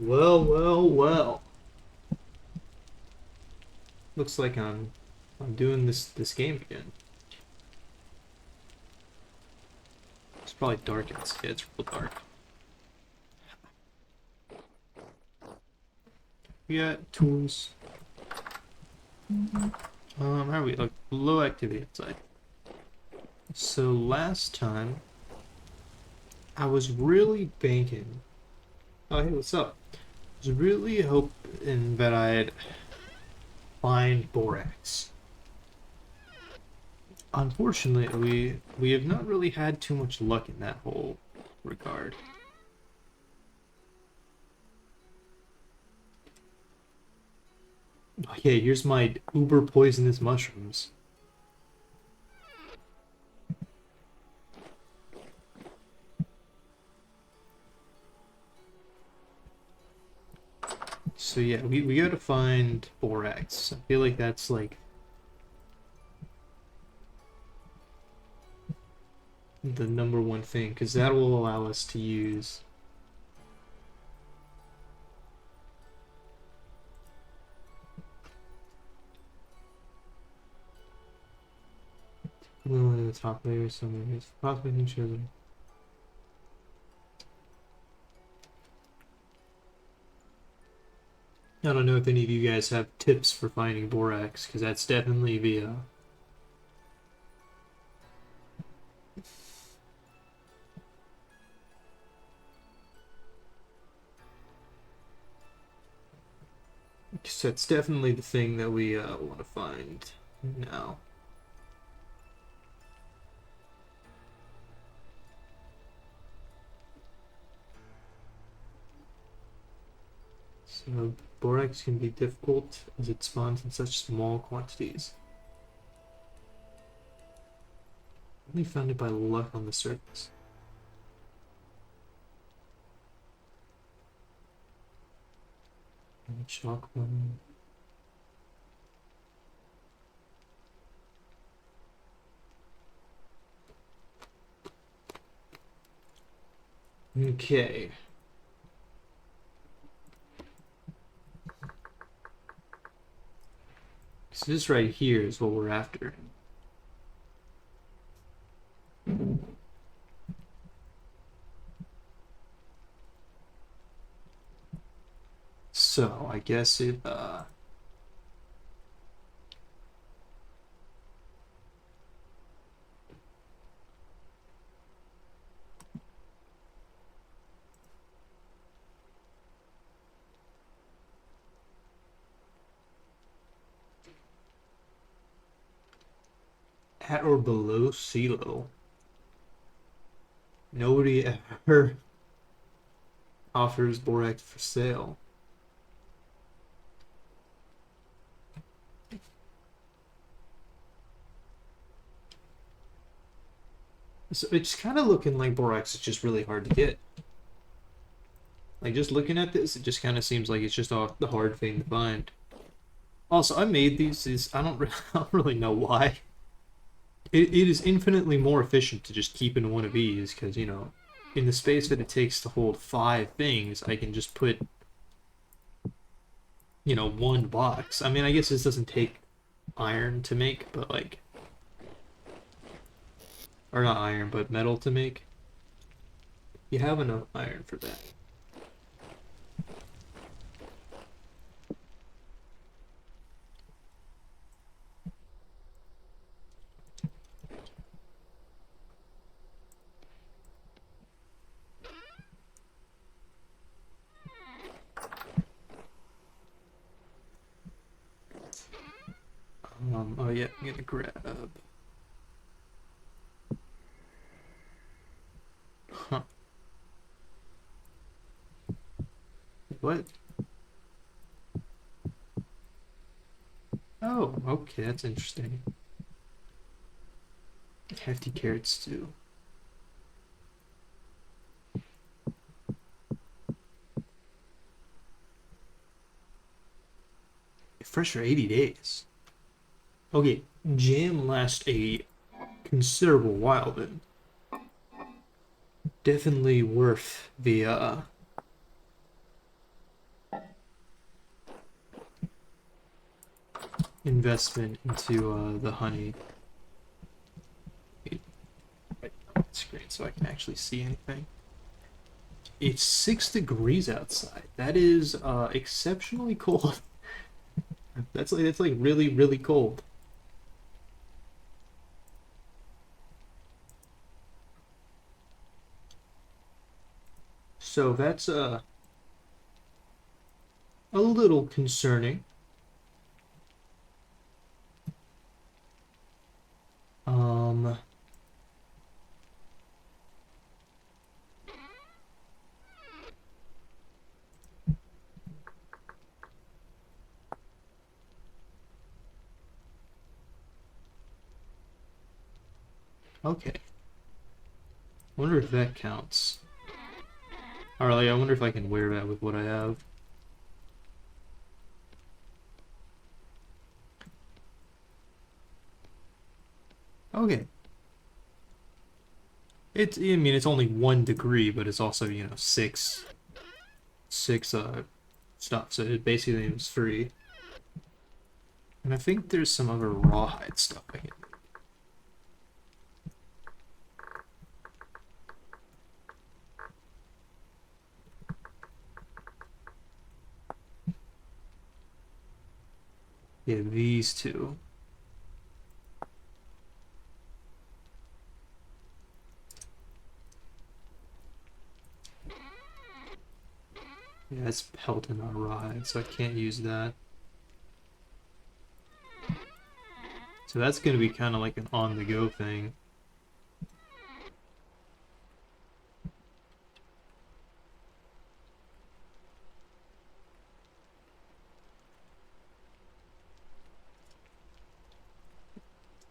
Well, well, well. Looks like I'm doing this game again. It's probably dark in this. Yeah, it's real dark. We got tools. How are we? Like low activity outside. So last time I was really banking. Oh hey, what's up? I was really hoping that I'd find borax. Unfortunately, we have not really had too much luck in that whole regard. Oh, yeah, here's my uber poisonous mushrooms. So yeah, we gotta find borax. I feel like that's like the number one thing, because that will allow us to use. The top layer, some it's possibly each other. I don't know if any of you guys have tips for finding borax, because that's definitely the so that's definitely the thing that we want to find now. So borax can be difficult as it spawns in such small quantities. Only found it by luck on the surface. Chalk one. Okay. So this right here is what we're after. So I guess it at or below sea level. Nobody ever offers borax for sale. So it's kind of looking like borax is just really hard to get. Like just looking at this, it just kind of seems like it's just the hard thing to find. Also, I made these. I don't, I don't really know why. It is infinitely more efficient to just keep in one of these because in the space that it takes to hold 5 things, I can just put one box. I mean, I guess this doesn't take iron to make, but like, or not iron, but metal to make. You have enough iron for that. Oh yeah, I'm gonna grab. Huh. What? Oh, okay, that's interesting. Hefty carrots too. Fresh for 80 days. Okay, jam lasts a considerable while then. Definitely worth the investment into the honey. Right on the screen so I can actually see anything. It's 6 degrees outside. That is exceptionally cold. That's like really, really cold. So that's a little concerning. Um, okay. Wonder if that counts. Alright, I wonder if I can wear that with what I have. Okay. I mean, it's only 1 degree, but it's also, you know, six stuff, so it basically is free. And I think there's some other rawhide stuff I can. Yeah, these two. Yeah, it's pelted on rawhide, so I can't use that. So that's gonna be kind of like an on-the-go thing.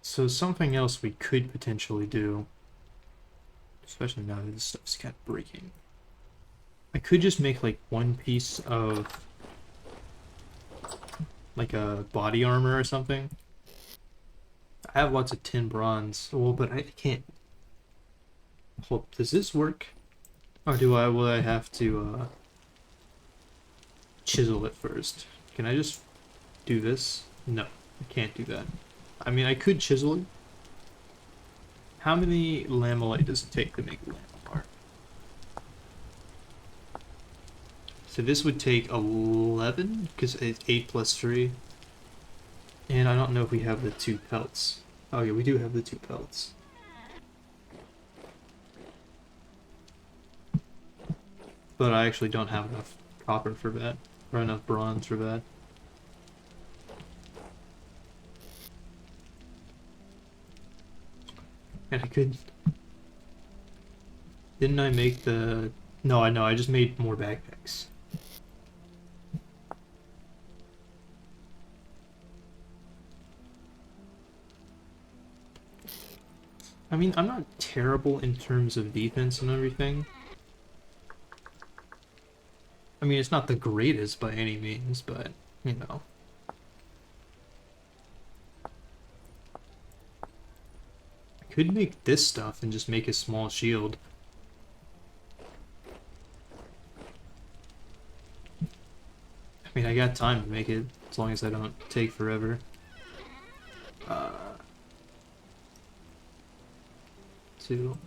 So something else we could potentially do, especially now that this stuff's kind of breaking. I could just make like one piece of like a body armor or something. I have lots of tin bronze. Well, but I can't. Hold, does this work? Or will I have to chisel it first? Can I just do this? No, I can't do that. I mean, I could chisel it. How many lamellite does it take to make a lamellar? So this would take 11, because it's 8 plus 3. And I don't know if we have the 2 pelts. Oh yeah, we do have the 2 pelts. But I actually don't have enough copper for that, or enough bronze for that. And I could... Didn't I make the... No, I know, I just made more backpacks. I mean, I'm not terrible in terms of defense and everything. I mean, it's not the greatest by any means, but, you know. I could make this stuff and just make a small shield. I mean, I got time to make it, as long as I don't take forever. Uh, 2.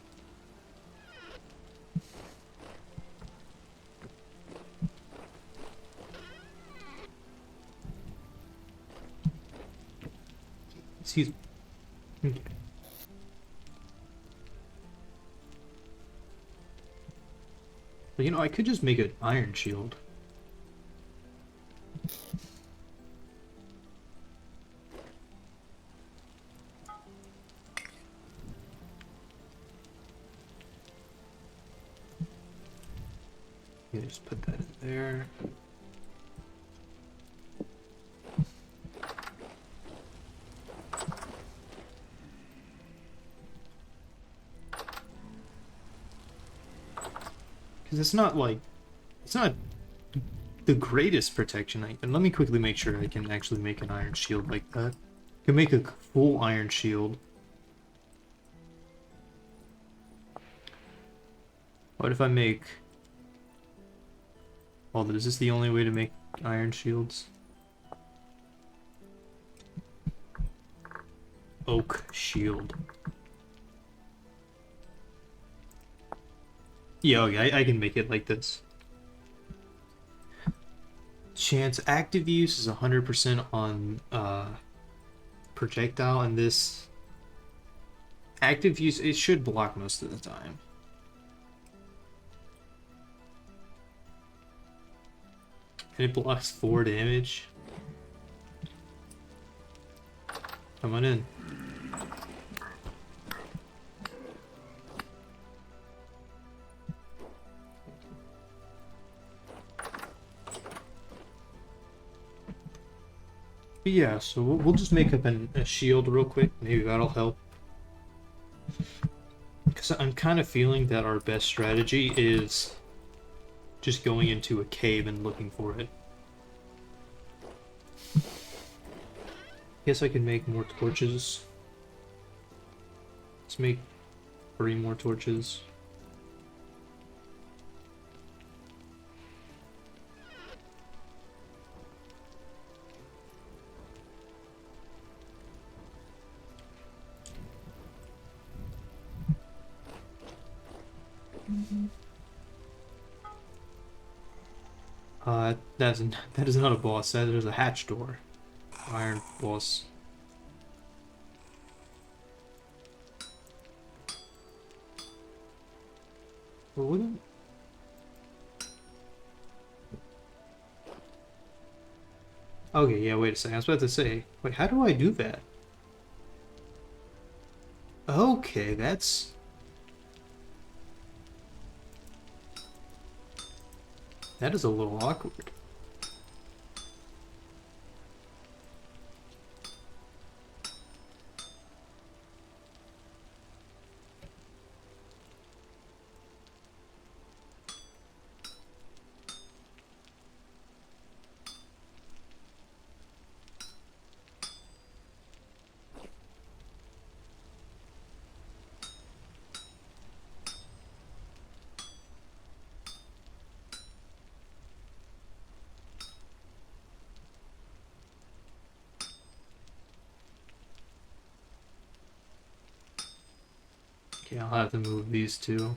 Excuse me. Okay. But, you know, I could just make an iron shield. Yeah, just put that in there. Because it's not like... It's not the greatest protection. And let me quickly make sure I can actually make an iron shield like that. I can make a full iron shield. What if I make... Well, is this the only way to make iron shields? oak shield. Yeah, okay, I can make it like this. Chance active use is 100% on projectile, and this active use, it should block most of the time. And it blocks 4 damage. Come on in. But yeah, so we'll just make up a shield real quick. Maybe that'll help. Because I'm kind of feeling that our best strategy is just going into a cave and looking for it. Guess I can make more torches. Let's make 3 more torches. That is not a boss. That is a hatch door. Iron boss. Well, wouldn't... Okay, yeah, wait a second. I was about to say, wait, how do I do that? Okay, that's... That is a little awkward. Okay, I'll have to move these two.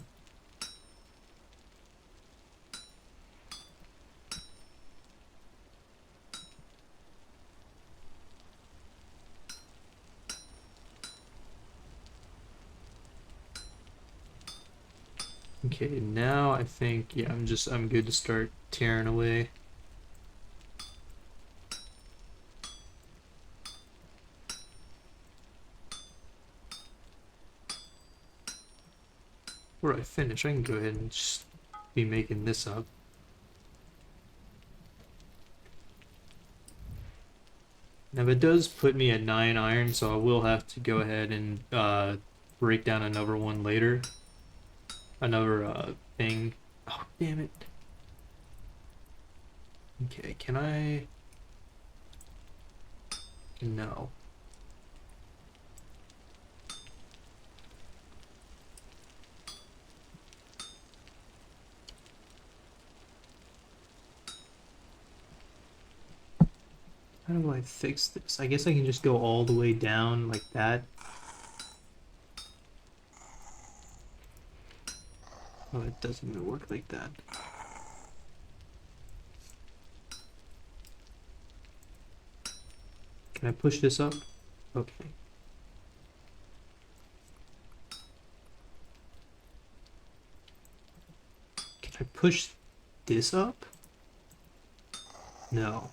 Okay, now I think, yeah, I'm good to start tearing away. Before I finish, I can go ahead and just be making this up. Now it does put me at 9 iron, so I will have to go ahead and break down another one later. Another thing. Oh, damn it. Okay, can I... No. How do I fix this? I guess I can just go all the way down like that. Oh, it doesn't even work like that. Can I push this up? Okay. Can I push this up? No.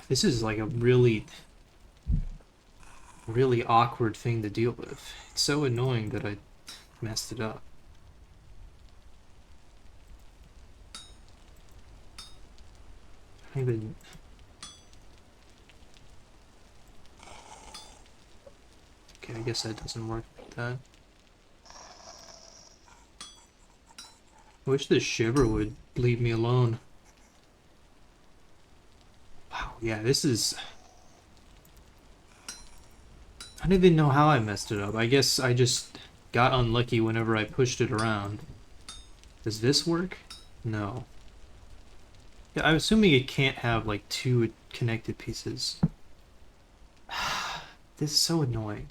This is like a really awkward thing to deal with. It's so annoying that I messed it up. I even... Okay, I guess that doesn't work like that. I wish the shiver would leave me alone. Wow, yeah, this is... I don't even know how I messed it up. I guess I just got unlucky whenever I pushed it around. Does this work? No. Yeah, I'm assuming it can't have like two connected pieces. This is so annoying.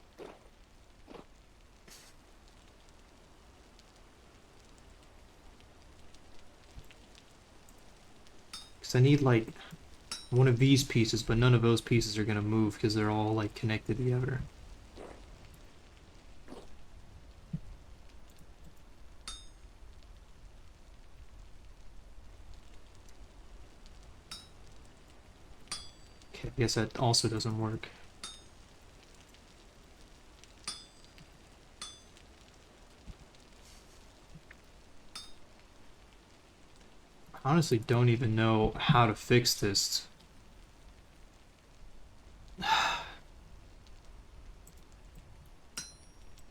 Because I need like one of these pieces, but none of those pieces are gonna move because they're all like connected together. Okay, I guess that also doesn't work. I honestly don't even know how to fix this.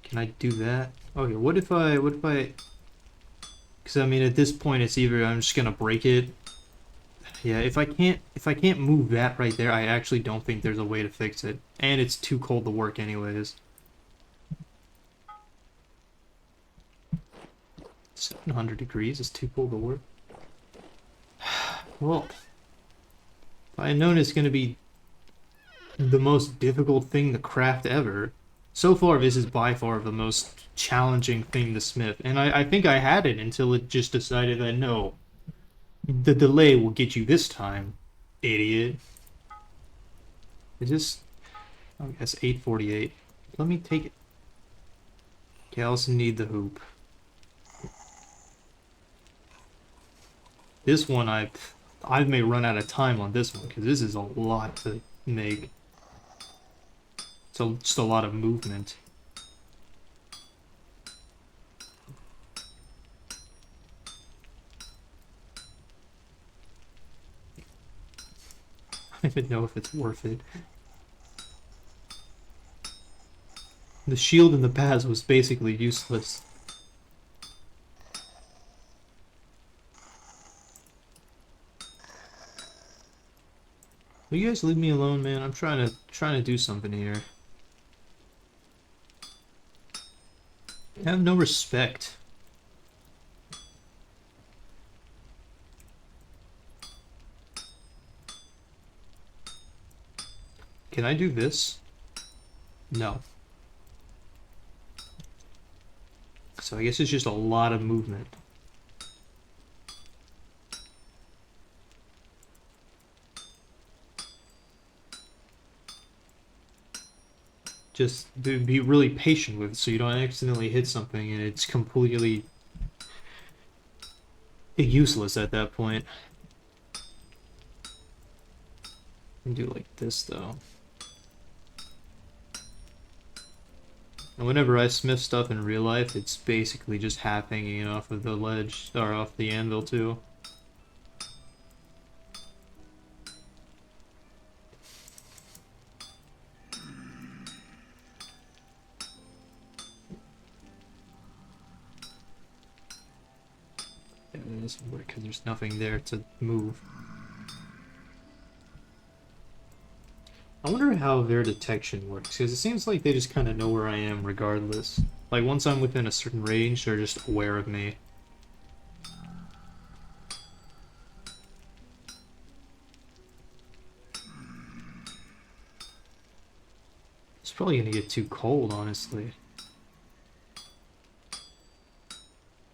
Can I do that? Okay, what if I, because I mean at this point it's either I'm just gonna break it. Yeah, if I can't move that right there, I actually don't think there's a way to fix it. And it's too cold to work anyways. 700 degrees is too cold to work. Well, I had known it's gonna be the most difficult thing to craft ever. So far, this is by far the most challenging thing to smith, and I think I had it until it just decided that no, the delay will get you this time, idiot. It just, I guess 848. Let me take it. Okay, I also need the hoop. This one I may run out of time on this one because this is a lot to make. So just a lot of movement. I don't even know if it's worth it. The shield and the pads was basically useless. Will you guys leave me alone, man? I'm trying to do something here. I have no respect. Can I do this? No. So I guess it's just a lot of movement. Just be really patient with it so you don't accidentally hit something and it's completely useless at that point. And do like this though. And whenever I smith stuff in real life, it's basically just half hanging off of the ledge, or off the anvil too. Yeah, that doesn't work because there's nothing there to move. I wonder how their detection works, because it seems like they just kind of know where I am regardless. Like, once I'm within a certain range, they're just aware of me. It's probably gonna get too cold, honestly.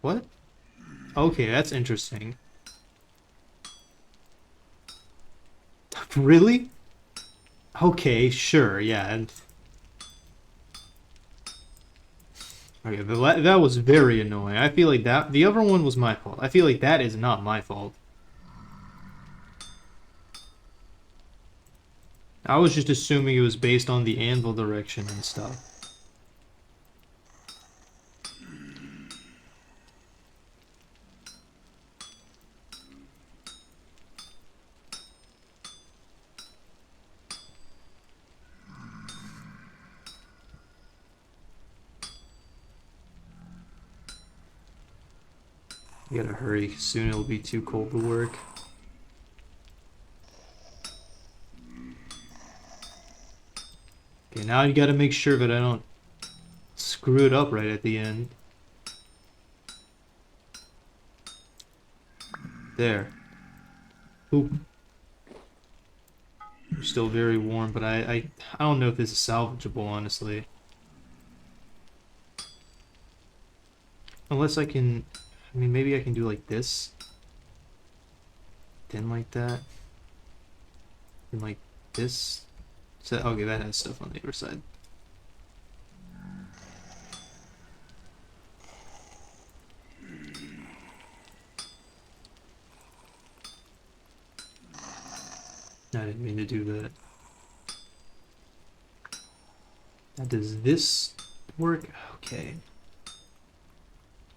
What? Okay, that's interesting. Really? Okay, sure, yeah. Okay, that was very annoying. I feel like that the other one was my fault. I feel like that is not my fault. I was just assuming it was based on the anvil direction and stuff. You gotta hurry, soon it'll be too cold to work. Okay, now you gotta make sure that I don't screw it up right at the end. There. Oop. They're still very warm, but I don't know if this is salvageable, honestly. Unless I can... I mean, maybe I can do like this. Then like that. And like this. So, okay, that has stuff on the other side. I didn't mean to do that. Now, does this work? Okay.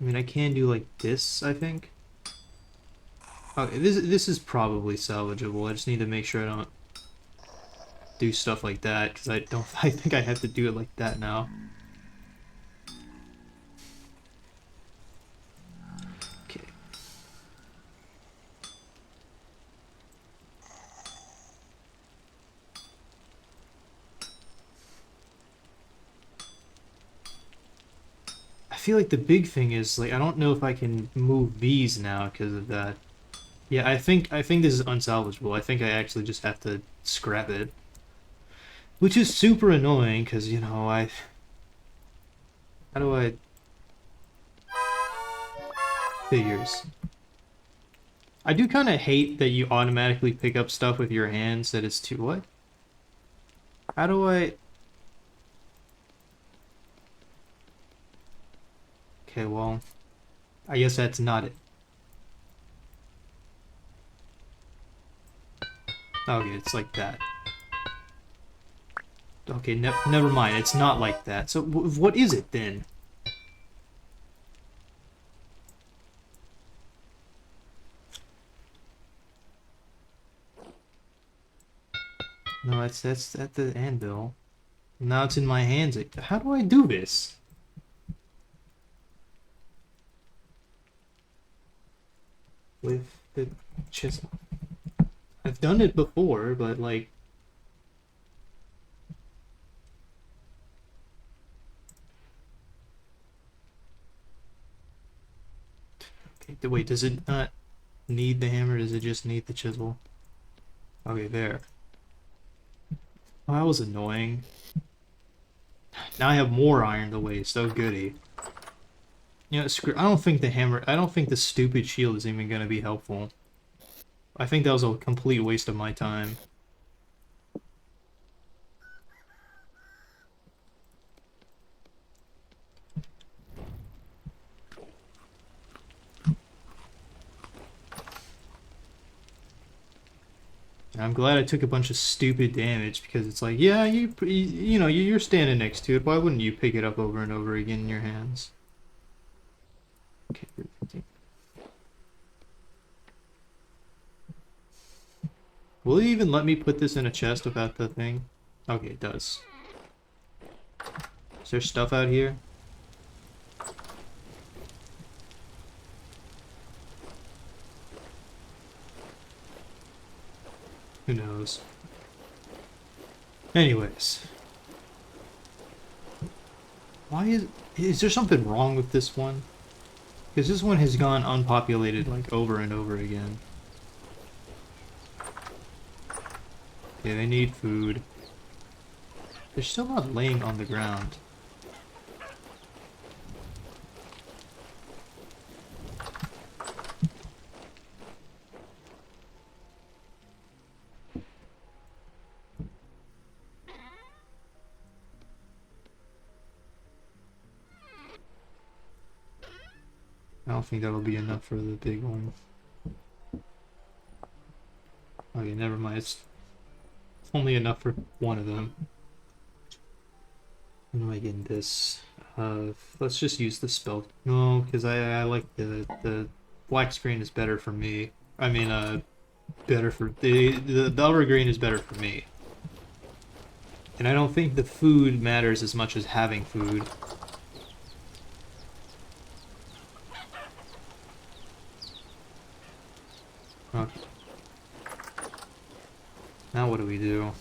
I mean, I can do like this, I think. Okay, this is probably salvageable. I just need to make sure I don't do stuff like that, because I don't... I think I have to do it like that now. Okay. I feel like the big thing is, like, I don't know if I can move these now because of that. Yeah, I think this is unsalvageable. I think I actually just have to scrap it. Which is super annoying, because, you know, how do I... Figures. I do kind of hate that you automatically pick up stuff with your hands that it's too... What? How do I... Okay, well... I guess that's not it. Okay, it's like that. Okay, never mind. It's not like that. So what is it then? No, that's at the anvil. Now it's in my hands. How do I do this? With the chisel. I've done it before, but like... Okay, wait, does it not need the hammer? Does it just need the chisel? Okay, there. Oh, that was annoying. Now I have more iron to waste. Oh, goody. You know, screw... I don't think the hammer... I don't think the stupid shield is even gonna be helpful. I think that was a complete waste of my time. I'm glad I took a bunch of stupid damage, because it's like, yeah, you know, you're standing next to it. Why wouldn't you pick it up over and over again in your hands? Okay. Will it even let me put this in a chest without the thing? Okay, it does. Is there stuff out here? Who knows? Anyways. Why is there something wrong with this one? Because this one has gone unpopulated like over and over again. Okay, they need food. They're still not laying on the ground. I don't think that'll be enough for the big one. Okay, never mind. It's only enough for one of them. When am I getting this? Let's just use the spell. No, because I like the black screen is better for me. I mean, better for the other green is better for me. And I don't think the food matters as much as having food. Okay. Now what do we do?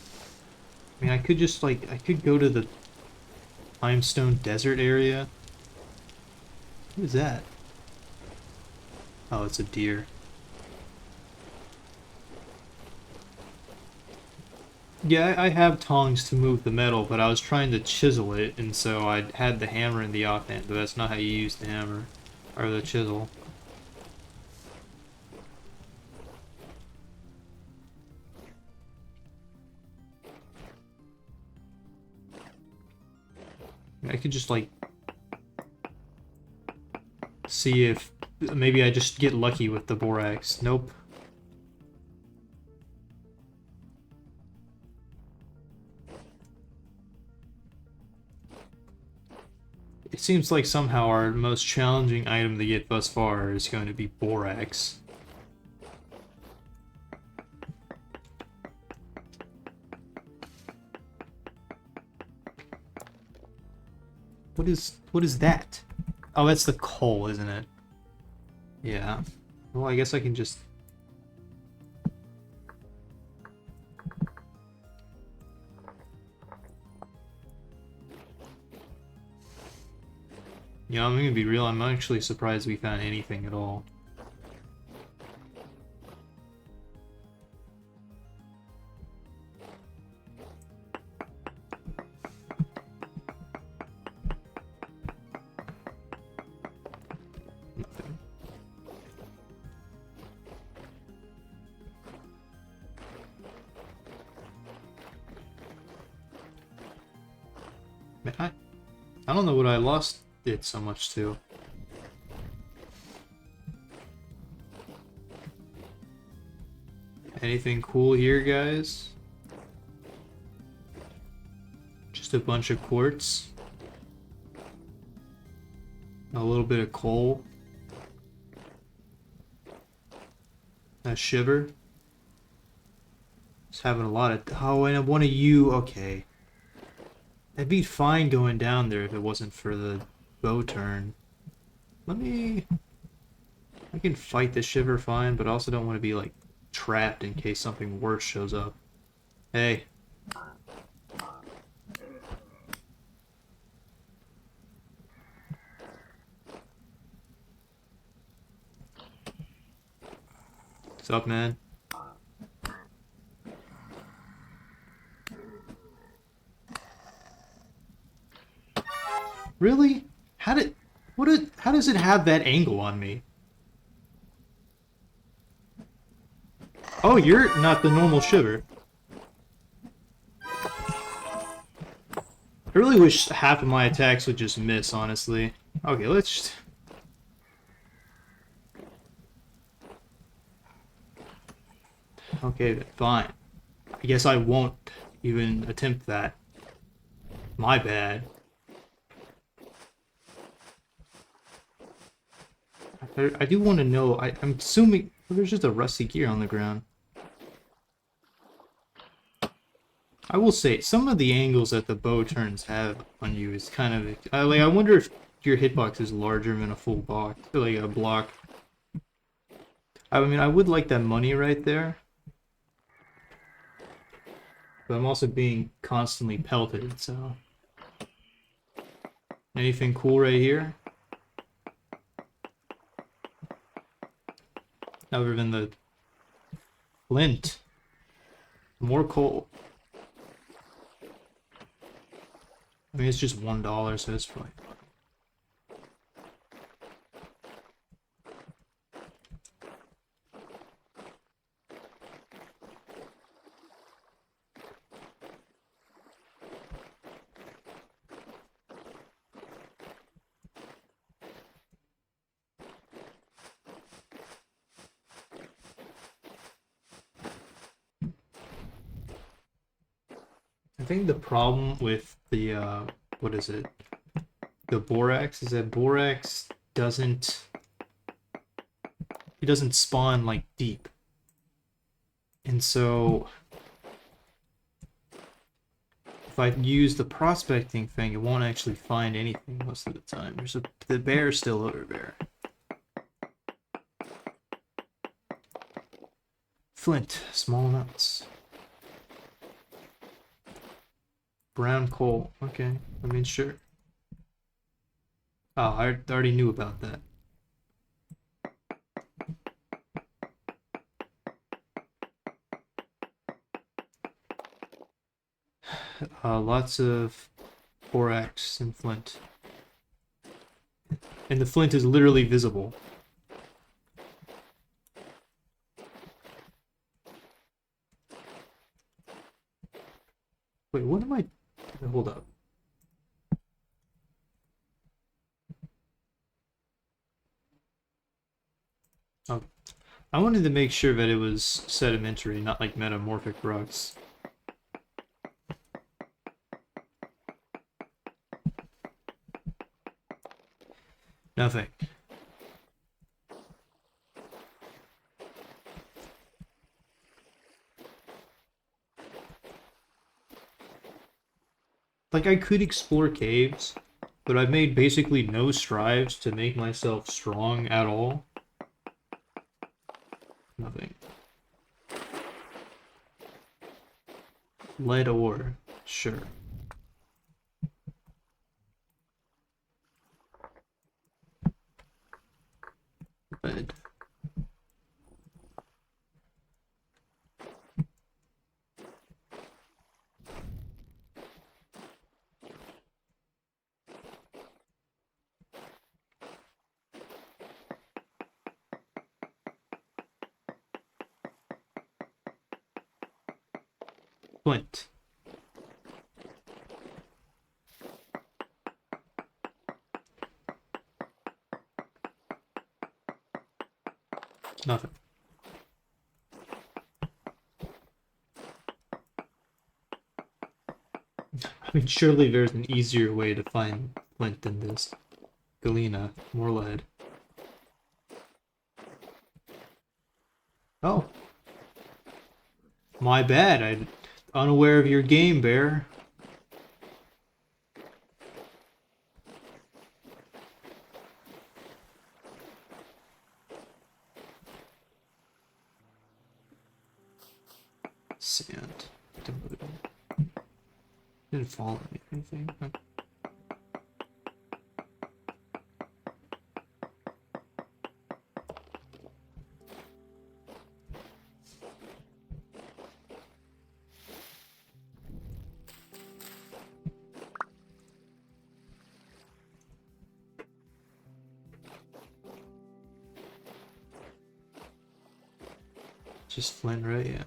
I mean, I could just I could go to the limestone desert area. What is that? Oh, it's a deer. Yeah, I have tongs to move the metal, but I was trying to chisel it, and so I had the hammer in the offhand, but that's not how you use the hammer. Or the chisel. I could just, like, see if maybe I just get lucky with the borax. Nope. It seems like somehow our most challenging item to get thus far is going to be borax. What is that? Oh, that's the coal, isn't it? Yeah. Well, I guess I can just... Yeah, I'm gonna be real, I'm actually surprised we found anything at all. Nothing. Man, I don't know what I lost it so much to. Anything cool here, guys? Just a bunch of quartz. A little bit of coal. A shiver. Just having a lot of... Oh, and one of you... Okay. That'd be fine going down there if it wasn't for the bow turn. Let me... I can fight the shiver fine, but I also don't want to be, like, trapped in case something worse shows up. Hey. What's up, man? Really? How did... How does it have that angle on me? Oh, you're not the normal shiver. I really wish half of my attacks would just miss, honestly. Okay, let's just... Okay, fine. I guess I won't even attempt that. My bad. I do want to know, I'm assuming... Well, there's just a rusty gear on the ground. I will say, some of the angles that the bow turns have on you is kind of... I wonder if your hitbox is larger than a full box, like a block. I mean, I would like that money right there. But I'm also being constantly pelted, so... Anything cool right here? Other than the flint. More coal. I mean, it's just $1, so it's fine. I think the problem with the, what is it? The borax is that borax doesn't... It doesn't spawn, like, deep. And so... If I use the prospecting thing, it won't actually find anything most of the time. The bear's still over there. Flint, small amounts. Brown coal. Okay, I mean, sure. Oh, I already knew about that. Lots of borax and flint. And the flint is literally visible. Wait, what am I... Hold up. Oh, I wanted to make sure that it was sedimentary, not like metamorphic rocks. Nothing. Like, I could explore caves, but I've made basically no strides to make myself strong at all. Nothing. Lead ore. Sure. Lead. Flint. Nothing. I mean, surely there's an easier way to find flint than this. Galena. More lead. Oh. My bad. I'm unaware of your game, Bear. Sand. Didn't fall on anything. Just flint, right? Yeah.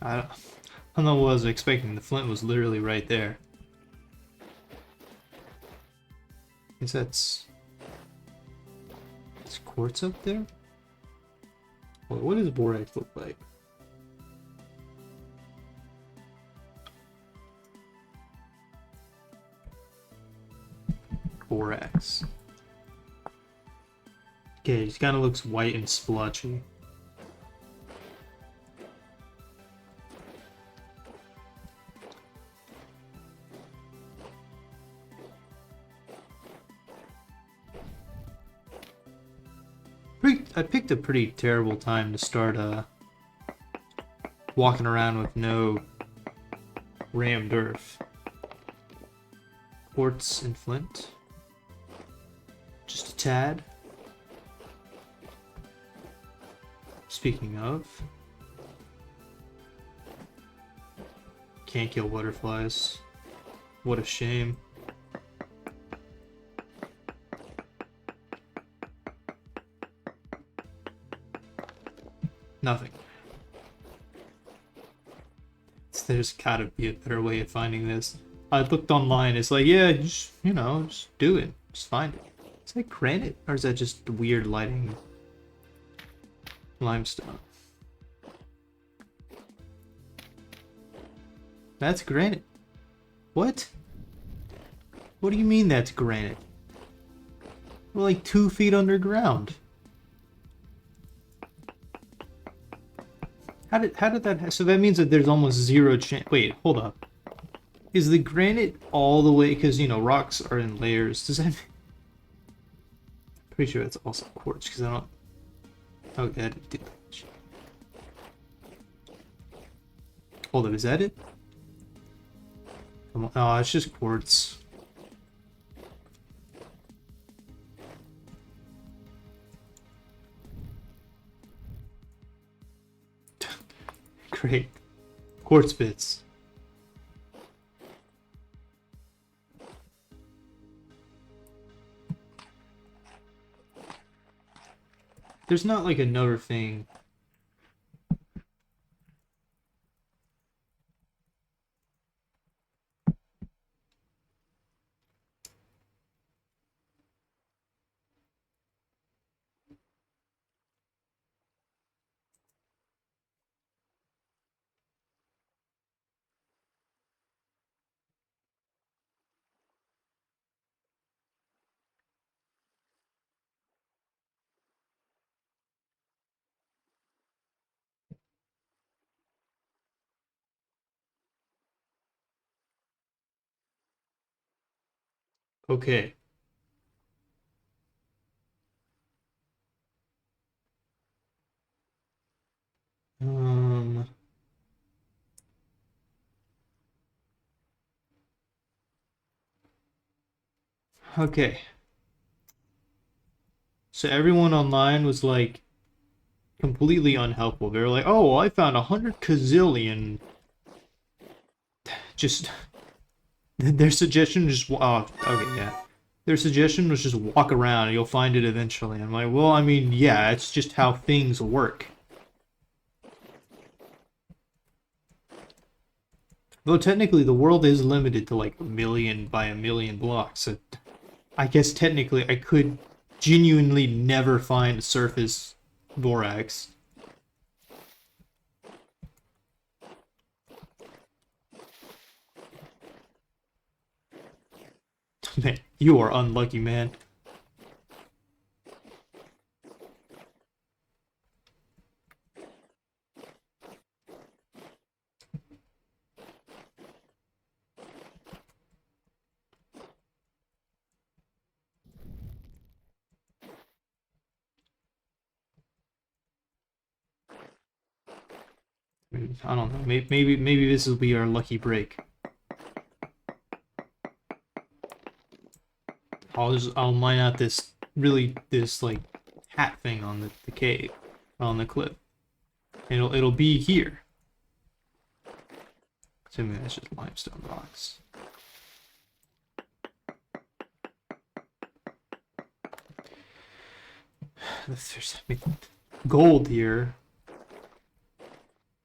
I don't know what I was expecting. The flint was literally right there. I guess that's quartz up there? What does borax look like? Borax. Okay, it kind of looks white and splotchy. I picked a pretty terrible time to start walking around with no rammed earth. Quartz and flint. Just a tad. Speaking of, can't kill butterflies. What a shame. Nothing. There's gotta be a better way of finding this. I looked online, it's like, yeah, just, just do it. Just find it. Is that granite? Or is that just weird lighting? Limestone. That's granite. What? What do you mean that's granite? We're like 2 feet underground. How did that... So that means that there's almost zero chance... Wait, hold up. Is the granite all the way... Because, rocks are in layers. Does that... Pretty sure that's also quartz, because I don't... Okay, I didn't do that. Hold up, is that it? Come on. Oh, it's just quartz. Great. Quartz bits. There's not like another thing. Okay. Um. Okay. So everyone online was like completely unhelpful. They were like, "Oh, well, I found 100 kazillion." Just their suggestion just oh, okay, yeah. Their suggestion was just walk around and you'll find it eventually. I'm like, well, I mean, yeah, it's just how things work. Though technically the world is limited to like a million by a million blocks. So I guess technically I could genuinely never find surface borax. Man, you are unlucky, man. I don't know. Maybe this will be our lucky break. I'll mine out this like hat thing on the cave on the cliff. And it'll be here. Assuming that's just limestone rocks. There's gold here.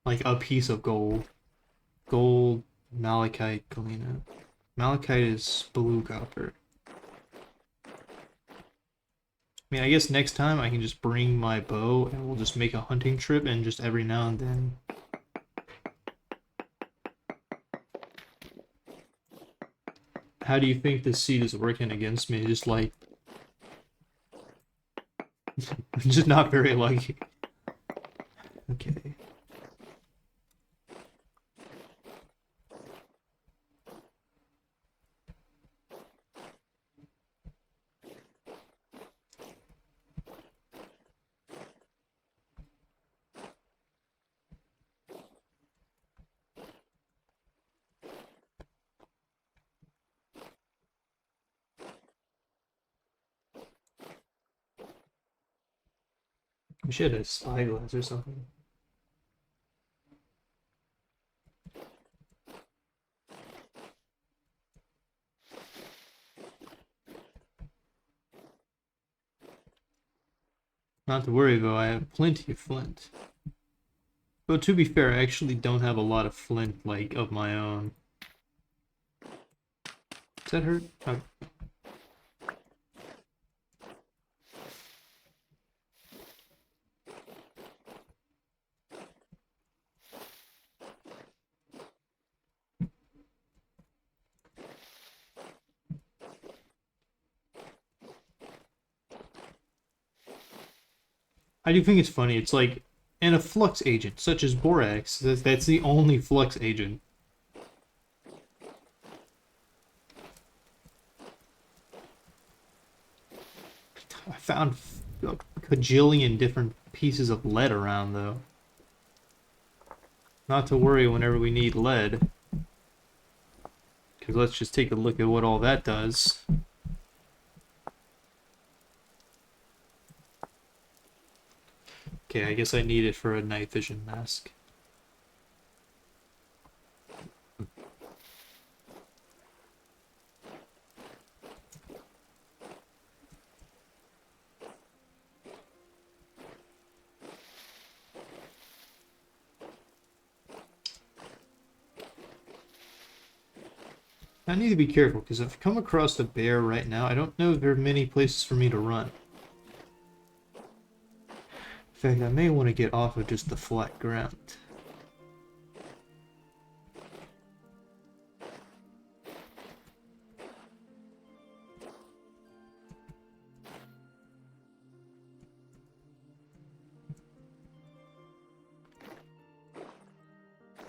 Like a piece of gold. Gold, malachite, galena. Malachite is blue copper. I mean, I guess next time I can just bring my bow and we'll just make a hunting trip and just every now and then. How do you think this seed is working against me? Just like, just not very lucky. Okay. We should have spyglass or something. Not to worry though, I have plenty of flint. But to be fair, I actually don't have a lot of flint, like, of my own. Does that hurt? Oh. I do think it's funny. It's like, and a flux agent, such as borax, that's the only flux agent. I found a cajillion different pieces of lead around, though. Not to worry whenever we need lead. Because let's just take a look at what all that does. Okay, I guess I need it for a night vision mask. I need to be careful, because if I come across a bear right now, I don't know if there are many places for me to run. In fact, I may want to get off of just the flat ground.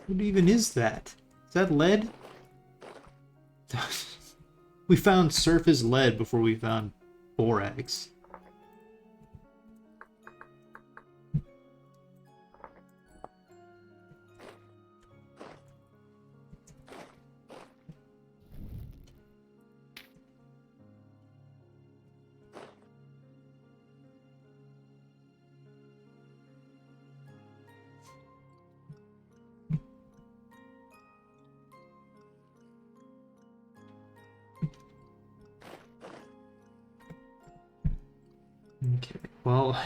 What even is that? Is that lead? We found surface lead before we found borax. Okay, well...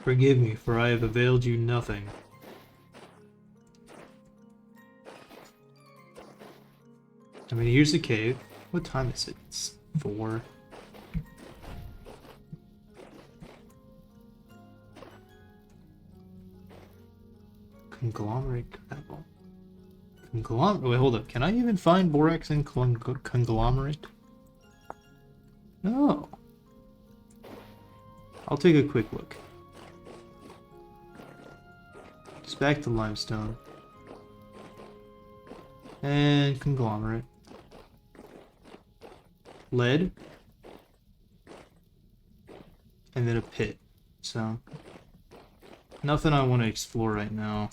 Forgive me, for I have availed you nothing. I mean, here's the cave. What time is it? It's 4. Conglomerate gravel. Conglomerate? Wait, hold up. Can I even find borax in conglomerate? No. I'll take a quick look. Just back to limestone. And conglomerate. Lead. And then a pit. So, nothing I want to explore right now.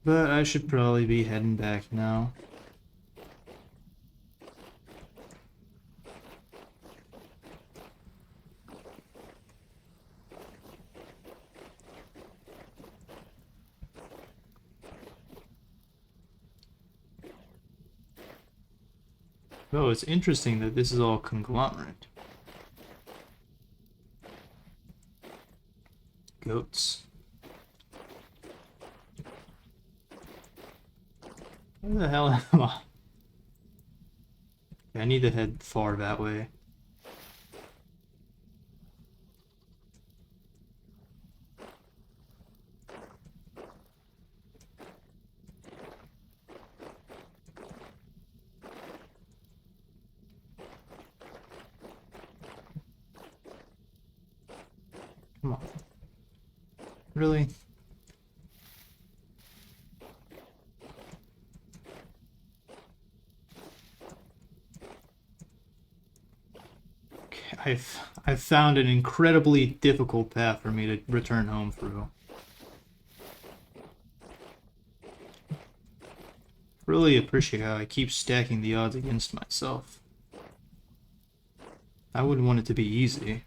But I should probably be heading back now. Oh, it's interesting that this is all conglomerate. Goats. Where the hell am I? I need to head far that way. Come on. Really? Okay, I've found an incredibly difficult path for me to return home through. Really appreciate how I keep stacking the odds against myself. I wouldn't want it to be easy.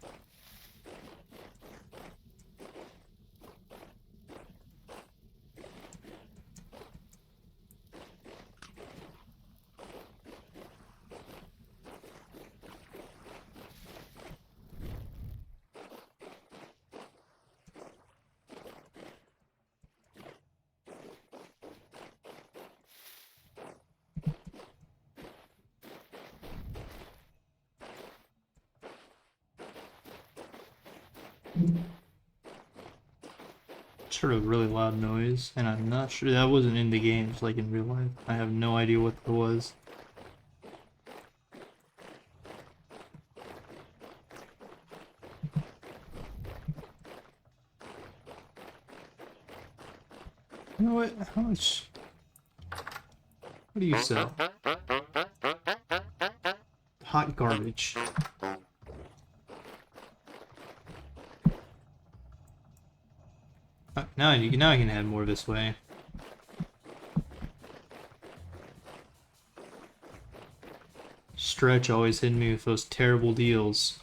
Just heard a really loud noise, and I'm not sure that wasn't in the games like in real life. I have no idea what it was. You know what? How much? What do you sell? Hot garbage. Now I can add more this way. Stretch always hitting me with those terrible deals.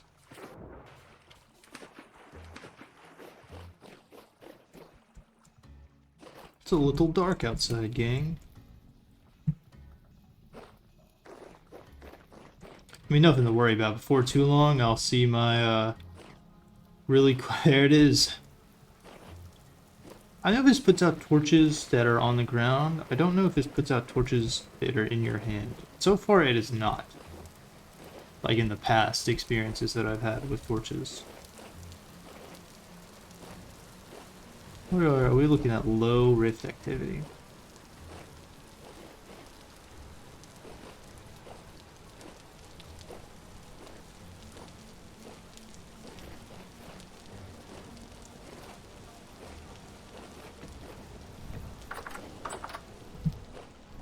It's a little dark outside, gang. I mean, nothing to worry about. Before too long, I'll see my, really... There it is. I know this puts out torches that are on the ground. I don't know if this puts out torches that are in your hand. So far, it is not. Like in the past experiences that I've had with torches. What are we looking at? Low rift activity.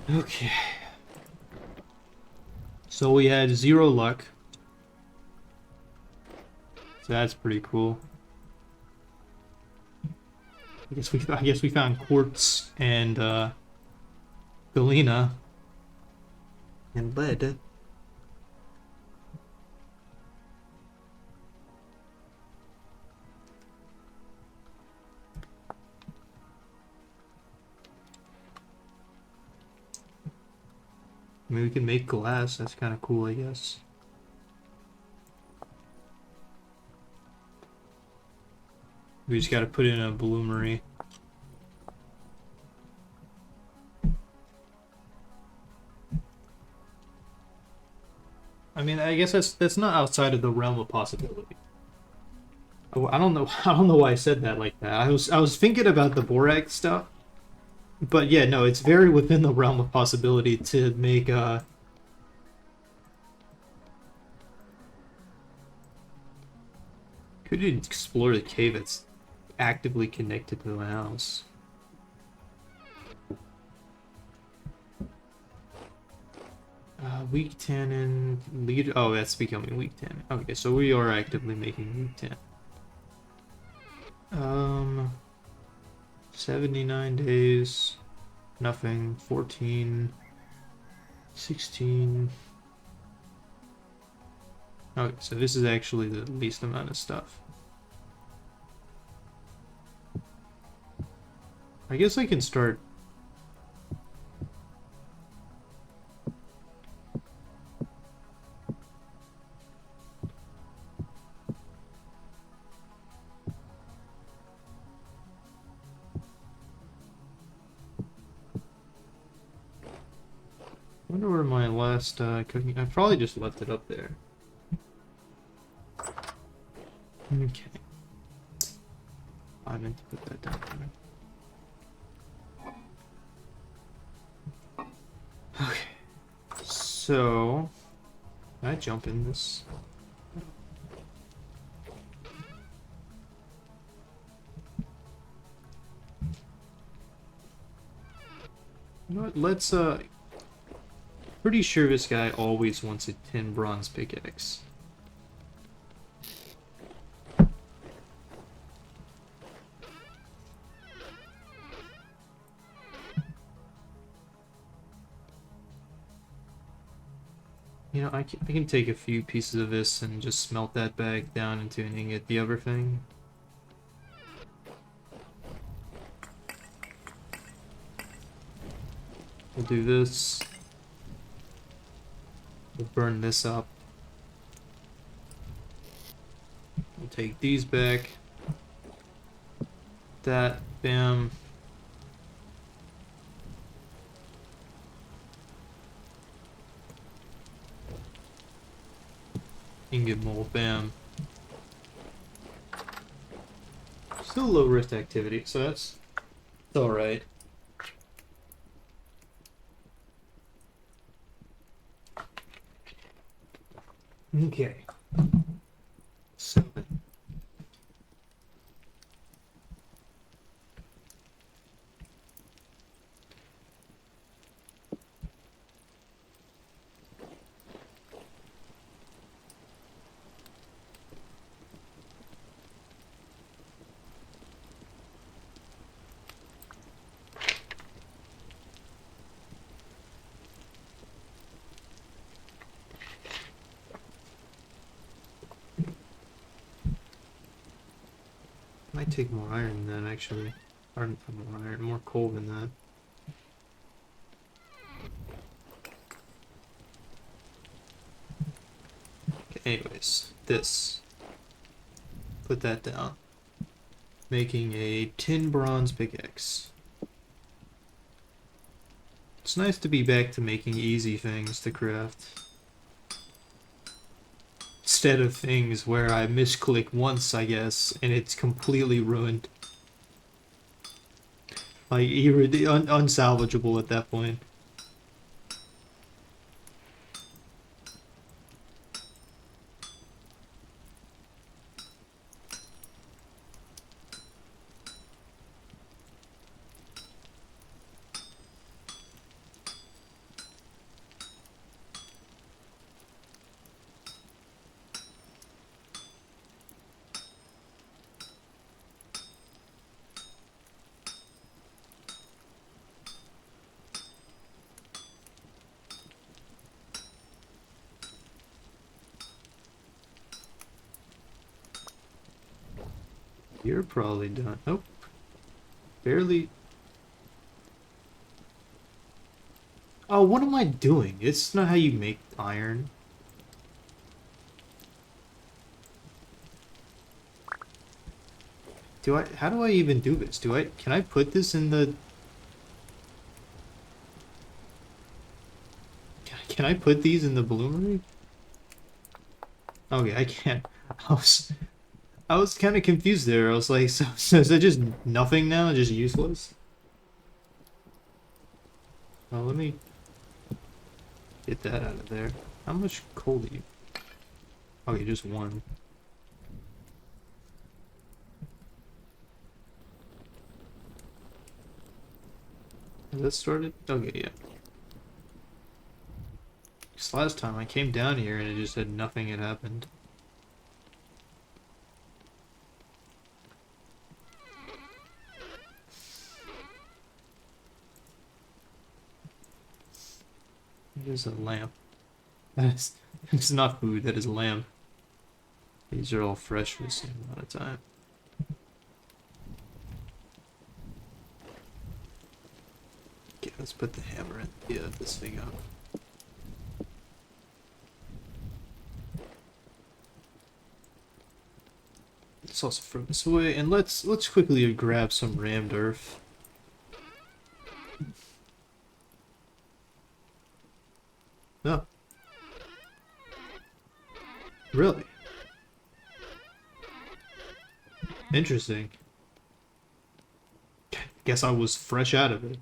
Okay. So we had 0 luck. So that's pretty cool. I guess we found quartz and galena and lead. I mean, we can make glass. That's kind of cool, I guess. We just got to put in a bloomery. I mean, I guess that's not outside of the realm of possibility. Oh, I don't know. I don't know why I said that like that. I was thinking about the borax stuff, but yeah, no, it's very within the realm of possibility to make Could you explore the cave that's actively connected to the house? Weak tannin lead. Oh, that's becoming weak tannin. Okay, so we are actively making weak tannin. 79 days. Nothing. 14. 16. Okay, so this is actually the least amount of stuff. I guess I can start. I wonder where my last cooking. I probably just left it up there. Okay. I meant to put that down there. Okay. So, can I jump in this? You know what? Let's pretty sure this guy always wants a 10 bronze pickaxe. You know, I can take a few pieces of this and just smelt that back down into an ingot, the other thing. We'll do this. We'll burn this up. We'll take these back. That, bam. Ingot mold, bam. Still low rift activity, so that's alright. Okay. So might take more iron then, actually. Or more iron, more coal than that. Okay, anyways, this. Put that down. Making a tin bronze pickaxe. It's nice to be back to making easy things to craft. Instead of things where I misclick once, I guess, and it's completely ruined. Like, unsalvageable at that point. You're probably done. Nope. Barely. Oh, what am I doing? It's not how you make iron. How do I even do this? Can I put this in the... Can I put these in the bloomery? Okay, I can't. I was kind of confused there. I was like, so is that just nothing now? Just useless? Well, let me get that out of there. How much coal do you... Okay, just one. Has that started? Okay, yeah. Because last time I came down here and it just said nothing had happened. It is a lamp. That is... It's not food, that is lamp. These are all fresh for the same amount of time. Okay, let's put the hammer in this thing up. Let's also throw this away, and let's quickly grab some rammed earth. No. Really? Interesting. Guess I was fresh out of it.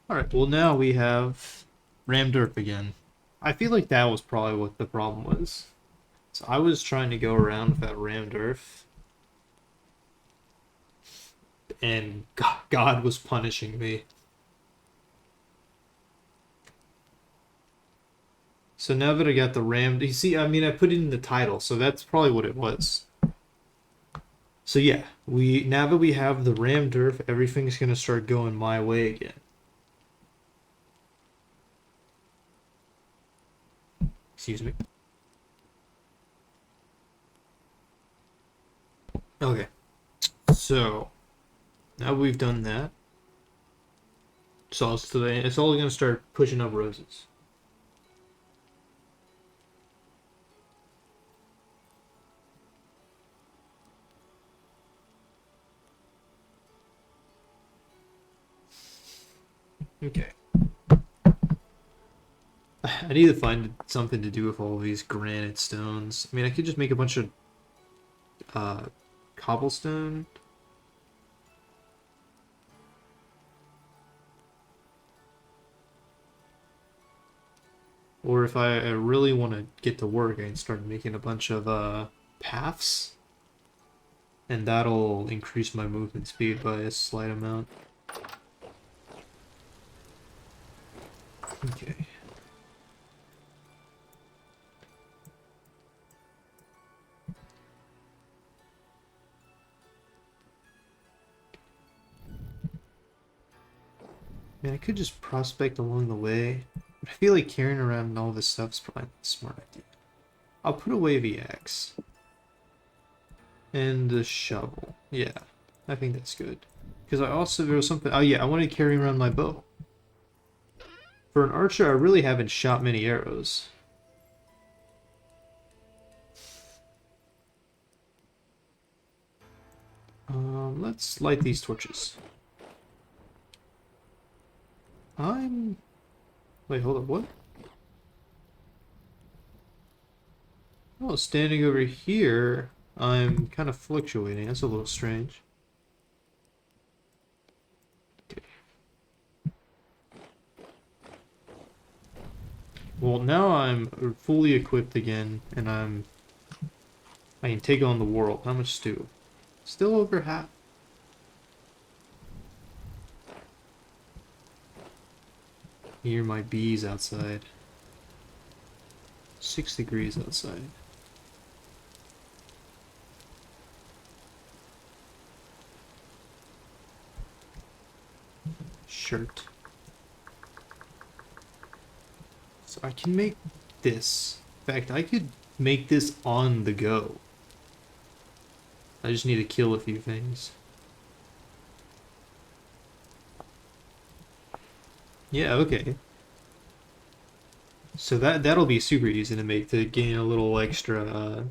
Alright, well now we have rammed earth again. I feel like that was probably what the problem was. So I was trying to go around with that rammed earth, and God was punishing me. So now that I got the rammed, you see, I mean, I put it in the title, so that's probably what it was. So yeah, now that we have the rammed earth, everything's gonna start going my way again. Excuse me. Okay. So, now we've done that. So it's all gonna start pushing up roses. Okay. I need to find something to do with all these granite stones. I mean, I could just make a bunch of uh, cobblestone. Or if I really want to get to work, I can start making a bunch of paths. And that'll increase my movement speed by a slight amount. Okay. mean, I could just prospect along the way. But I feel like carrying around all this stuff's probably not a smart idea. I'll put away the axe. And the shovel. Yeah, I think that's good. Because I also, there was something, oh yeah, I want to carry around my bow. For an archer, I really haven't shot many arrows. Let's light these torches. Wait, hold up, what? Oh, standing over here, I'm kind of fluctuating. That's a little strange. Okay. Well, now I'm fully equipped again, and I can take on the world. How much stew? Still over half. Hear my bees outside. 6 degrees outside. Shirt. So I can make this. In fact, I could make this on the go. I just need to kill a few things. Yeah, okay. So that'll be super easy to make to gain a little extra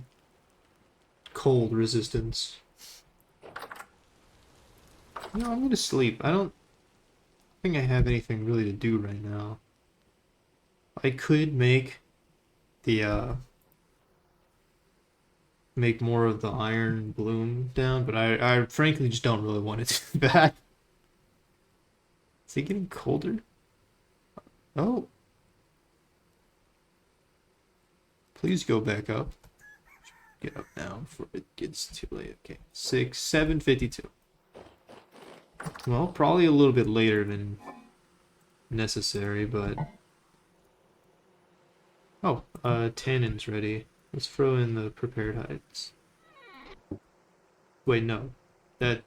cold resistance. No, I'm gonna sleep. I don't think I have anything really to do right now. I could make the make more of the iron bloom down, but I frankly just don't really want to do that. Is it getting colder? Oh. Please go back up. Get up now before it gets too late. Okay. 7:52. Well, probably a little bit later than necessary, but oh, tannins ready. Let's throw in the prepared hides. Wait, no. That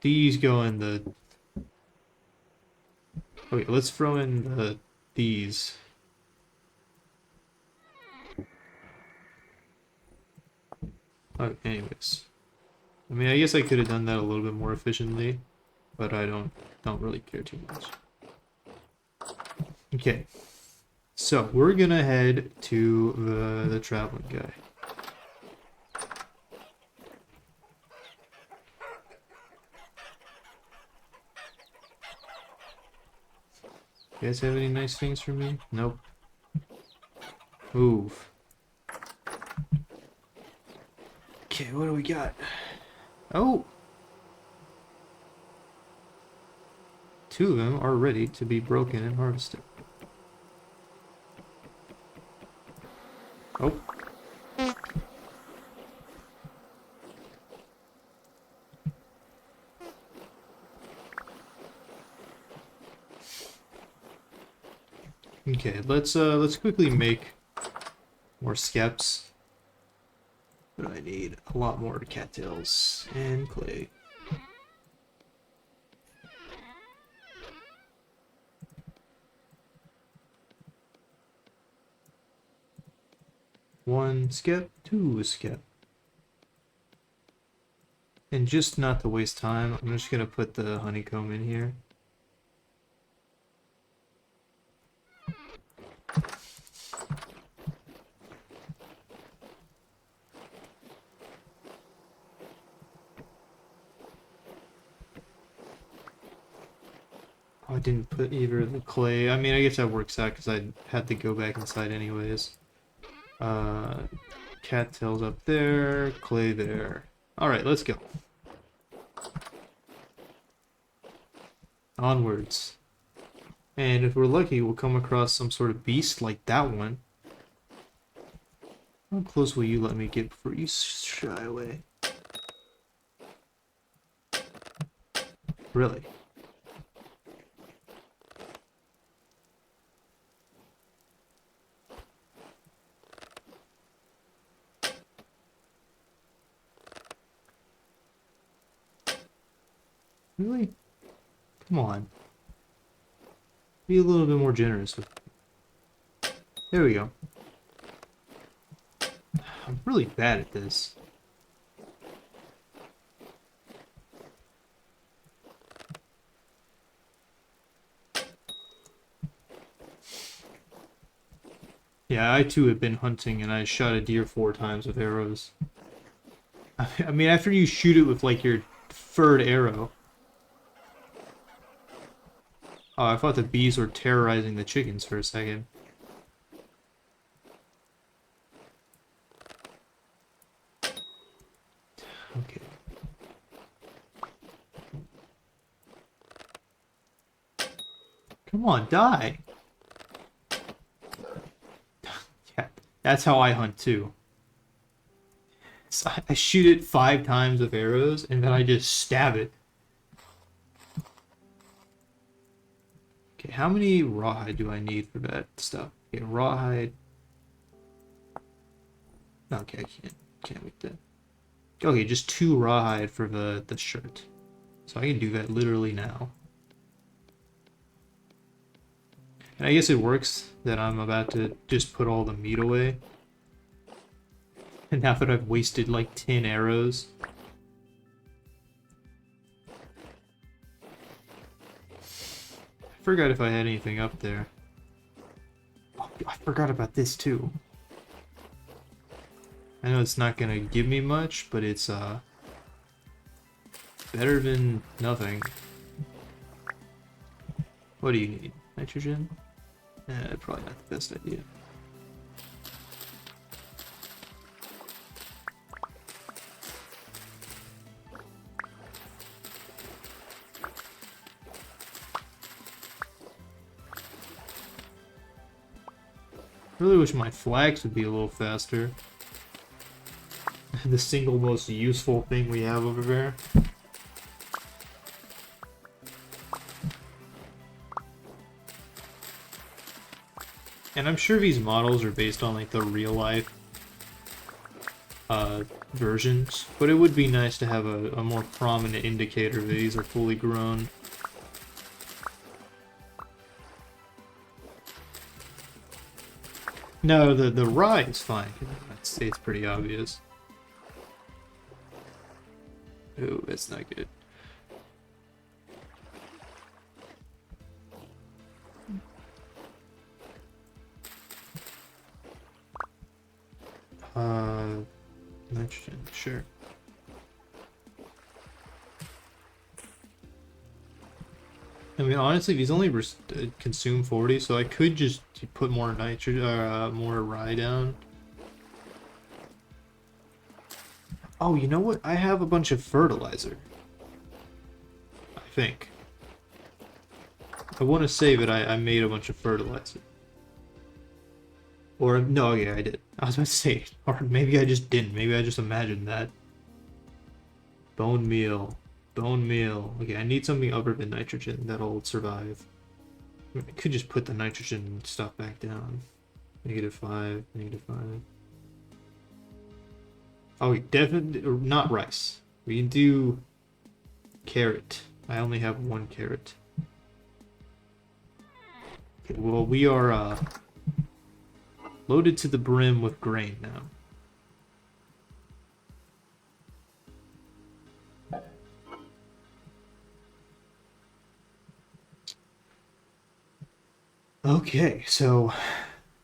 these go in the okay, let's throw in these. Oh, anyways. I mean, I guess I could have done that a little bit more efficiently, but I don't really care too much. Okay. So, we're gonna head to the traveling guy. You guys have any nice things for me? Nope. Move. Okay, what do we got? Oh! 2 of them are ready to be broken and harvested. Oh. Okay, let's quickly make more skeps. But I need a lot more cattails and clay. One skep, 2 skep. And just not to waste time, I'm just gonna put the honeycomb in here. Oh, I didn't put either of the clay. I mean, I guess that works out because I had to go back inside anyways. Cattails up there, clay there. Alright, let's go. Onwards. And if we're lucky, we'll come across some sort of beast like that one. How close will you let me get before you shy away? Really? Really? Come on. Be a little bit more generous with me. There we go. I'm really bad at this. Yeah, I too have been hunting and I shot a deer 4 times with arrows. I mean, after you shoot it with like your third arrow. Oh, I thought the bees were terrorizing the chickens for a second. Okay. Come on, die! Yeah, that's how I hunt too. So I shoot it 5 times with arrows, and then I just stab it. Okay, how many rawhide do I need for that stuff? Okay, rawhide. Okay, I can't make that. Okay, just 2 rawhide for the shirt. So I can do that literally now. And I guess it works that I'm about to just put all the meat away. And now that I've wasted like 10 arrows. I forgot if I had anything up there. Oh, I forgot about this too. I know it's not gonna give me much, but it's better than nothing. What do you need? Nitrogen? Probably not the best idea. I really wish my flags would be a little faster. The single most useful thing we have over there. And I'm sure these models are based on like the real life versions, but it would be nice to have a more prominent indicator that these are fully grown. No, the rye is fine. I'd say it's pretty obvious. Ooh, that's not good. Nitrogen, sure. I mean, honestly, these only consume 40, so I could just put more more rye down. Oh, you know what? I have a bunch of fertilizer. I think. I want to say that I made a bunch of fertilizer. Or, no, yeah, I did. I was about to say, or maybe I just didn't. Maybe I just imagined that. Bone meal. Bone meal. Okay, I need something other than nitrogen that'll survive. I could just put the nitrogen stuff back down. -5, -5. Oh, definitely not rice. We can do carrot. I only have 1 carrot. Okay, well, we are loaded to the brim with grain now. Okay, so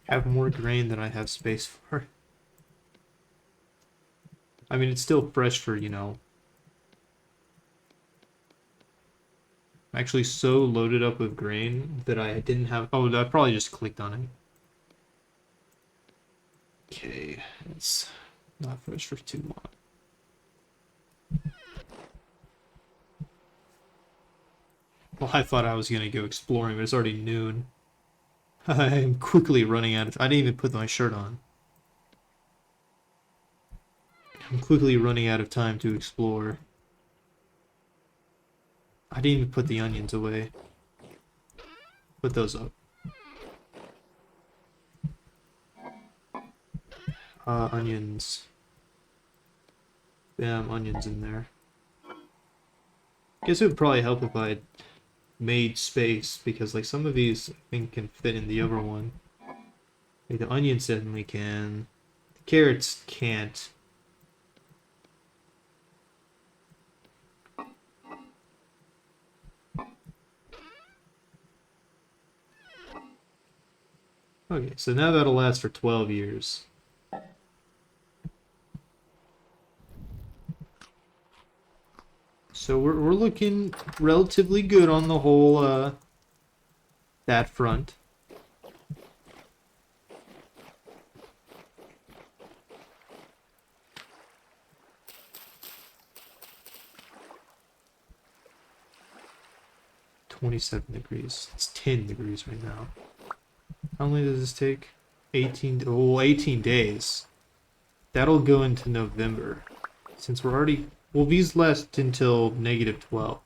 I have more grain than I have space for. I mean, it's still fresh for, you know. I'm actually so loaded up with grain that I didn't have... Oh, I probably just clicked on it. Okay, it's not fresh for too long. Well, I thought I was going to go exploring, but it's already noon. I am quickly running out of... I didn't even put my shirt on. I'm quickly running out of time to explore. I didn't even put the onions away. Put those up. Onions. Bam, onions in there. Guess it would probably help if I made space because like some of these I think can fit in the other one. Like the onion certainly can. The carrots can't. Okay, so now that'll last for 12 years. So we're looking relatively good on the whole that front. $27 degrees. It's 10 degrees right now. How long does this take? 18 days. That'll go into November. Since we're already... Well, these last until -12.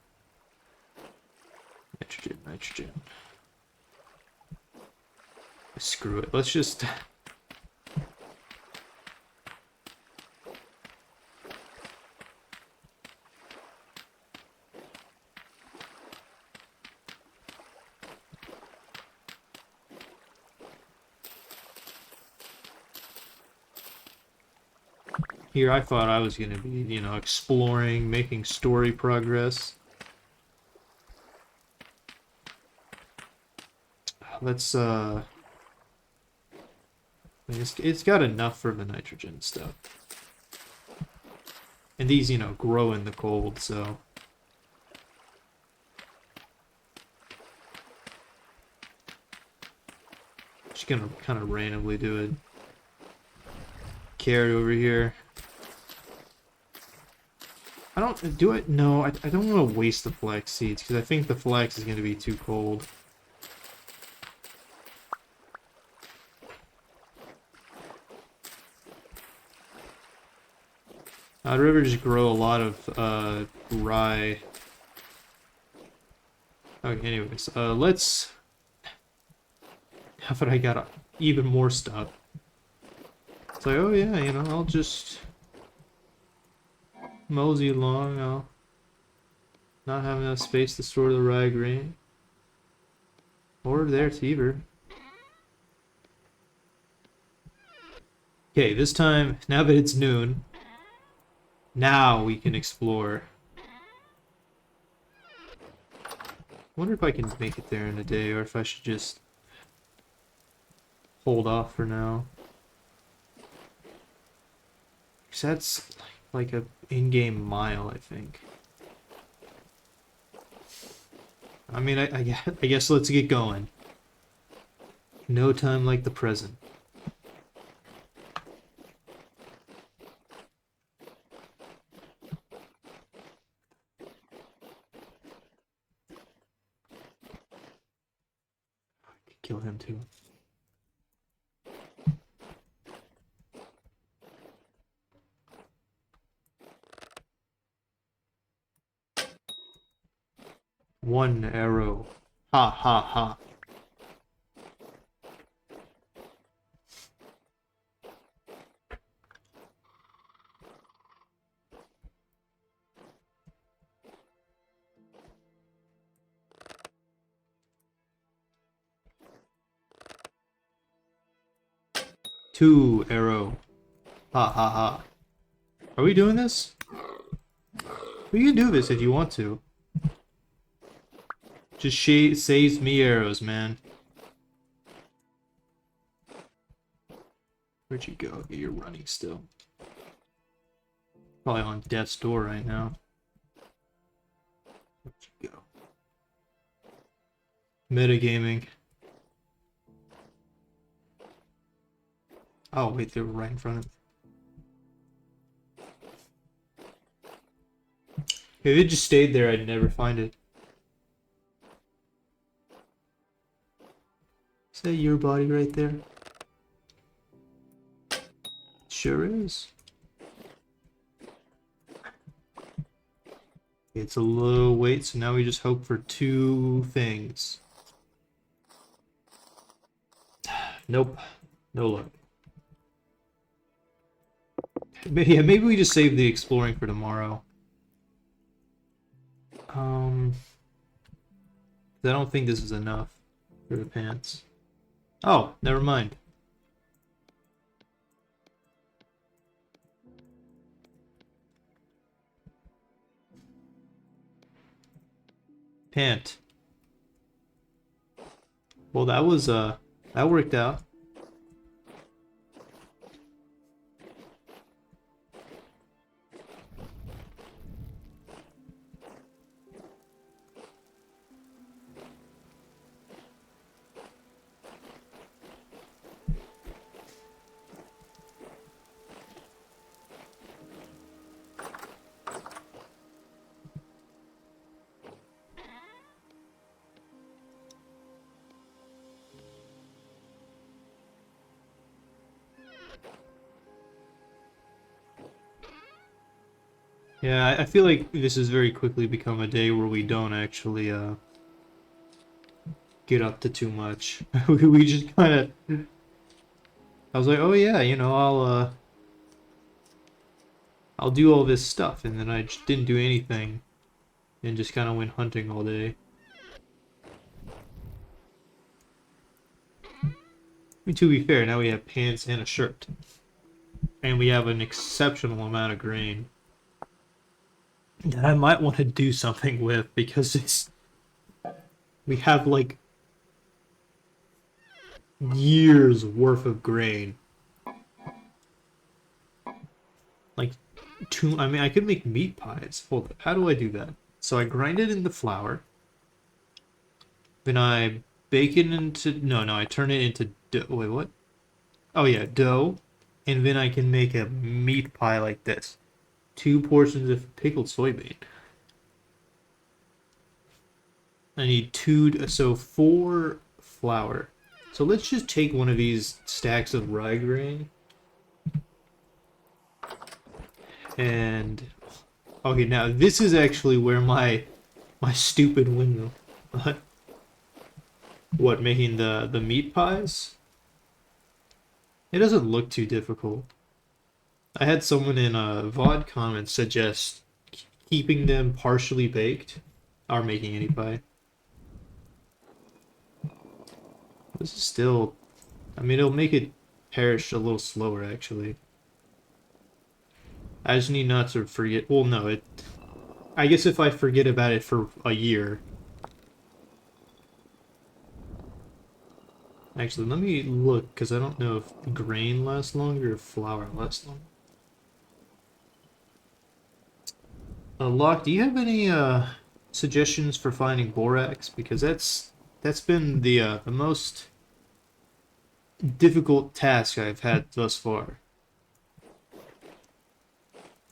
Nitrogen. Screw it. Let's just... Here I thought I was going to be, you know, exploring, making story progress. Let's, it's got enough for the nitrogen stuff. And these, you know, grow in the cold, so... Just gonna kind of randomly do it. Carrot over here. I don't... Do it? No, I don't want to waste the flax seeds, because I think the flax is going to be too cold. I'd rather just grow a lot of rye. Okay, anyways, let's... Now that I got even more stuff. It's like, oh yeah, you know, I'll just... mosey along, I'll not have enough space to store the rye grain. Or there's either. Okay, this time, now that it's noon, now we can explore. Wonder if I can make it there in a day, or if I should just hold off for now. Because that's like a in-game mile, I think. I mean, I guess let's get going. No time like the present. Kill him too. One arrow. Ha ha ha. Two arrow. Ha ha ha. Are we doing this? We can do this if you want to. Just saves me arrows, man. Where'd you go? Okay, you're running still. Probably on death's door right now. Where'd you go? Metagaming. Oh, wait, they were right in front of me. If it just stayed there, I'd never find it. Is that your body right there? Sure is. It's a low weight, so now we just hope for two things. Nope. No luck. But yeah, maybe we just save the exploring for tomorrow. I don't think this is enough for the pants. Oh, never mind. Pant. Well, that was, that worked out. Yeah, I feel like this has very quickly become a day where we don't actually, get up to too much. We just kind of... I was like, oh yeah, you know, I'll do all this stuff, and then I just didn't do anything, and just kind of went hunting all day. I mean, to be fair, now we have pants and a shirt. And we have an exceptional amount of grain that I might want to do something with, because it's... We have, like, years worth of grain. Like, I mean, I could make meat pies. Hold on, how do I do that? So I grind it into flour. Then I bake it into... No, I turn it into dough. Wait, what? Oh yeah, dough. And then I can make a meat pie like this. 2 portions of pickled soybean. I need 2, so 4 flour. So let's just take one of these stacks of rye grain. And... Okay, now this is actually where my stupid windmill... What, making the meat pies? It doesn't look too difficult. I had someone in VOD comments suggest keeping them partially baked or making any pie. This is still... I mean, it'll make it perish a little slower, actually. I just need not to forget... Well, no, it... I guess if I forget about it for a year... Actually, let me look, because I don't know if grain lasts longer or if flour lasts longer. Locke, do you have any suggestions for finding borax? Because that's been the most difficult task I've had thus far.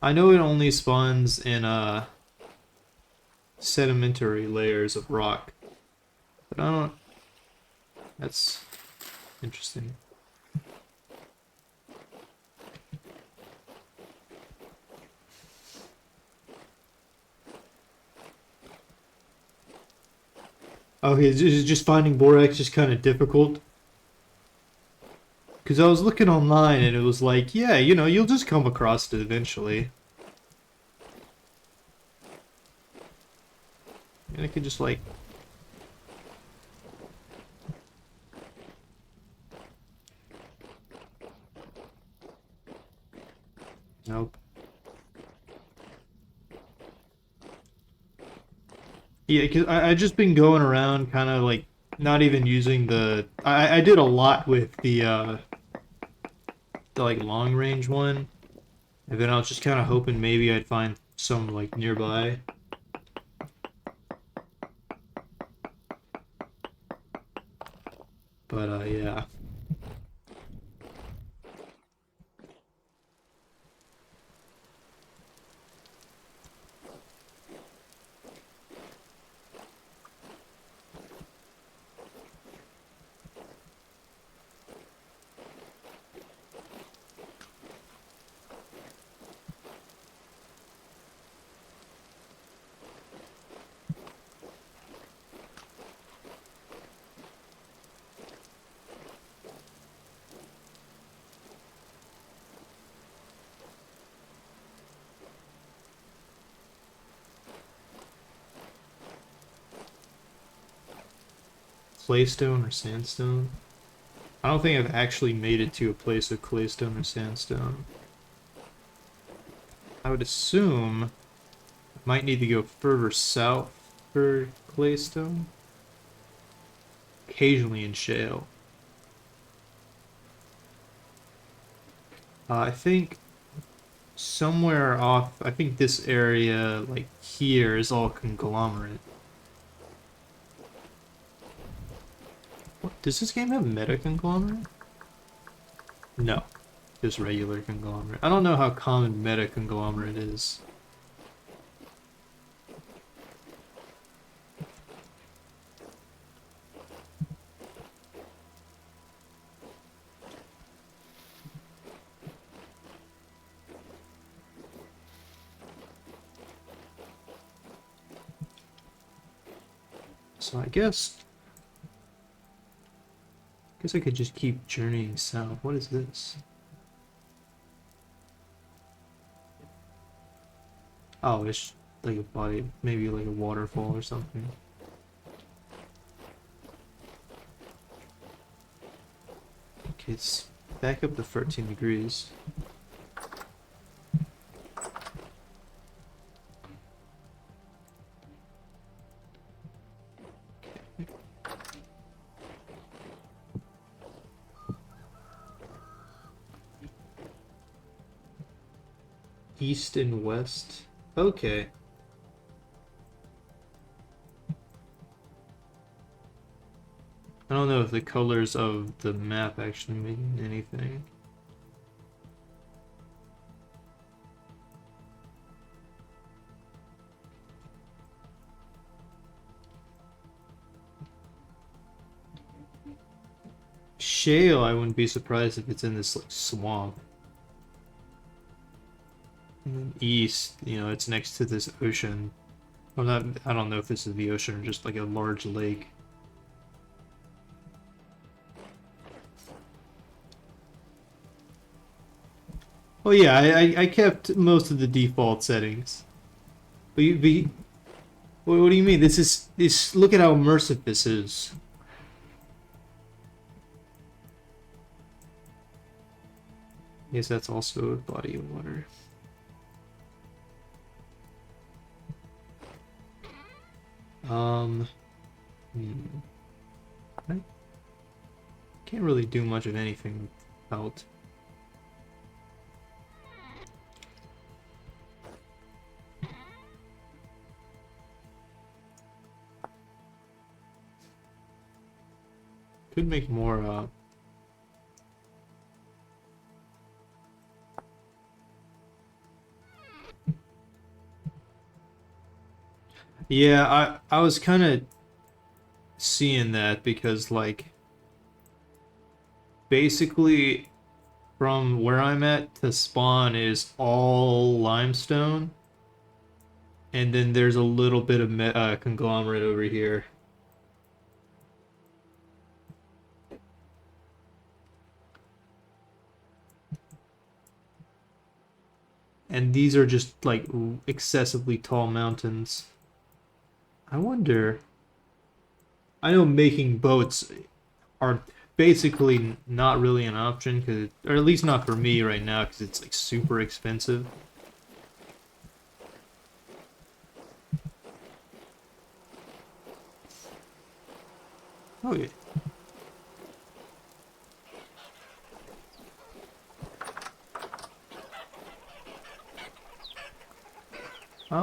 I know it only spawns in sedimentary layers of rock, but I don't... That's interesting. Okay, just finding borax is kind of difficult. Because I was looking online and it was like, yeah, you know, you'll just come across it eventually. And I could just like... Nope. Yeah, because I just been going around kind of like not even using the... I did a lot with the like long range one. And then I was just kind of hoping maybe I'd find some like nearby. But yeah. claystone or sandstone. I don't think I've actually made it to a place of claystone or sandstone. I would assume I might need to go further south for claystone. Occasionally in shale. I think somewhere off, I think this area, like here, is all conglomerate. What, does this game have meta conglomerate? No, just regular conglomerate. I don't know how common meta conglomerate is. So I guess I could just keep journeying south. What is this? Oh, it's like a body, maybe like a waterfall or something. Okay, it's back up to 13 degrees. East and west. Okay. I don't know if the colors of the map actually mean anything. Shale, I wouldn't be surprised if it's in this like swamp. And then east, you know, it's next to this ocean. I'm not, I don't know if this is the ocean or just like a large lake. Oh yeah, I kept most of the default settings. What do you mean? This, look at how immersive this is. I guess that's also a body of water. Hmm. I can't really do much of anything without. Could make more, Yeah, I was kind of seeing that because, like, basically from where I'm at to spawn is all limestone, and then there's a little bit of conglomerate over here. And these are just, like, excessively tall mountains. I wonder... I know making boats are basically not really an option, cause or at least not for me right now, because it's, like, super expensive. Oh, yeah.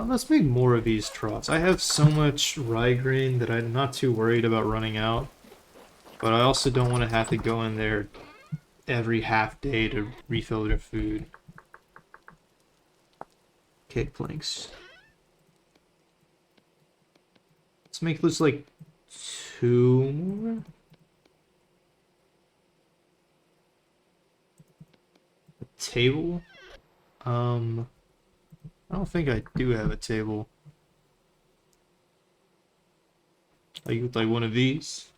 Let's make more of these troughs. I have so much rye grain that I'm not too worried about running out. But I also don't want to have to go in there every half day to refill their food. Okay, planks. Let's make this like 2 more. A table? I don't think I do have a table. Like one of these.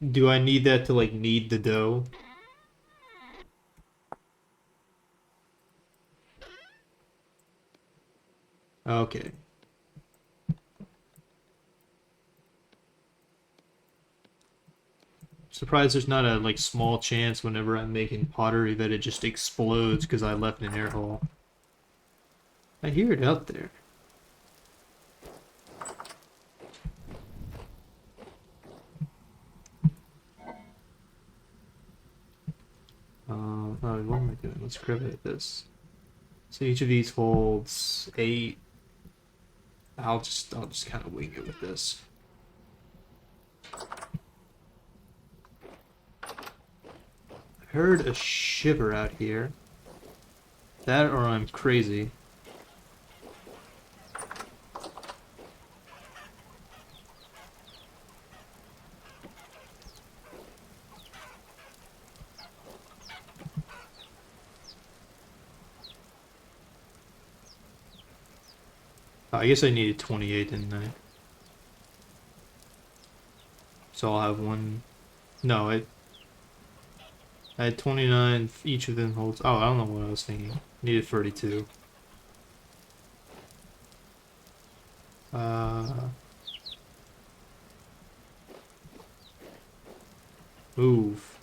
Do I need that to like knead the dough? Okay. surprised there's not a like small chance whenever I'm making pottery that it just explodes because I left an air hole. I hear it out there. Oh, what am I doing? Let's grab it at this. So each of these holds 8. I'll just kind of wing it with this. I heard a shiver out here. That or I'm crazy. Oh, I guess I needed 28, didn't I? So I'll have one. No, I had 29. Each of them holds. Oh, I don't know what I was thinking. Needed 32. Uh, move.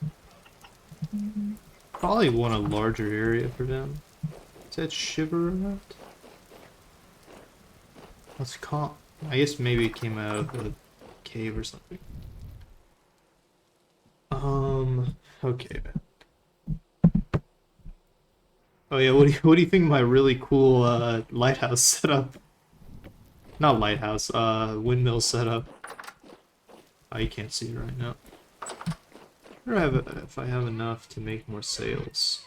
Probably want a larger area for them. Is that shiver around? Let's call. I guess maybe it came out of the cave or something. Okay. Oh yeah, what do you think of my really cool lighthouse setup? Not lighthouse, windmill setup. Oh, you can't see it right now. I wonder if I have enough to make more sails.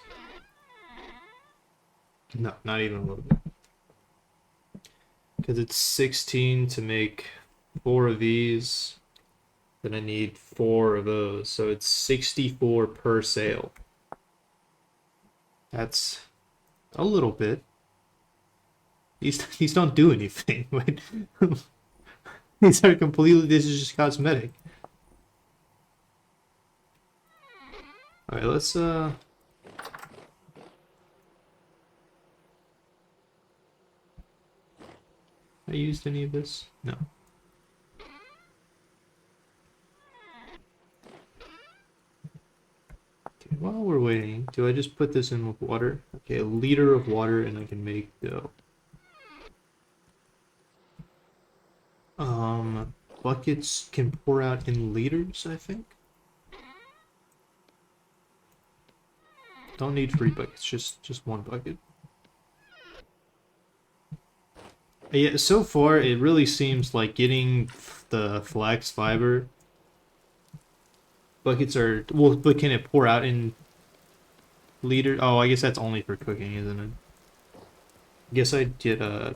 No, not even a little bit. Because it's 16 to make 4 of these. Then I need 4 of those. So it's 64 per sail. That's a little bit. These don't do anything. Wait. These are completely, this is just cosmetic. Alright, let's I used any of this? No. Okay, while we're waiting, do I just put this in with water? Okay, a liter of water and I can make dough. Buckets can pour out in liters, I think. Don't need 3 buckets, just 1 bucket. Yeah, so far it really seems like getting the flax fiber buckets are well, but can it pour out in liters? Oh, I guess that's only for cooking, isn't it? I guess I'd get a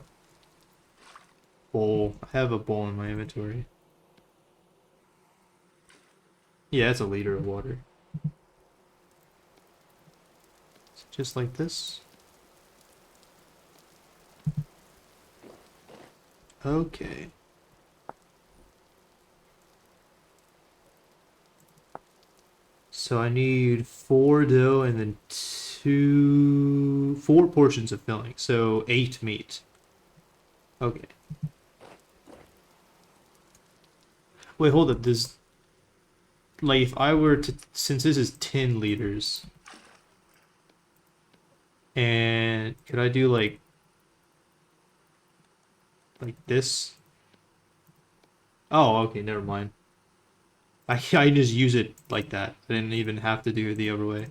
bowl. I have a bowl in my inventory. Yeah, it's a liter of water. Just like this. Okay. So I need 4 dough and then 4 portions of filling. So 8 meat. Okay. Wait, hold up. This, like, if I were to, since this is 10 liters, and could I do like this? Oh, okay, never mind. I just use it like that. I didn't even have to do it the other way.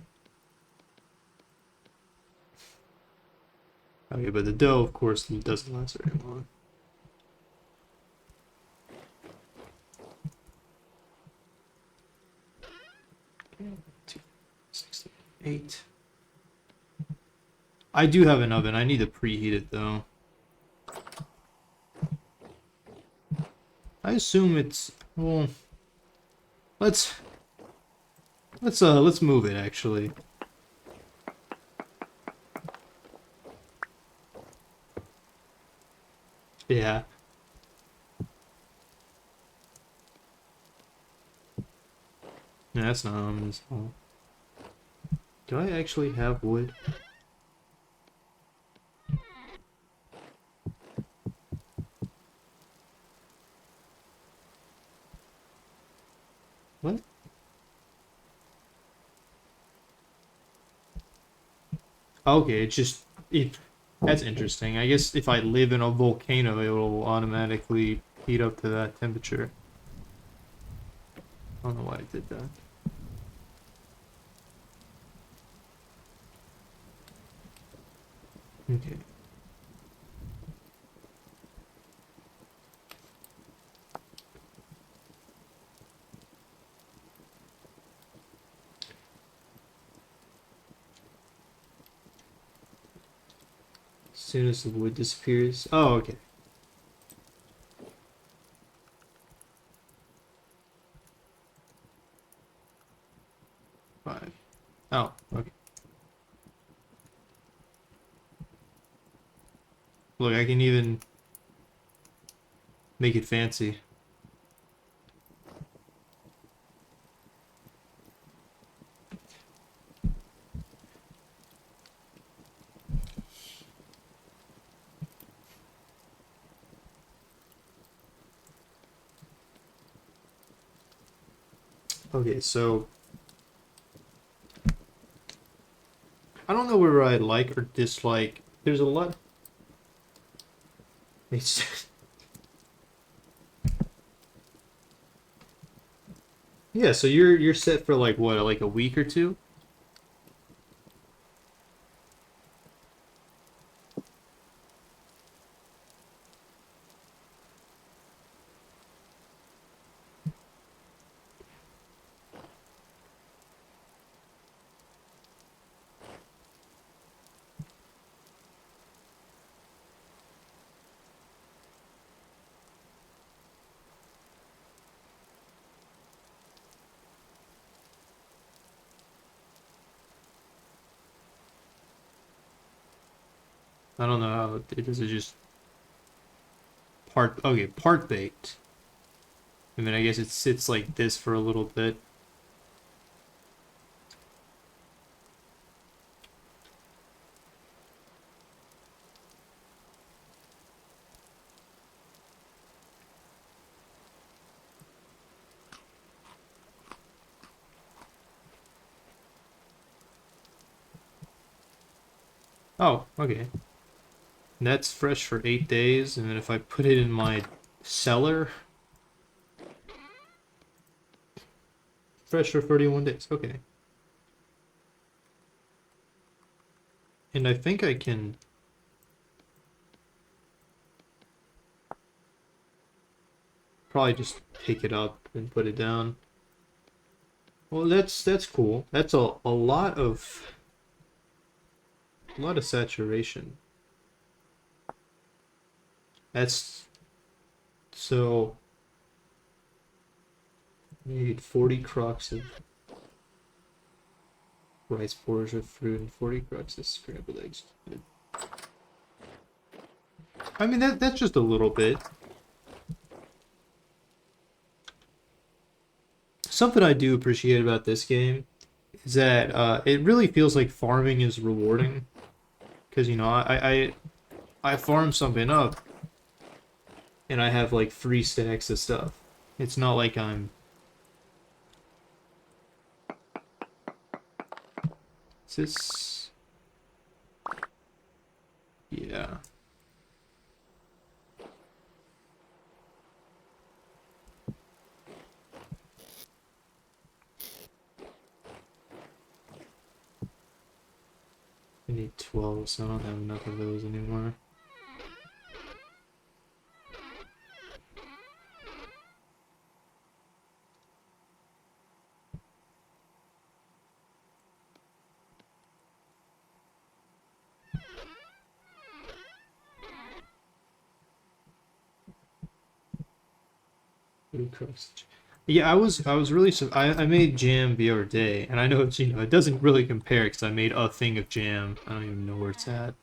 Okay, but the dough, of course, doesn't last very long. Okay, 268. I do have an oven. I need to preheat it though. I assume it's well. Let's move it actually. Yeah. No, that's not ominous at all. Do I actually have wood? What? Okay, it's just it. That's interesting. I guess if I live in a volcano, it will automatically heat up to that temperature. I don't know why I did that. Okay. As soon as the wood disappears. Oh, okay. Five. Oh, okay. Look, I can even make it fancy. Okay, so I don't know whether I like or dislike. There's a lot. It's yeah. So you're set for like what, like a week or two? I don't know how it is. It just part. Okay, part baked. I mean, I guess it sits like this for a little bit. Oh, okay. And that's fresh for 8 days, and then if I put it in my cellar, fresh for 31 days. Okay. And I think I can probably just pick it up and put it down. Well, that's cool. That's a lot of saturation. That's so need 40 crocks of rice porridge with fruit and 40 crocks of scrambled eggs. I mean that's just a little bit. Something I do appreciate about this game is that it really feels like farming is rewarding because you know I farm something up and I have like 3 stacks of stuff. It's not like I'm. Is this? Yeah. I need 12, so I don't have enough of those anymore. Yeah, I was really I made jam the other day, and I know it's it doesn't really compare because I made a thing of jam. I don't even know where it's at.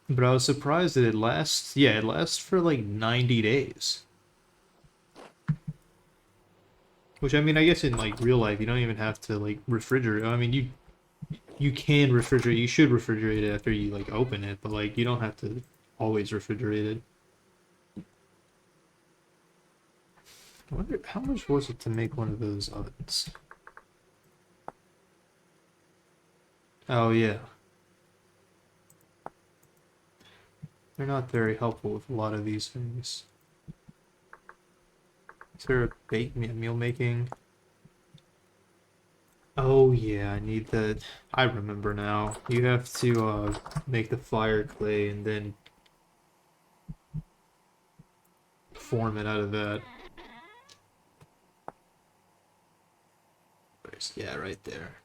But I was surprised that it lasts. Yeah, it lasts for like 90 days. Which I mean, I guess in like real life, you don't even have to like refrigerate. I mean, you can refrigerate. You should refrigerate it after you like open it, but like you don't have to always refrigerate it. I wonder how much was it to make one of those ovens? Oh yeah. They're not very helpful with a lot of these things. Is there a meal making? Oh yeah, I need that. I remember now. You have to make the fire clay and then form it out of that. Yeah, right there.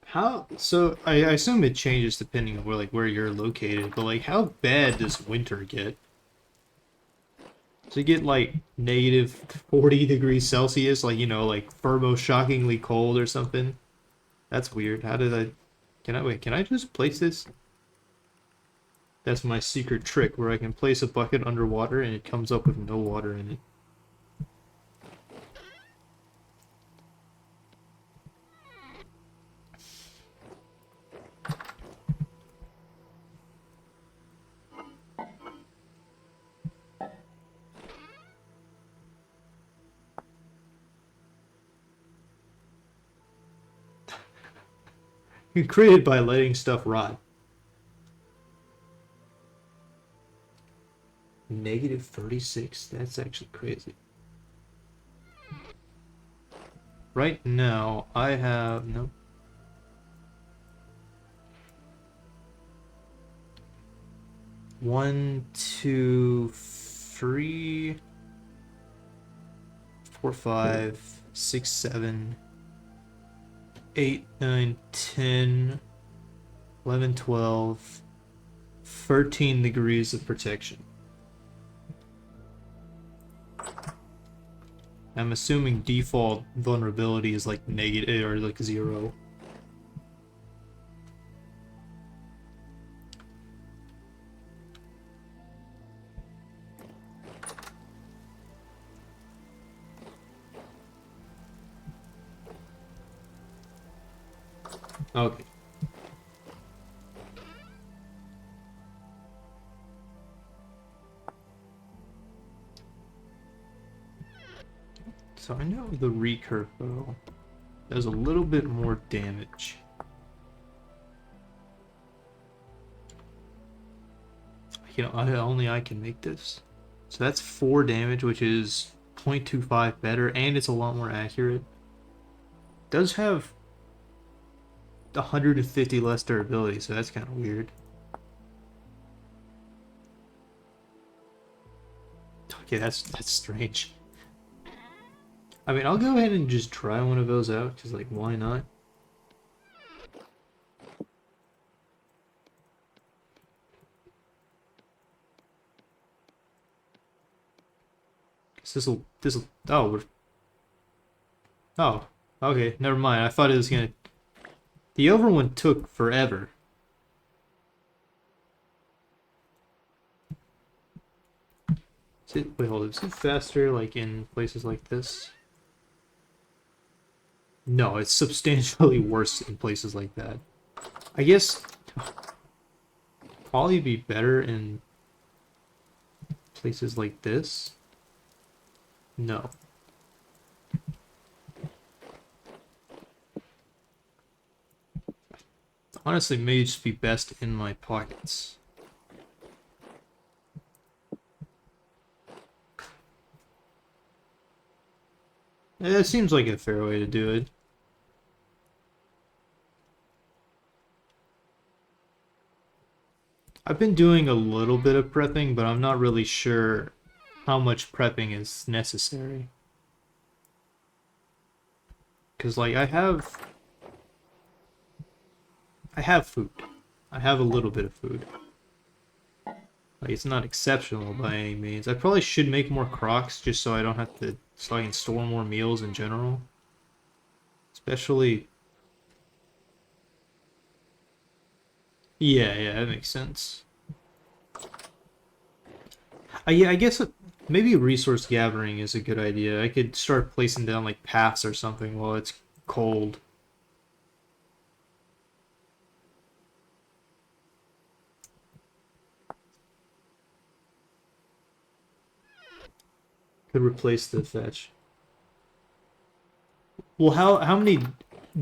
How, so I assume it changes depending on where you're located, but like how bad does winter get? Does it get like negative 40 degrees Celsius, like like Furbo shockingly cold or something? That's weird. How did I can I just place this? That's my secret trick where I can place a bucket underwater and it comes up with no water in it. Created by letting stuff rot. Negative 36? That's actually crazy. Right now, I have... Nope. One, two, three, 4, 5, 6, 7, 8, 9, 10, 11, 12, 13 degrees of protection. I'm assuming default vulnerability is like negative or like 0. Okay. So I know the recurve bow does a little bit more damage. Only I can make this. So that's 4 damage, which is 0.25 better, and it's a lot more accurate. It does have 150 less durability, so that's kind of weird. Okay, that's strange. I mean, I'll go ahead and just try one of those out, because, like, why not? This'll, oh, okay, never mind. I thought it was gonna, the over one took forever. Wait, hold on, is it faster, like, in places like this? No, it's substantially worse in places like that. I guess probably be better in places like this. No. Honestly, may just be best in my pockets. It seems like a fair way to do it. I've been doing a little bit of prepping, but I'm not really sure how much prepping is necessary. Because, like, I have food. I have a little bit of food. Like, it's not exceptional by any means. I probably should make more crocs just so I don't have to, so I can store more meals in general. Especially... Yeah, that makes sense. Yeah, I guess maybe resource gathering is a good idea. I could start placing down, like, paths or something while it's cold. Could replace the fetch. Well, how many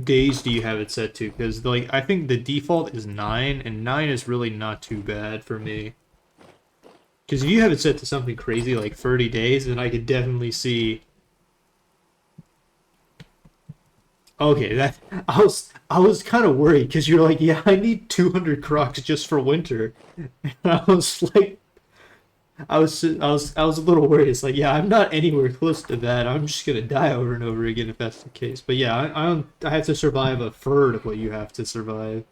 days do you have it set to? Because like I think the default is 9, and 9 is really not too bad for me. Because if you have it set to something crazy like 30 days, then I could definitely see. Okay, that I was kind of worried because you're like, yeah, I need 200 crocs just for winter. And I was like, I was a little worried. It's like, yeah, I'm not anywhere close to that. I'm just gonna die over and over again if that's the case. But yeah, I have to survive a third of what you have to survive.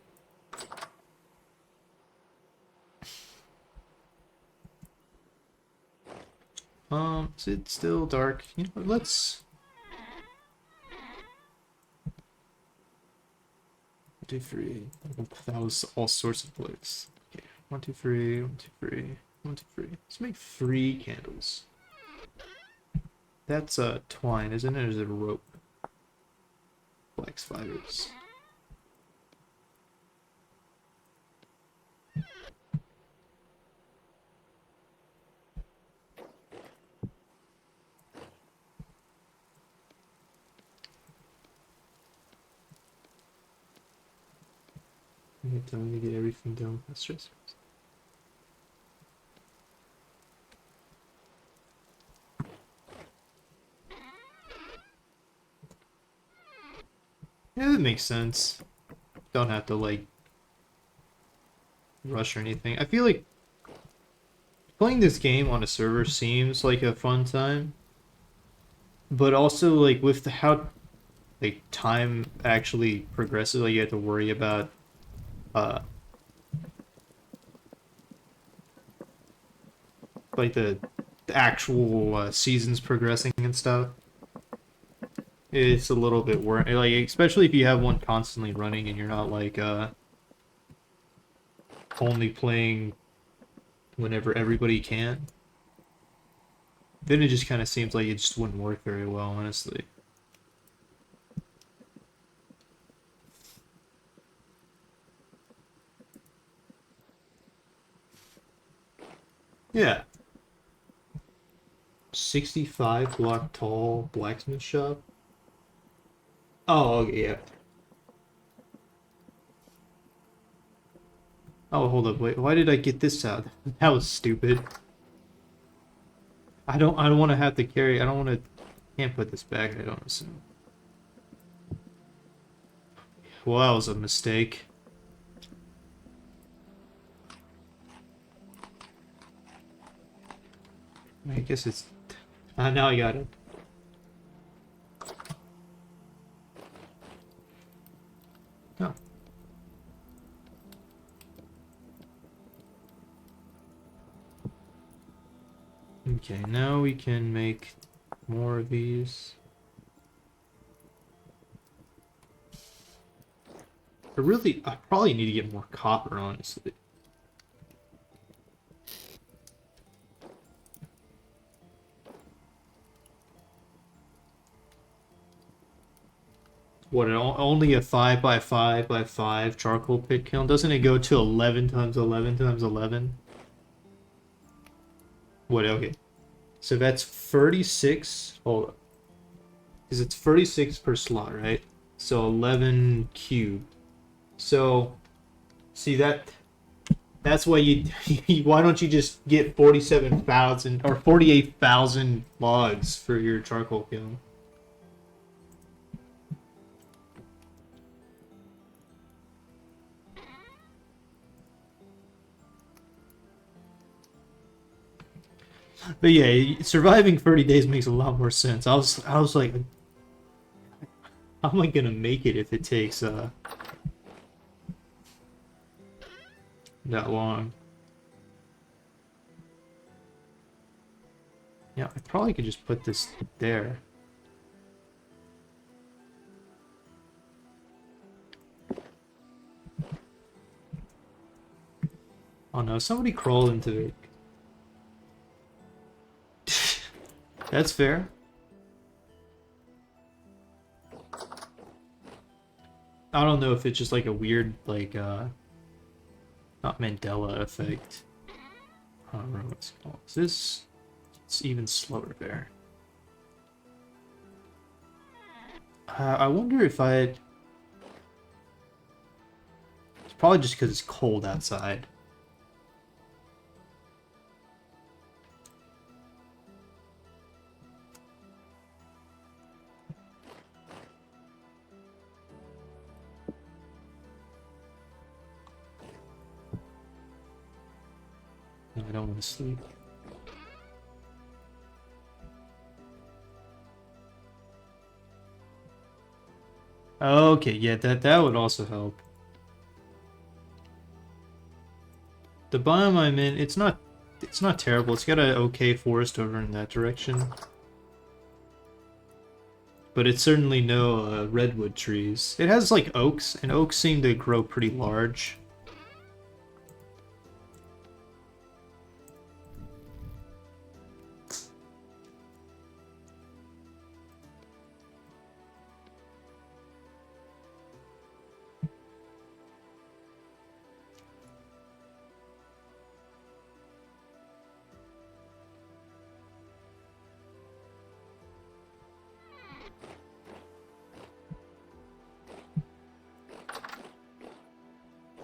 Is it still dark? You know, let's 1, 2, 3. That was all sorts of blues. Okay, 1, 2, 3, 1, 2, 3, 1, 2, 3. Let's make 3 candles. That's twine, isn't it? Or is it a rope? Flex fibers. I have time to get everything done. That's stressful. Yeah, that makes sense. Don't have to like rush or anything. I feel like playing this game on a server seems like a fun time, but also like with how like time actually progresses, like you have to worry about uh like the actual seasons progressing and stuff. It's a little bit worse, like especially if you have one constantly running and you're not like only playing whenever everybody can. Then it just kind of seems like it just wouldn't work very well, honestly. Yeah. 65 block tall blacksmith shop. Oh, okay, yeah. Oh, hold up, wait. Why did I get this out? That was stupid. I don't want to have to carry. I don't want to. Can't put this back. I don't assume. Well, that was a mistake. I guess it's. Now I got it. Oh. Okay, now we can make more of these. I probably need to get more copper, honestly. What, only a 5 by 5 by 5 charcoal pit kiln? Doesn't it go to 11 times 11 times 11? What, okay. So that's 36. Hold up. Because it's 36 per slot, right? So 11 cubed. So, see that's why why don't you just get 47,000 or 48,000 logs for your charcoal kiln? But yeah, surviving 30 days makes a lot more sense. I was like, how am I gonna make it if it takes that long? Yeah, I probably could just put this there. Oh no, somebody crawled into it. That's fair. I don't know if it's just like a weird, like, not Mandela effect. I don't know what it's called. Is this? It's even slower there. I wonder if I'd... It's probably just because it's cold outside. No, I don't want to sleep. Okay, yeah, that would also help. The biome I'm in, it's not terrible. It's got an okay forest over in that direction. But it's certainly no redwood trees. It has like oaks, and oaks seem to grow pretty large.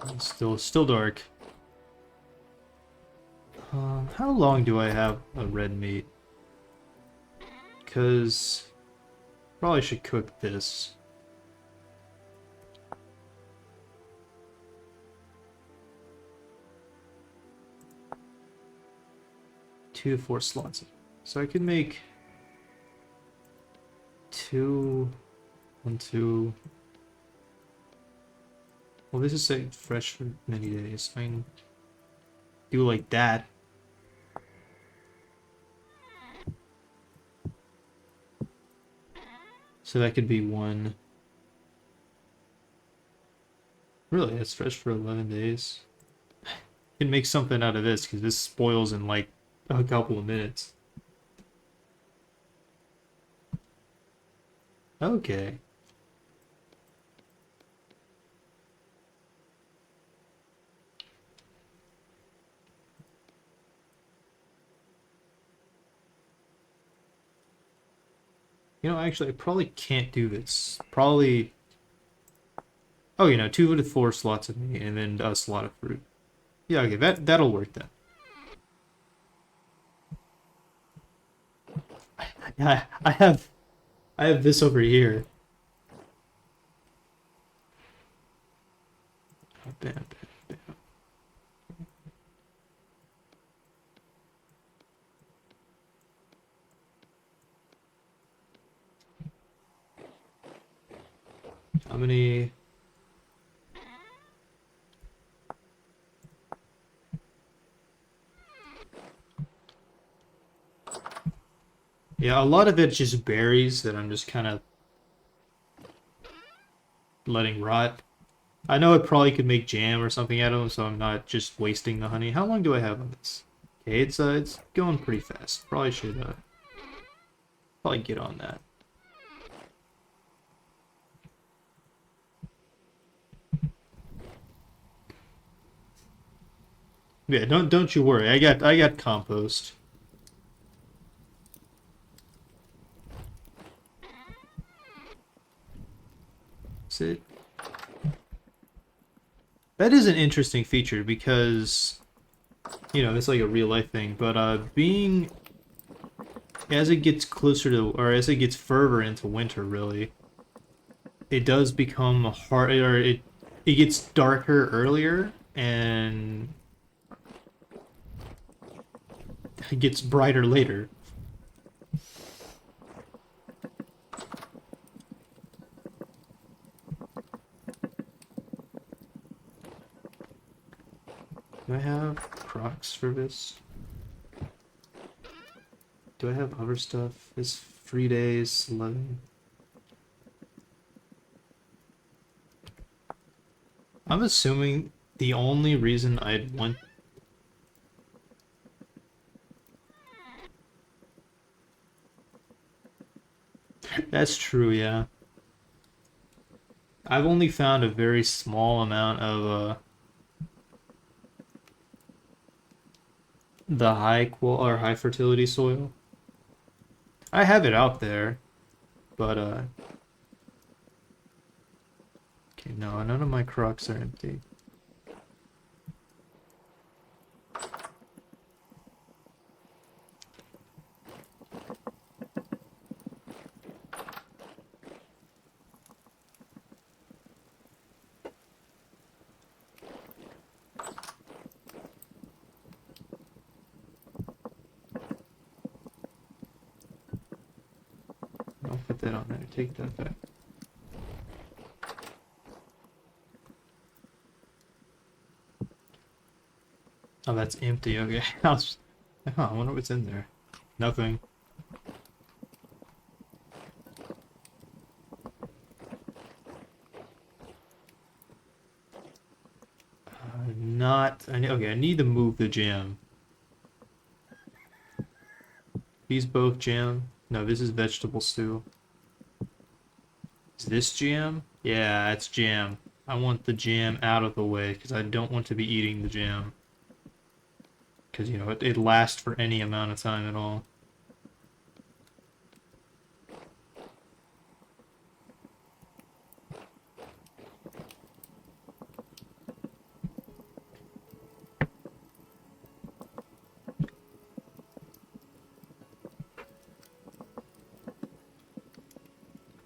It's still dark. How long do I have a red meat? Because probably should cook this. Two to four slots. So I could make two, one, two. Well, this is like fresh for many days. I can do like that. So that could be one. Really, it's fresh for 11 days. Can make something out of this because this spoils in like a couple of minutes. Okay. You know, actually, I probably can't do this. Probably. Oh, you know, 2 to 4 slots of meat and then a slot of fruit. Yeah, okay, that'll work then. Yeah, I have this over here. Bam, bam, bam. How many? Yeah, a lot of it's just berries that I'm just kind of letting rot. I know I probably could make jam or something out of them, so I'm not just wasting the honey. How long do I have on this? Okay, it's going pretty fast. Probably should probably get on that. Yeah, don't you worry. I got compost. Is it? That is an interesting feature because, you know, it's like a real life thing, but being as it gets closer to, or as it gets further into winter, really, it does become hard, or it gets darker earlier and it gets brighter later. Do I have Crocs for this? Do I have other stuff? It's 3 days, 11. I'm assuming the only reason I'd want... That's true, yeah. I've only found a very small amount of the high fertility soil. I have it out there, but No, none of my crocs are empty. I'll put that on there. Take that back. Oh, that's empty. Okay. I wonder what's in there. Nothing. Okay, I need to move the jam. These both jam. No, this is vegetable stew. Is this jam? Yeah, it's jam. I want the jam out of the way because I don't want to be eating the jam. Because, you know, it lasts for any amount of time at all.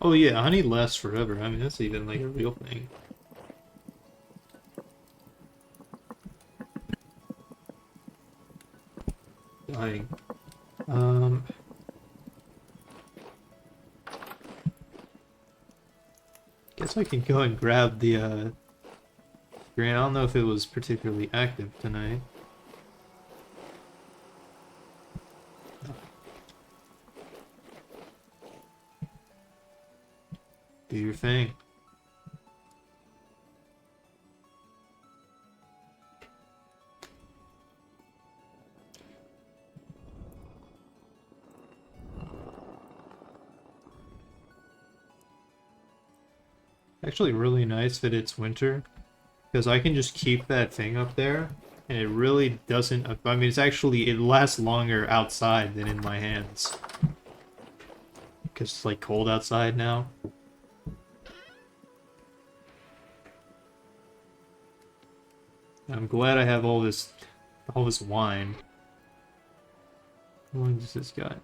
Oh yeah, honey lasts forever. I mean, that's even like a real thing. Dying. Guess I can go and grab the green. I don't know if it was particularly active tonight. Do your thing. Actually really nice that it's winter, because I can just keep that thing up there, and it really doesn't, I mean, it lasts longer outside than in my hands. Because it's like cold outside now. I'm glad I have all this wine. How long does this got?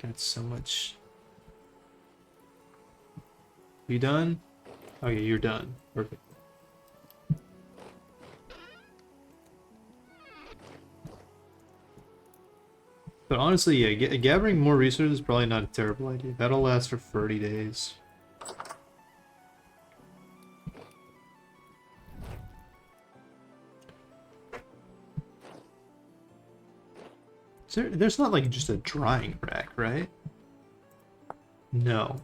Got so much. You done? Okay, you're done. Perfect. But honestly, yeah, gathering more resources is probably not a terrible idea. That'll last for 30 days. There's not like just a drying rack, right? No.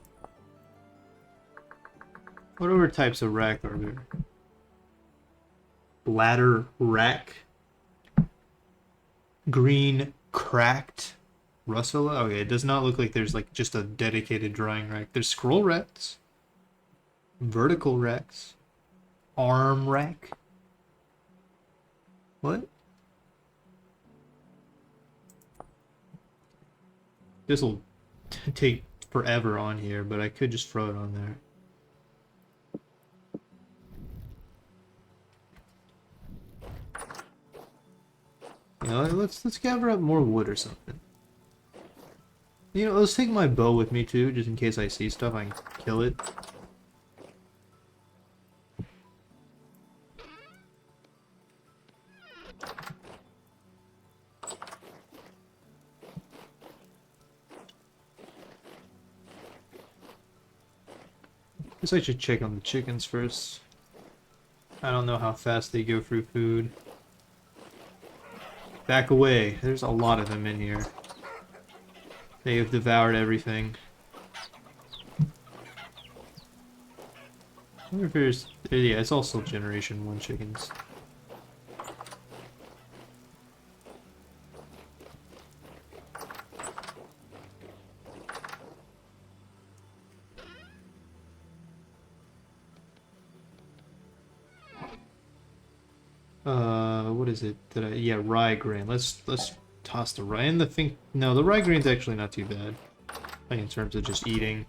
What other types of rack are there? Ladder rack. Green cracked. Russell? Okay, it does not look like there's like just a dedicated drying rack. There's scroll racks. Vertical racks. Arm rack. What? This will take forever on here, but I could just throw it on there. You know, let's gather up more wood or something. You know, let's take my bow with me too, just in case I see stuff, I can kill it. Guess I should check on the chickens first. I don't know how fast they go through food. Back away. There's a lot of them in here. They have devoured everything. I wonder if there's... Yeah, it's also Generation 1 chickens. What is it? Yeah, rye grain. Let's toss the rye. And the thing... No, the rye grain's actually not too bad. Like in terms of just eating.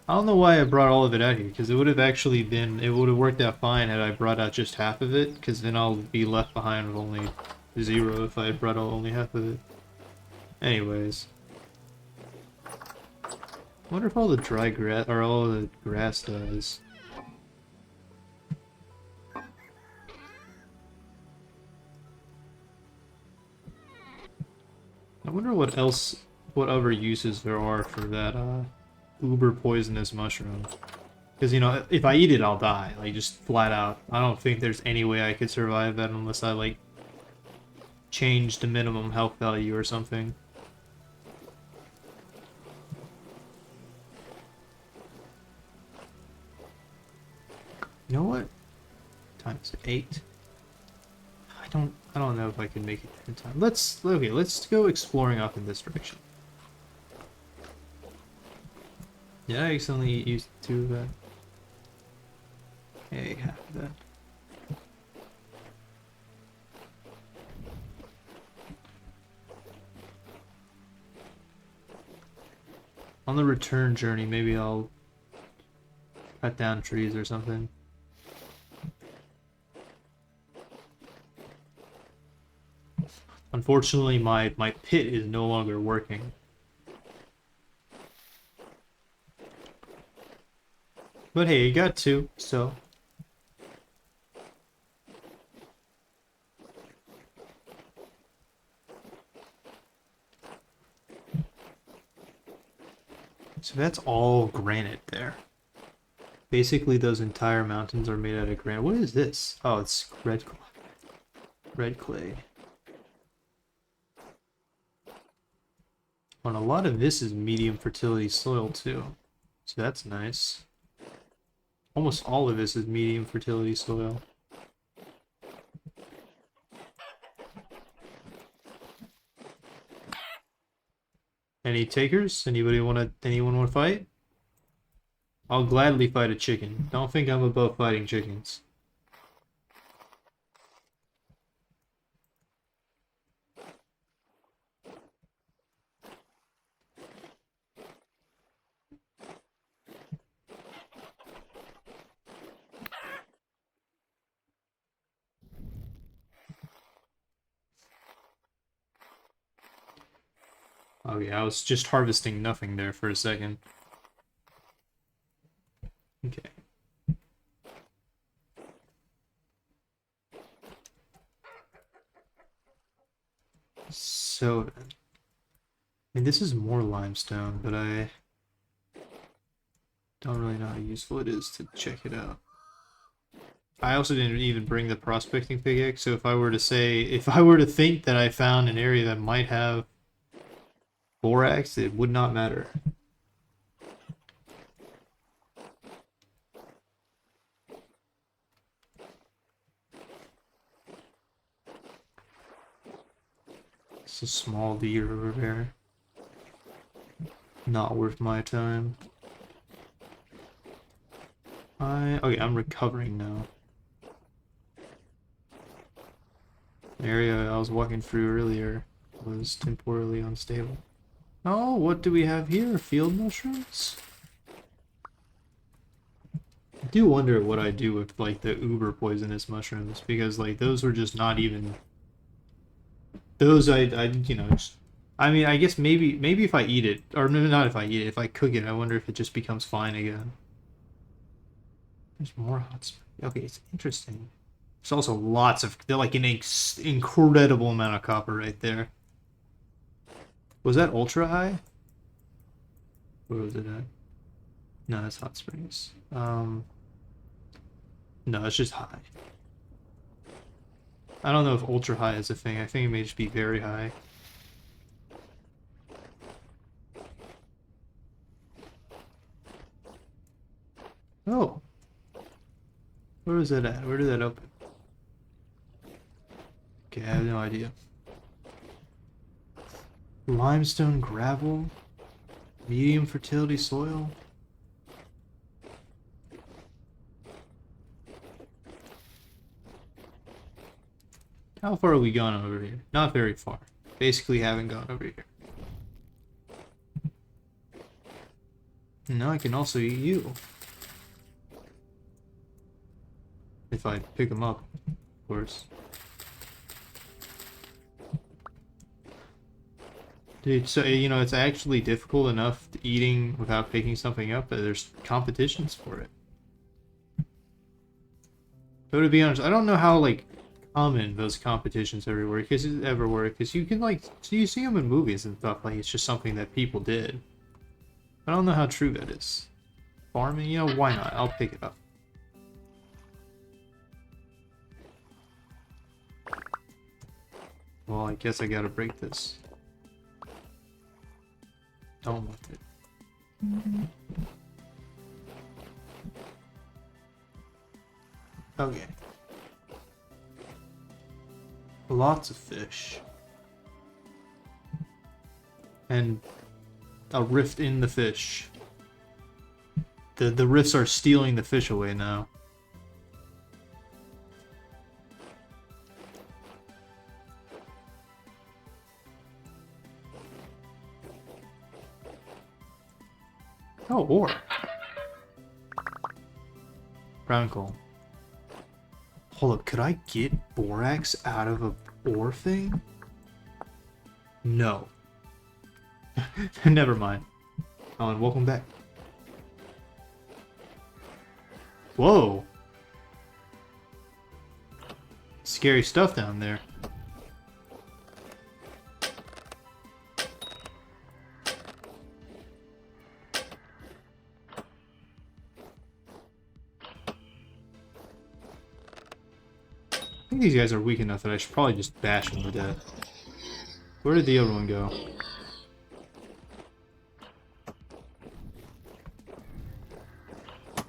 I don't know why I brought all of it out here, because it would have actually been, it would have worked out fine had I brought out just half of it, because then I'll be left behind with only 0 if I had brought out only half of it. Anyways. I wonder if all the dry grass, or all the grass dies. I wonder what else, what other uses there are for that, uber poisonous mushroom. Because, you know, if I eat it, I'll die. Like, just flat out. I don't think there's any way I could survive that unless I, like, change the minimum health value or something. You know what? Times 8. I don't know if I can make it 10 times. Let's go exploring up in this direction. Yeah, I accidentally used 2 of that. Hey, half of that. On the return journey, maybe I'll cut down trees or something. Unfortunately, my pit is no longer working. But hey, you got 2, so... So that's all granite there. Basically, those entire mountains are made out of granite. What is this? Oh, it's red clay. Red clay. And a lot of this is medium fertility soil, too. So that's nice. Almost all of this is medium fertility soil. Any takers? Anyone want to fight? I'll gladly fight a chicken. Don't think I'm above fighting chickens. Oh yeah, I was just harvesting nothing there for a second. Okay. So, I mean, this is more limestone, but I don't really know how useful it is to check it out. I also didn't even bring the prospecting pickaxe, so if I were to think that I found an area that might have borax, it would not matter. It's a small deer over there. Not worth my time. Okay, I'm recovering now. The area I was walking through earlier was temporarily unstable. Oh, what do we have here? Field mushrooms? I do wonder what I do with, like, the uber poisonous mushrooms, because, like, those were just not even... Those you know, just... I mean, I guess maybe if I eat it, or no, not if I eat it, if I cook it, I wonder if it just becomes fine again. There's more hot spring. Okay, it's interesting. There's also lots of, they're like an incredible amount of copper right there. Was that ultra high? Where was it at? No, that's hot springs. No, it's just high. I don't know if ultra high is a thing. I think it may just be very high. Oh. Where was that at? Where did that open? Okay, I have no idea. Limestone gravel? Medium fertility soil? How far have we gone over here? Not very far. Basically haven't gone over here. And now I can also eat you. If I pick them up, of course. Dude, so, you know, it's actually difficult enough eating without picking something up, but there's competitions for it. Though to be honest, I don't know how, like, common those competitions everywhere, because you can, like, you see them in movies and stuff, like, it's just something that people did. I don't know how true that is. Farming, you know, why not? I'll pick it up. Well, I guess I gotta break this. Don't want it. Okay. Lots of fish. And a rift in the fish. The rifts are stealing the fish away now. Oh, ore. Brown coal. Hold up, could I get borax out of a ore thing? No. Never mind. Oh, and welcome back. Whoa. Scary stuff down there. I think these guys are weak enough that I should probably just bash them to death. Where did the other one go?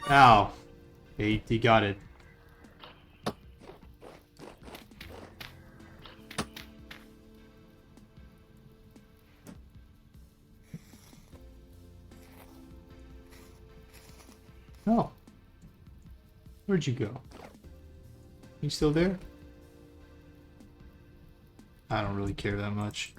Ow. He got it. Oh. Where'd you go? You still there? I don't really care that much.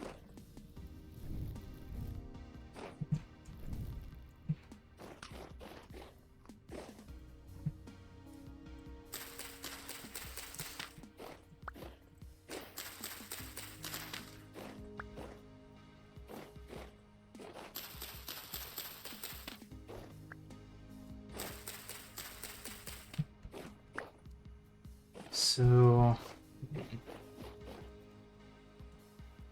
So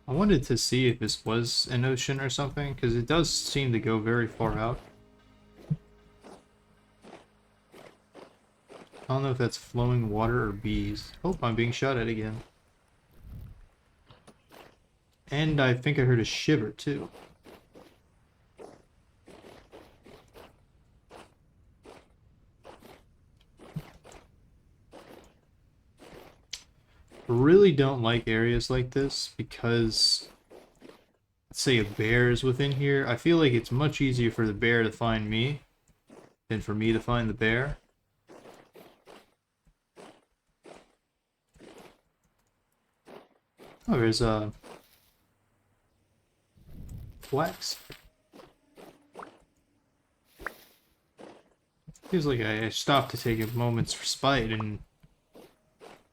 I wanted to see if this was an ocean or something, because it does seem to go very far out. I don't know if that's flowing water or bees. Oh, I'm being shot at again. And I think I heard a shiver, too. Really don't like areas like this because, let's say a bear is within here. I feel like it's much easier for the bear to find me than for me to find the bear. Oh, there's a flax. Feels like I stopped to take a moment's respite, and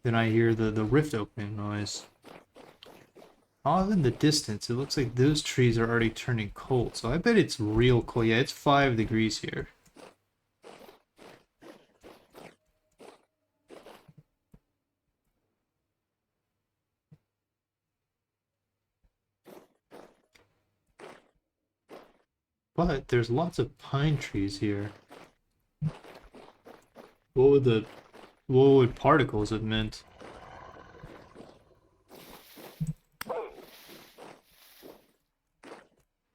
then I hear the rift opening noise. Off in the distance, it looks like those trees are already turning cold, so I bet it's real cold. Yeah, it's 5 degrees here. But there's lots of pine trees here. What would particles have meant? Are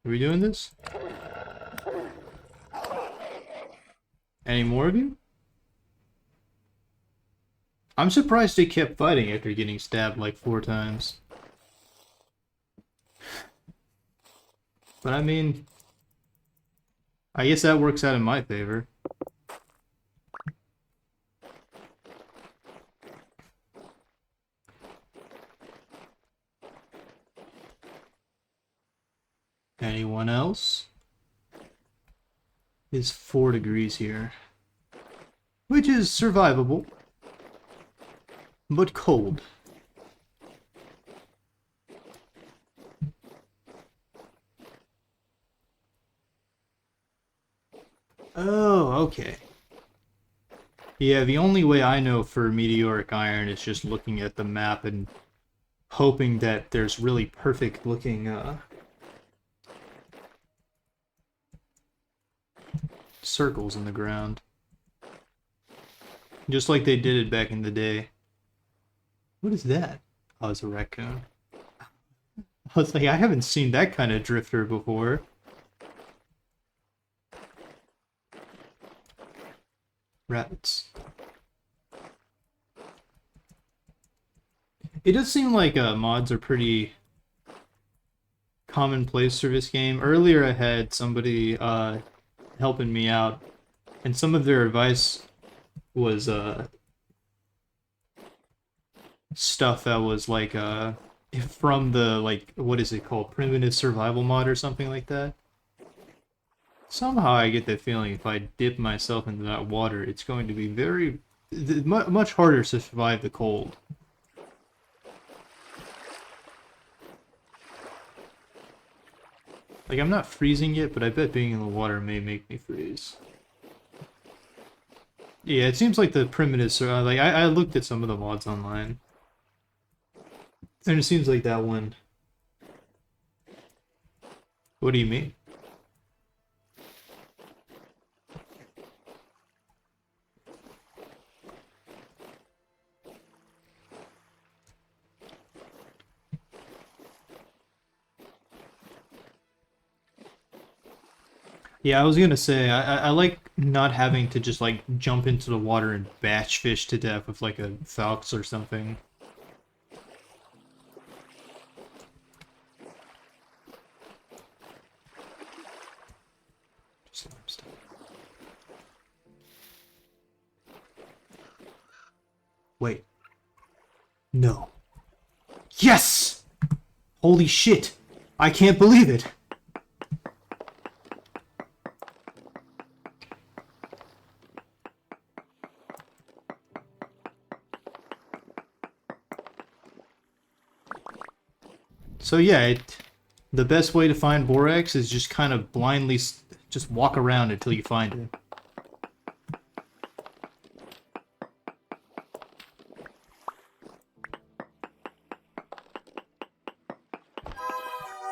we doing this? Any more of you? I'm surprised they kept fighting after getting stabbed like 4 times. But I mean, I guess that works out in my favor. Anyone else? is 4 degrees here, which is survivable, but cold. Oh, okay. Yeah, the only way I know for meteoric iron is just looking at the map and hoping that there's really perfect looking circles in the ground. Just like they did it back in the day. What is that? Oh, it's a raccoon. I was like, I haven't seen that kind of drifter before. Rabbits. It does seem like mods are pretty commonplace for this game. Earlier I had somebody helping me out, and some of their advice was stuff that was like from the, like, what is it called, primitive survival mod or something like that. Somehow I get the feeling if I dip myself into that water, it's going to be much harder to survive the cold. Like, I'm not freezing yet, but I bet being in the water may make me freeze. Yeah, it seems like the primitives are, like, I looked at some of the mods online. And it seems like that one. What do you mean? Yeah, I was gonna say, I like not having to just, like, jump into the water and batch fish to death with, like, a falx or something. Wait. No. Yes! Holy shit! I can't believe it! So yeah, the best way to find borax is just kind of blindly just walk around until you find it.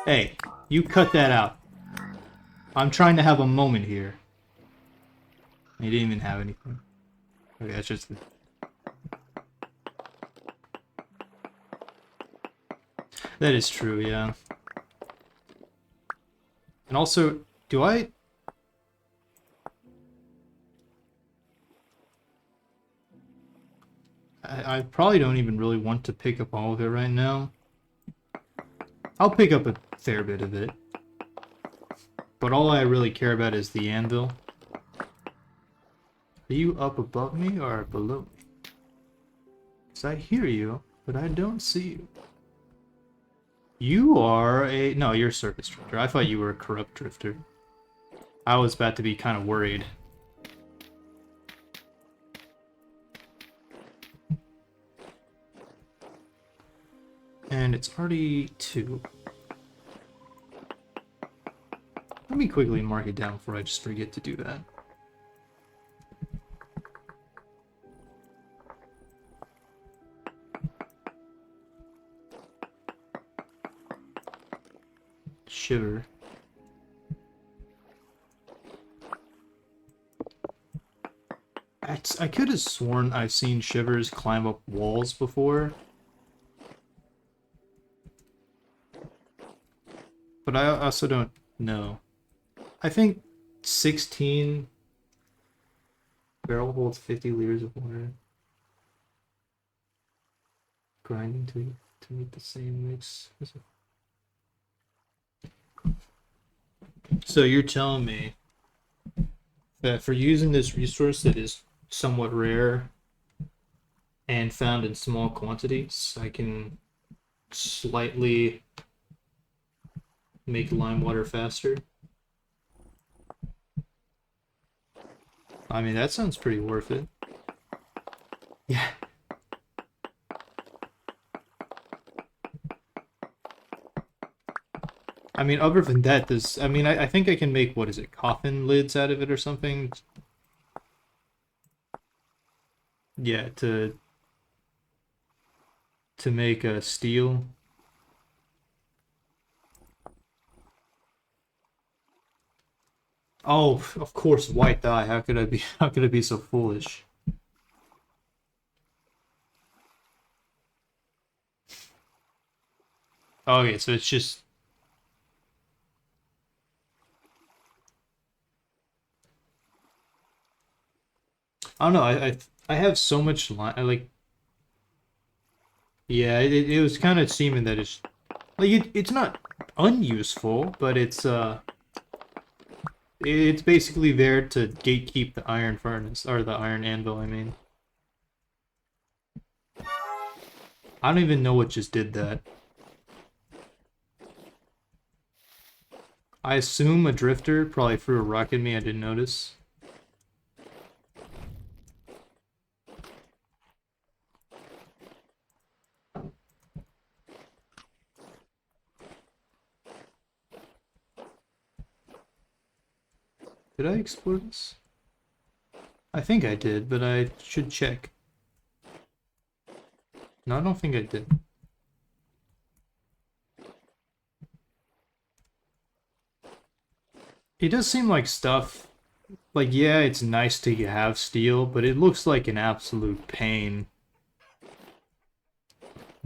Hey, you cut that out. I'm trying to have a moment here. He didn't even have anything. Okay, that's just... That is true, yeah. And also, do I probably don't even really want to pick up all of it right now. I'll pick up a fair bit of it. But all I really care about is the anvil. Are you up above me or below me? Because I hear you, but I don't see you. You are a... No, you're a surface drifter. I thought you were a corrupt drifter. I was about to be kind of worried. And it's already 2. Let me quickly mark it down before I just forget to do that. Shiver. I could have sworn I've seen shivers climb up walls before. But I also don't know. I think 16 barrel holds 50 liters of water. Grinding to meet the same mix. So you're telling me that for using this resource that is somewhat rare and found in small quantities, I can slightly make lime water faster? I mean, that sounds pretty worth it. Yeah. I mean, other than that, this. I mean, I think I can make, what is it, coffin lids out of it or something? Yeah, to make a steel. Oh, of course, white dye. How could I be? How could I be so foolish? Okay, so it's just. I don't know. I have so much line. I like. Yeah, it was kind of seeming that it's like it's not unuseful, but it's basically there to gatekeep the iron furnace or the iron anvil. I mean, I don't even know what just did that. I assume a drifter probably threw a rock at me. I didn't notice. Did I explore this? I think I did, but I should check. No, I don't think I did. It does seem like stuff. Like, yeah, it's nice to have steel, but it looks like an absolute pain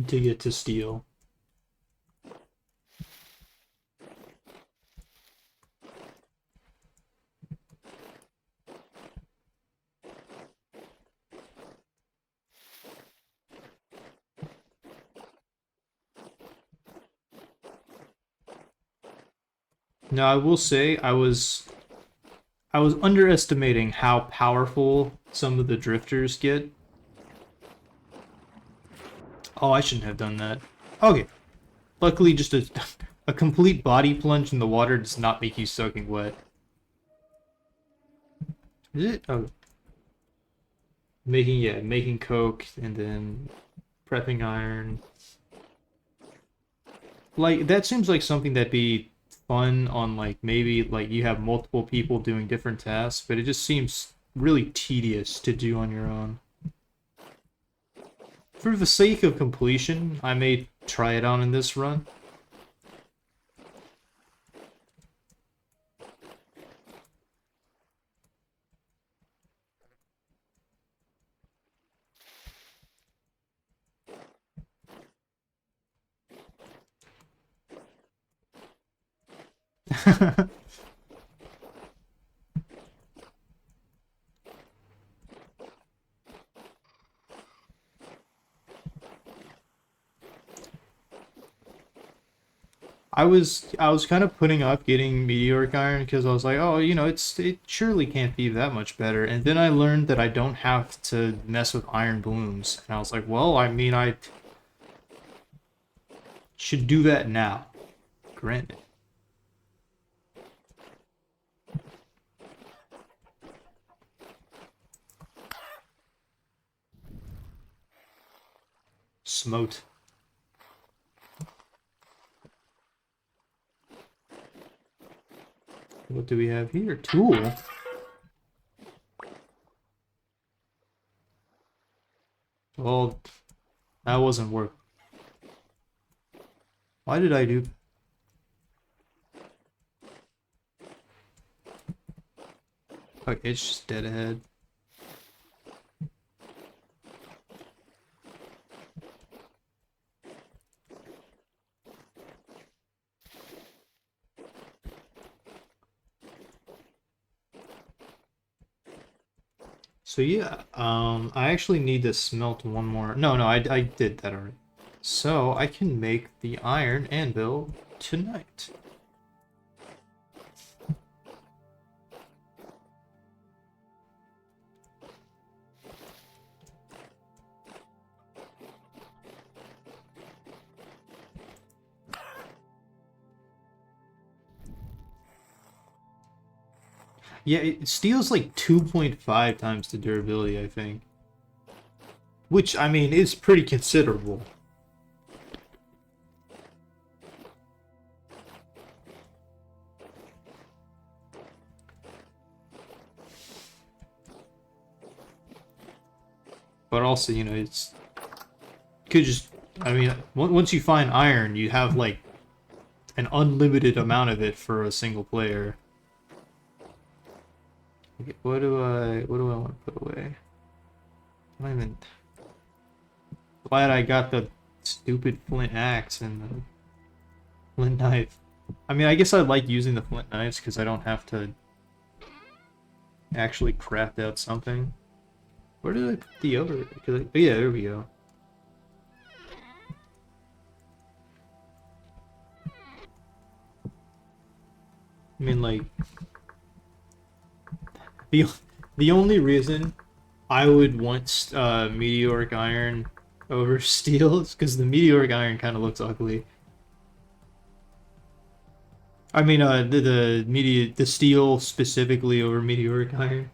to get to steel. Now, I will say I was underestimating how powerful some of the drifters get. Oh, I shouldn't have done that. Okay. Luckily, just a complete body plunge in the water does not make you soaking wet. Is it? Oh, making coke and then prepping iron. Like that seems like something that'd be fun on like maybe like you have multiple people doing different tasks, but it just seems really tedious to do on your own. For the sake of completion, I may try it on in this run. I was kind of putting up getting meteoric iron because I was like, oh, you know, it surely can't be that much better. And then I learned that I don't have to mess with iron blooms, and I was like, well, I mean, I should do that now. Granted, smote. What do we have here? Tool. Well, that wasn't work. Why did I do? Okay, it's just dead ahead. So yeah, I actually need to smelt one more. No, no, I did that already. So I can make the iron anvil tonight. Yeah, steel's like 2.5 times the durability, I think. Which, I mean, is pretty considerable. But also, you know, it's... Could just... I mean, once you find iron, you have, like, an unlimited amount of it for a single player. Okay, what do I want to put away? I don't even... Glad I got the stupid flint axe and the flint knife. I mean, I guess I like using the flint knives because I don't have to actually craft out something. Where did I put the other? Oh, yeah, there we go. I mean, like, the the only reason I would want meteoric iron over steel is because the meteoric iron kind of looks ugly. I mean, the steel specifically over meteoric iron.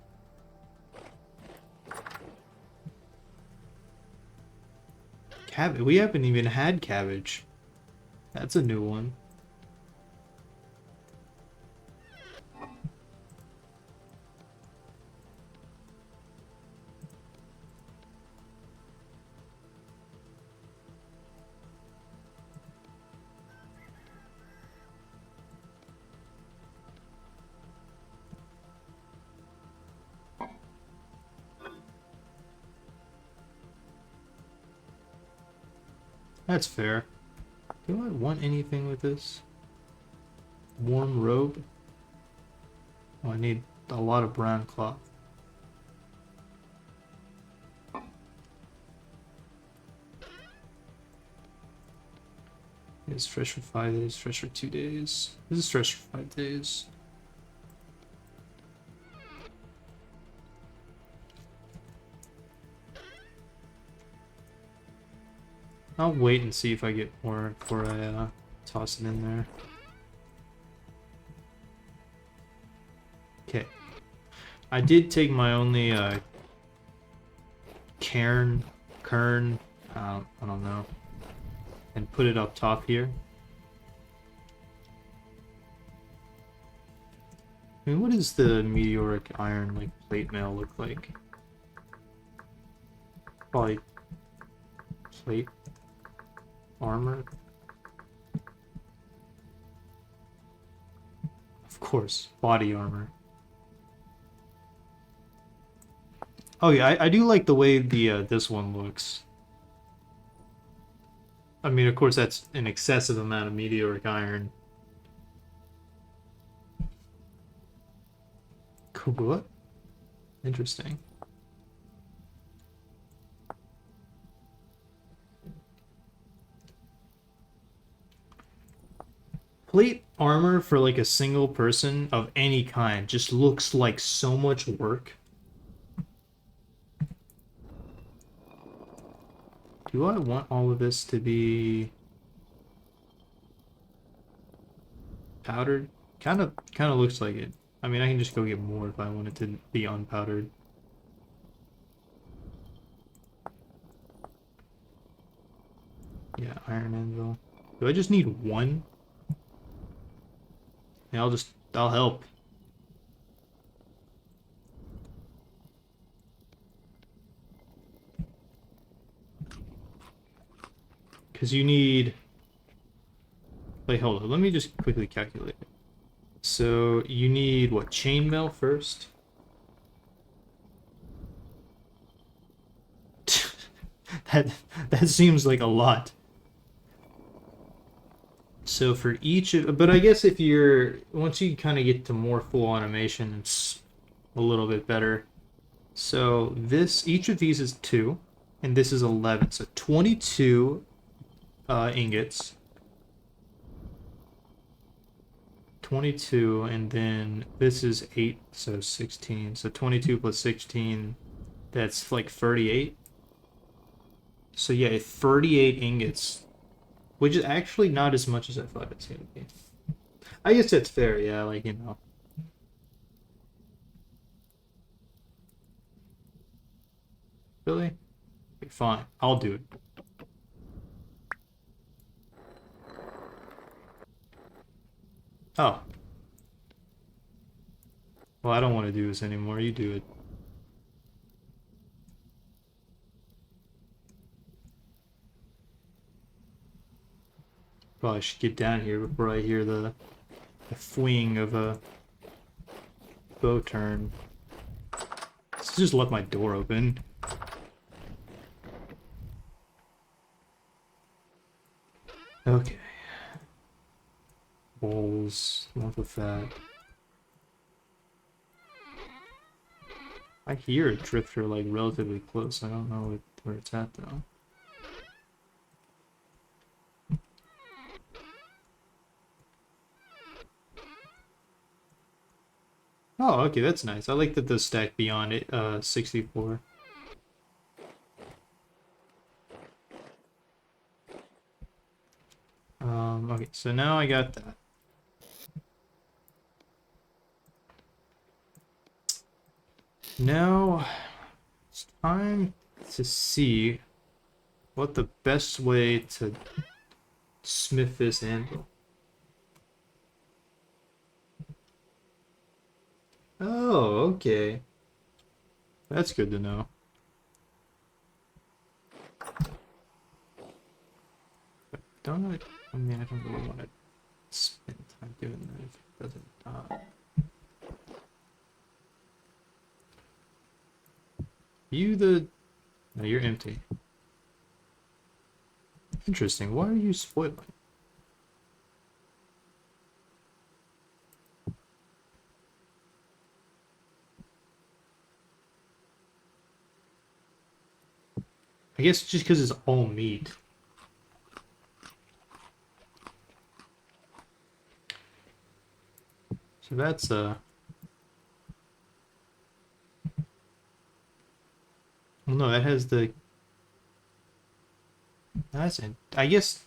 Cabbage. We haven't even had cabbage. That's a new one. That's fair. Do I want anything with this? Warm robe? Oh, I need a lot of brown cloth. It's fresh for 5 days, fresh for 2 days. This is fresh for 5 days. I'll wait and see if I get more before I toss it in there. Okay. I did take my only kern, I don't know, and put it up top here. I mean, what does the meteoric iron like plate mail look like? Probably plate armor. Of course, body armor. Oh yeah, I do like the way the this one looks. I mean, of course, that's an excessive amount of meteoric iron. Cool. What? Interesting. Plate armor for like a single person of any kind just looks like so much work. Do I want all of this to be powdered? Kind of looks like it. I mean, I can just go get more if I want it to be unpowdered. Yeah, iron anvil. Do I just need one? Yeah, I'll help. Because you need... Wait, hold on. Let me just quickly calculate it. So, you need, what, chainmail first? That seems like a lot. So for each of... But I guess if you're... Once you kind of get to more full automation, it's a little bit better. So this... Each of these is 2, and this is 11. So 22 ingots. 22, and then this is 8, so 16. So 22 plus 16, that's like 38. So yeah, 38 ingots, which is actually not as much as I thought it's gonna be. I guess that's fair, yeah, like, you know. Really? Okay, fine. I'll do it. Oh. Well, I don't want to do this anymore. You do it. Probably should get down here before I hear the fwing of a bow turn. Let's just let my door open. Okay. Bowls, lump of fat. I hear a drifter like relatively close. I don't know where it's at though. Oh, okay, that's nice. I like that the stack beyond it, 64. Okay, so now I got that. Now it's time to see what the best way to smith this handle. Oh, okay. That's good to know. Don't I mean, I don't really want to spend time doing that if it doesn't. No, you're empty. Interesting. Why are you spoiling? I guess just because it's all meat. So that's well, no, that has the. That's it. I guess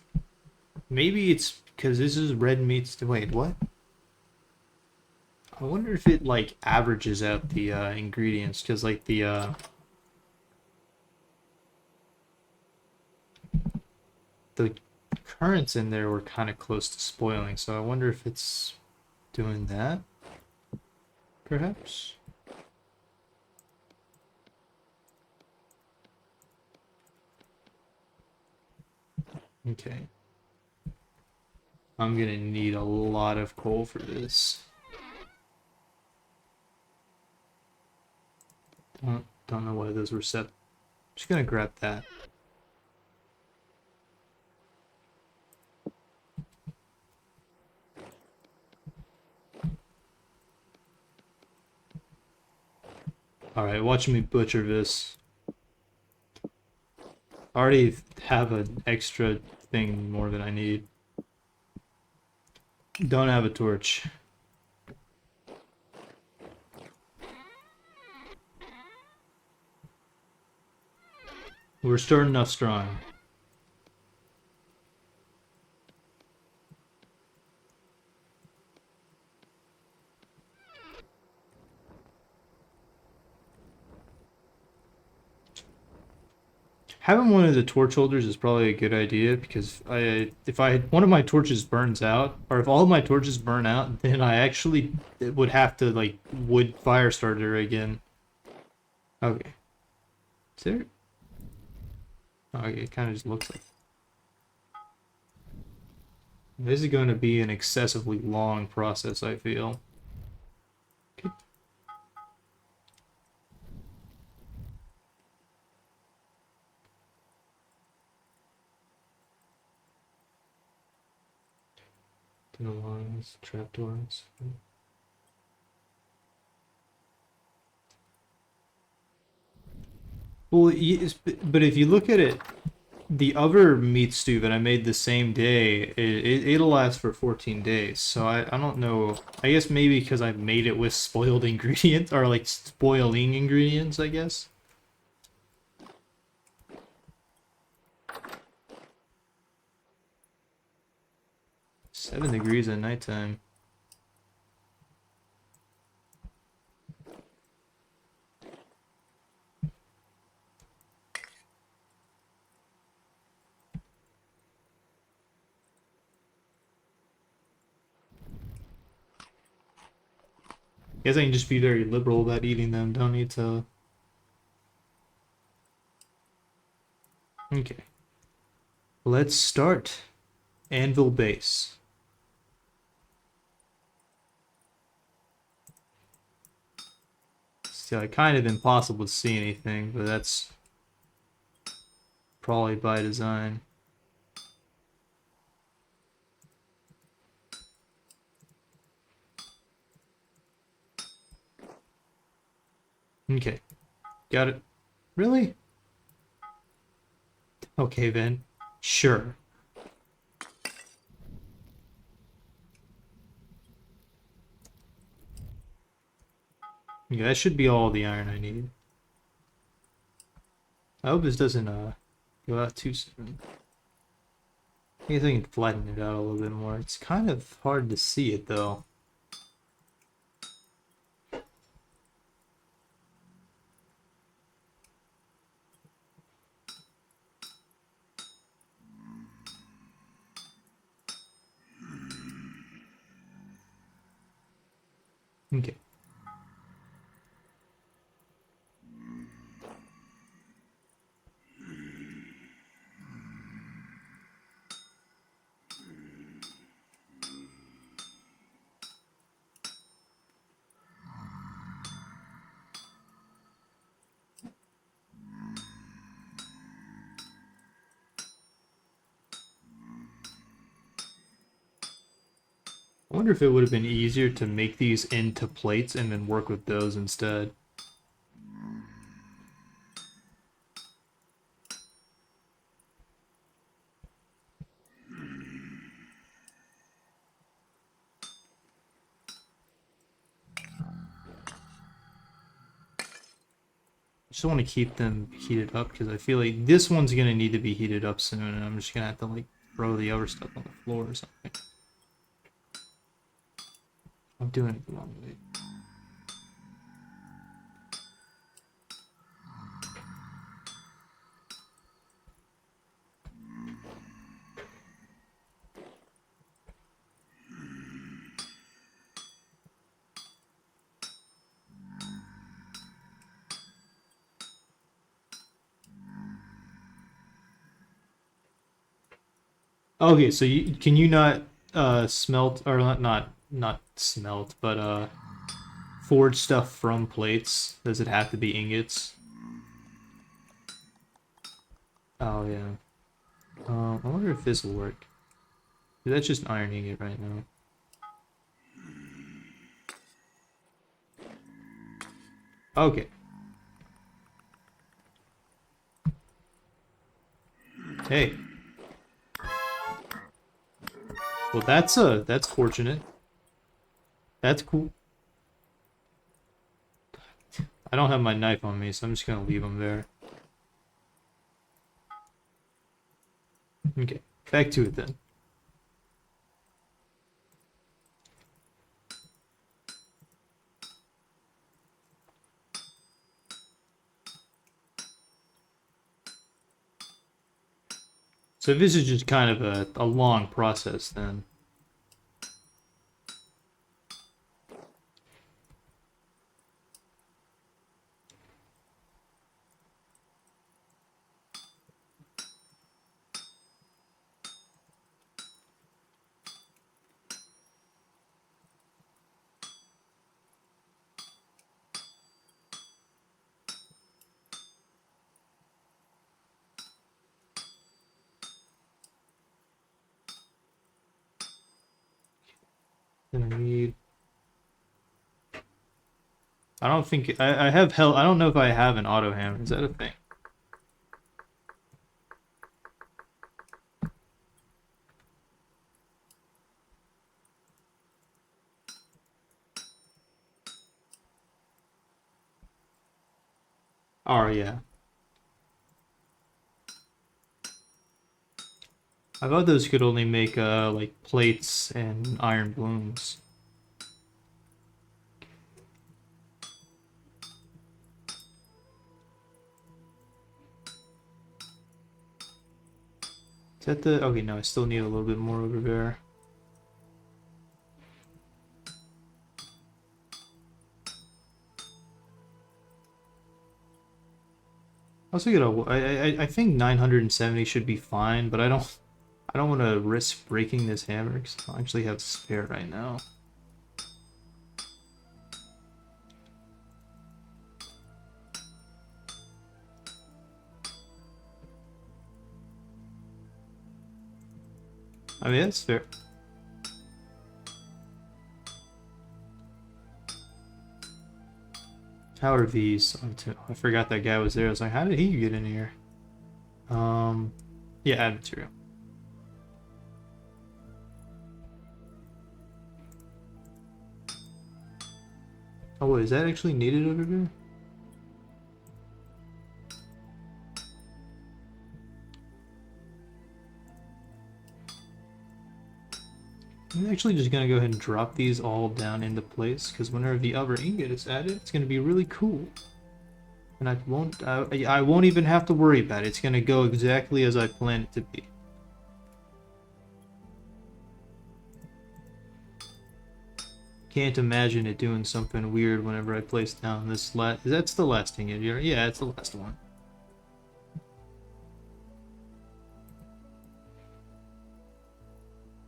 maybe it's because this is red meat. Wait, what? I wonder if it like averages out the ingredients because like the currants in there were kind of close to spoiling, so I wonder if it's doing that, perhaps. Okay. I'm gonna need a lot of coal for this. Don't know why those were set. I'm just gonna grab that. Alright, watch me butcher this. I already have an extra thing more than I need. Don't have a torch. We're starting off strong. Having one of the torch holders is probably a good idea because if one of my torches burns out, or if all of my torches burn out, then I actually would have to like wood fire starter again. Okay. Is there? Okay, it kind of just looks like. This is going to be an excessively long process, I feel. Okay. Tunnel lines, trapdoors. Well, but if you look at it, the other meat stew that I made the same day, it'll last for 14 days. So I don't know. I guess maybe because I made it with spoiled ingredients, or like spoiling ingredients, I guess. Seven degrees at nighttime. Guess I can just be very liberal about eating them. Don't need to. Okay. Let's start. Anvil base. It's kind of impossible to see anything, but that's probably by design. Okay. Got it. Really? Okay then. Sure. Yeah, that should be all the iron I need. I hope this doesn't go out too soon. I think I can flatten it out a little bit more. It's kind of hard to see it though. Okay. I wonder if it would have been easier to make these into plates and then work with those instead. Just want to keep them heated up because I feel like this one's gonna need to be heated up soon, and I'm just gonna have to like throw the other stuff on the floor or something. I'm doing it the wrong way. Okay, so can you not smelt or not smelt, but forge stuff from plates? Does it have to be ingots? Oh yeah. I wonder if this will work. That's just an iron ingot right now. Okay. Hey. Well, that's fortunate. That's cool. I don't have my knife on me, so I'm just gonna leave them there. Okay, back to it then. So this is just kind of a long process then. Then I need. I don't think I have hell. I don't know if I have an auto hammer. Is that a thing? Oh yeah. I thought those could only make like plates and iron blooms. Is that the okay? No, I still need a little bit more over there. Also, I think 970 should be fine, but I don't want to risk breaking this hammer because I don't actually have spare right now. I mean, that's fair. How are these? I forgot that guy was there. I was like, how did he get in here? Yeah, add material. Oh, wait, is that actually needed over there? I'm actually just gonna go ahead and drop these all down into place because whenever the other ingot is added, it's gonna be really cool. And I won't even have to worry about it. It's gonna go exactly as I planned it to be. Can't imagine it doing something weird whenever I place down this last. That's the last ingot. Yeah, it's the last one.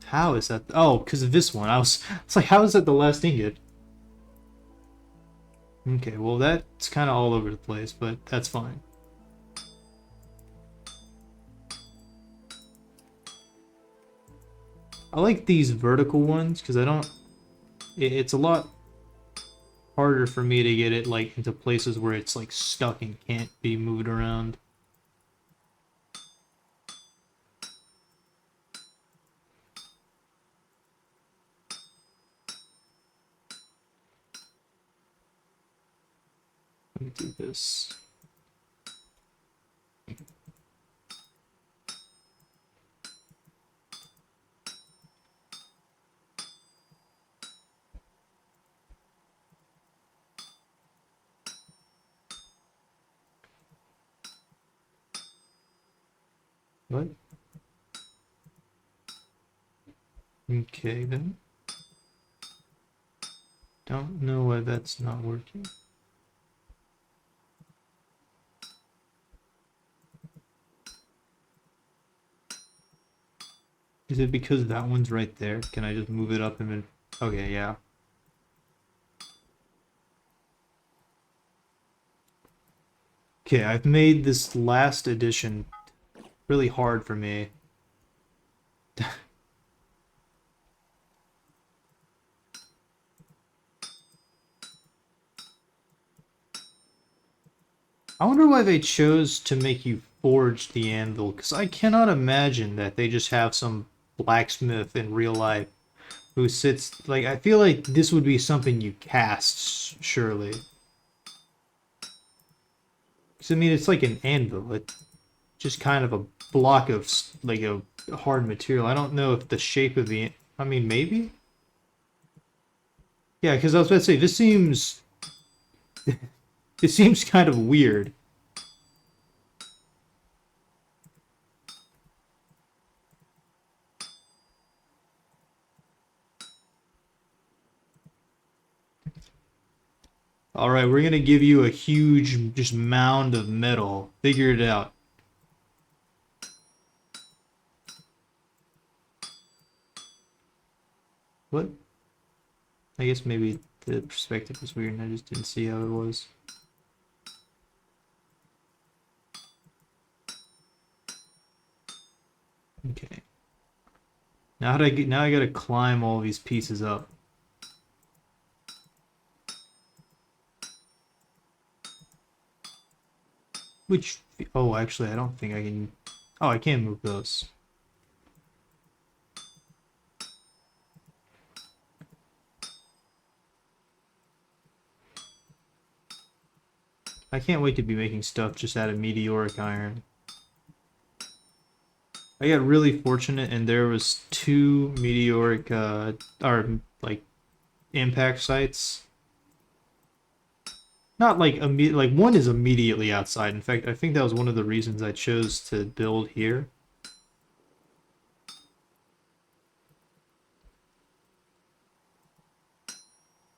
How is that? Oh, because of this one. It's like, how is that the last ingot? Okay, well that's kind of all over the place, but that's fine. I like these vertical ones because I don't. It's a lot harder for me to get it like into places where it's like stuck and can't be moved around. Let me do this. What? Okay then. Don't know why that's not working. Is it because that one's right there? Can I just move it up and then... Okay, yeah. Okay, I've made this last edition really hard for me. I wonder why they chose to make you forge the anvil, because I cannot imagine that they just have some blacksmith in real life who sits... Like, I feel like this would be something you cast, surely. Because, I mean, it's like an anvil. It's just kind of a block of, like, a hard material. I don't know if the shape of the... I mean, maybe? Yeah, because I was about to say, this seems... It seems kind of weird. Alright, we're gonna give you a huge, just mound of metal. Figure it out. What? I guess maybe the perspective was weird and I just didn't see how it was. Okay. Now I gotta climb all these pieces up. Which, oh, actually, I don't think I can. Oh, I can move those. I can't wait to be making stuff just out of meteoric iron. I got really fortunate and there was two meteoric, or like impact sites. Not like like one is immediately outside. In fact, I think that was one of the reasons I chose to build here.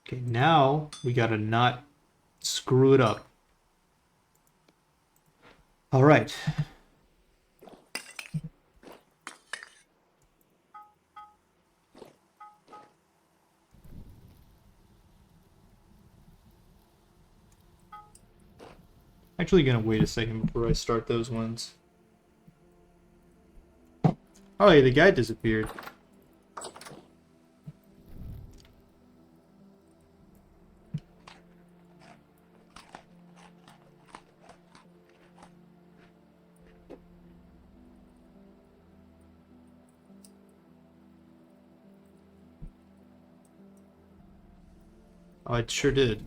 Okay, now we gotta not screw it up. All right. Actually gonna wait a second before I start those ones. Oh, yeah, the guy disappeared. Oh, it sure did.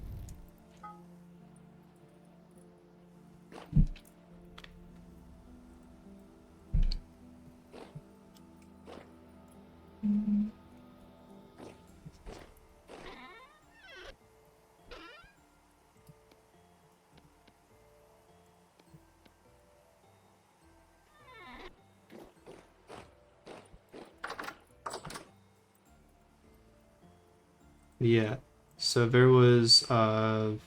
Yeah. So there was well,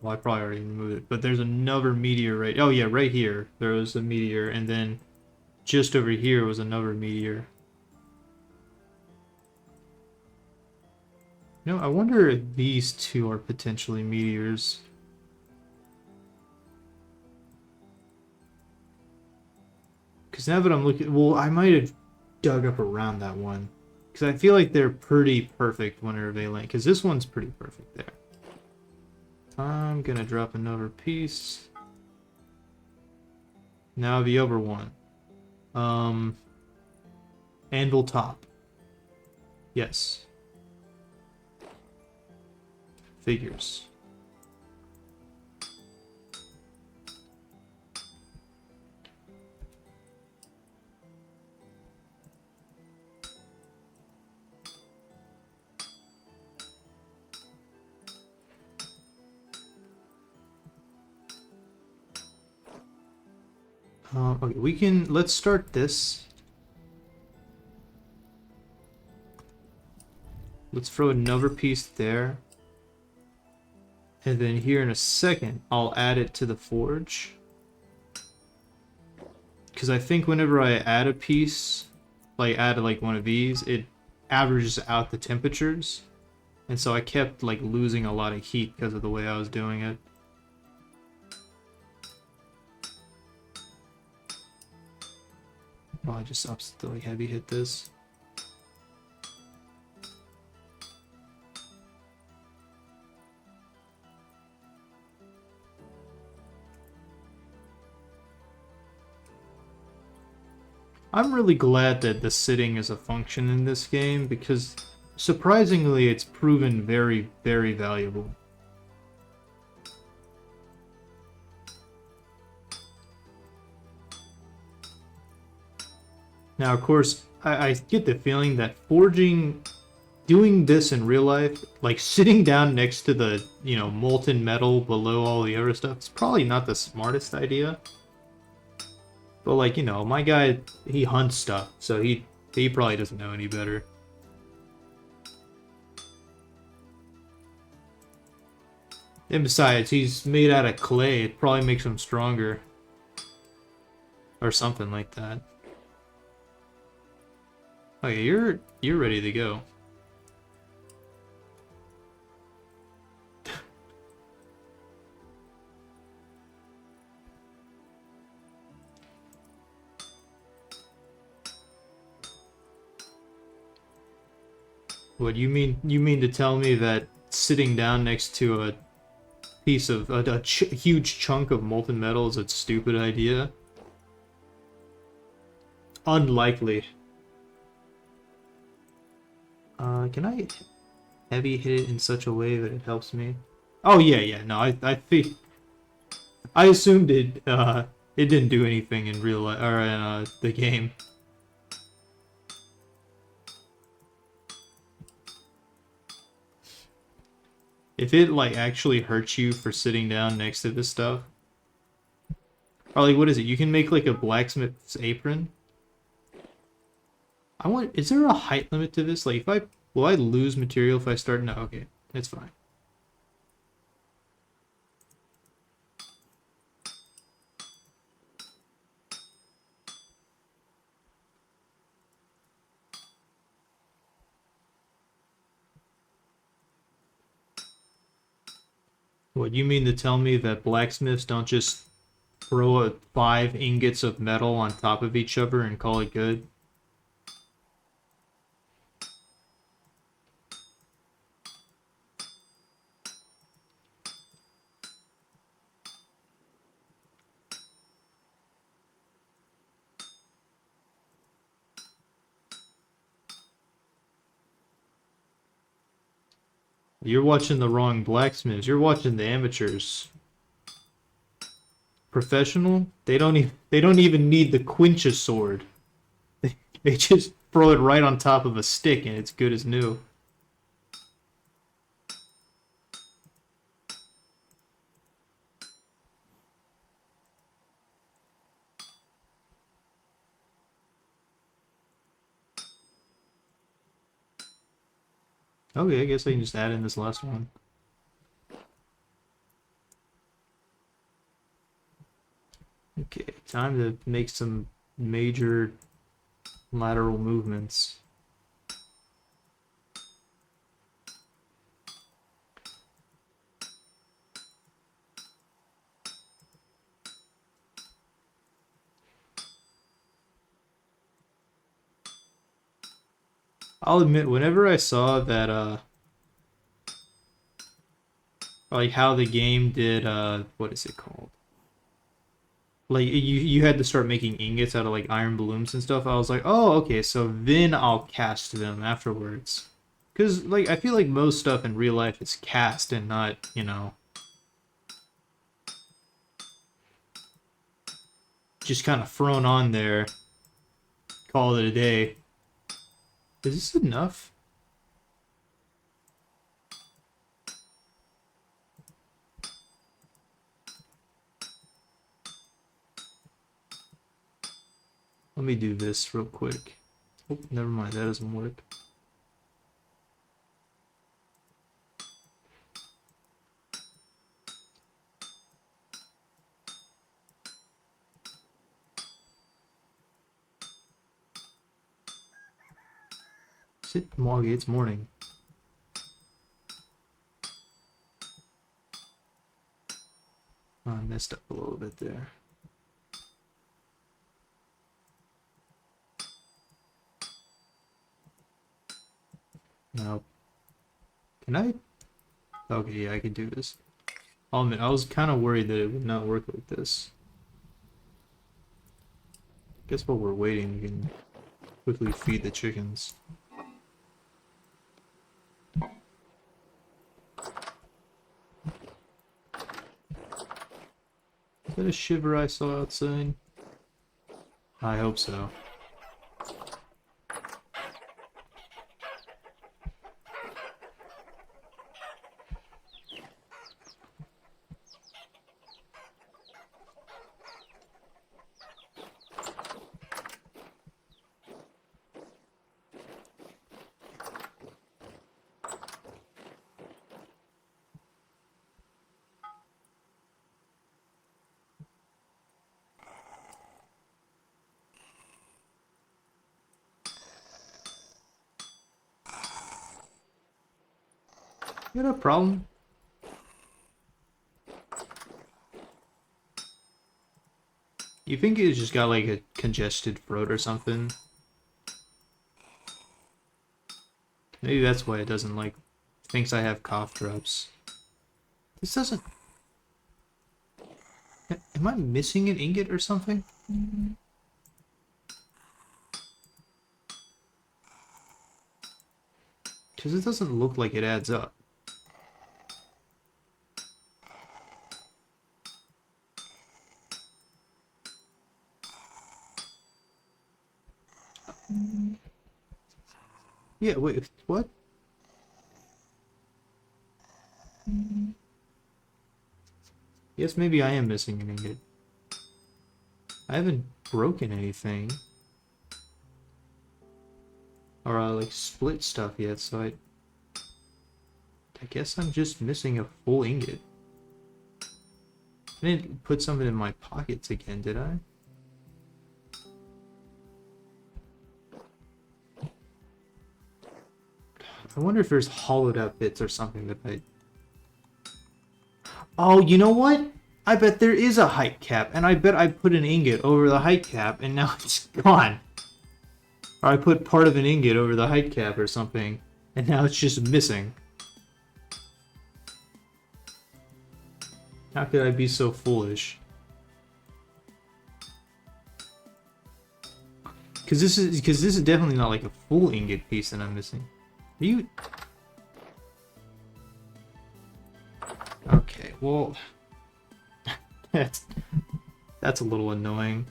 I probably already removed it, but there's another meteor right. Oh yeah, right here. There was a meteor, and then just over here was another meteor. You know, I wonder if these two are potentially meteors. Because now that I'm looking, well, I might have dug up around that one. Because I feel like they're pretty perfect whenever they land. Because this one's pretty perfect there. I'm gonna drop another piece. Now the other one. Anvil top. Yes. Figures. Okay, let's start this. Let's throw another piece there. And then here in a second, I'll add it to the forge. Because I think whenever I add a piece, like add like one of these, it averages out the temperatures. And so I kept like losing a lot of heat because of the way I was doing it. Well, I just absolutely heavy hit this. I'm really glad that the sitting is a function in this game because surprisingly it's proven very, very valuable. Now, of course, I get the feeling that doing this in real life, like sitting down next to the, molten metal below all the other stuff, it's probably not the smartest idea. But like, my guy, he hunts stuff, so he probably doesn't know any better. And besides, he's made out of clay, it probably makes him stronger. Or something like that. Okay, you're ready to go. What you mean to tell me that sitting down next to a piece of a huge chunk of molten metal is a stupid idea? Unlikely. Can I heavy hit it in such a way that it helps me? Oh yeah, no, I think I assumed it didn't do anything in real life or in the game. If it like actually hurts you for sitting down next to this stuff, or like what is it? You can make like a blacksmith's apron. Is there a height limit to this? Like will I lose material if I start? No, okay, it's fine. What, you mean to tell me that blacksmiths don't just throw 5 ingots of metal on top of each other and call it good? You're watching the wrong blacksmiths. You're watching the amateurs. Professional, they don't even need the quincha sword. They just throw it right on top of a stick and it's good as new. Okay, I guess I can just add in this last one. Okay, time to make some major lateral movements. I'll admit, whenever I saw that, like how the game did, what is it called? Like you had to start making ingots out of like iron balloons and stuff. I was like, oh, okay, so then I'll cast them afterwards. Cause like I feel like most stuff in real life is cast and not, just kind of thrown on there. Call it a day. Is this enough? Let me do this real quick. Oh, never mind, that doesn't work. Sit, Moggy, it's morning. Oh, I messed up a little bit there. No. Can I? Okay, yeah, I can do this. I'll admit, I was kind of worried that it would not work like this. Guess while we're waiting, we can quickly feed the chickens. Is that a shiver I saw outside? I hope so. You got a problem? You think it's just got like a congested throat or something? Maybe that's why it doesn't like, thinks I have cough drops. This doesn't... Am I missing an ingot or something? Because it doesn't look like it adds up. Yeah, wait, what? Yes, maybe I am missing an ingot. I haven't broken anything. Or, like, split stuff yet, so I guess I'm just missing a full ingot. I didn't put something in my pockets again, did I? I wonder if there's hollowed out bits or something that I... Oh, you know what? I bet there is a height cap, and I bet I put an ingot over the height cap, and now it's gone. Or I put part of an ingot over the height cap or something, and now it's just missing. How could I be so foolish? Because this is definitely not like a full ingot piece that I'm missing. Are you? Okay, well, that's a little annoying.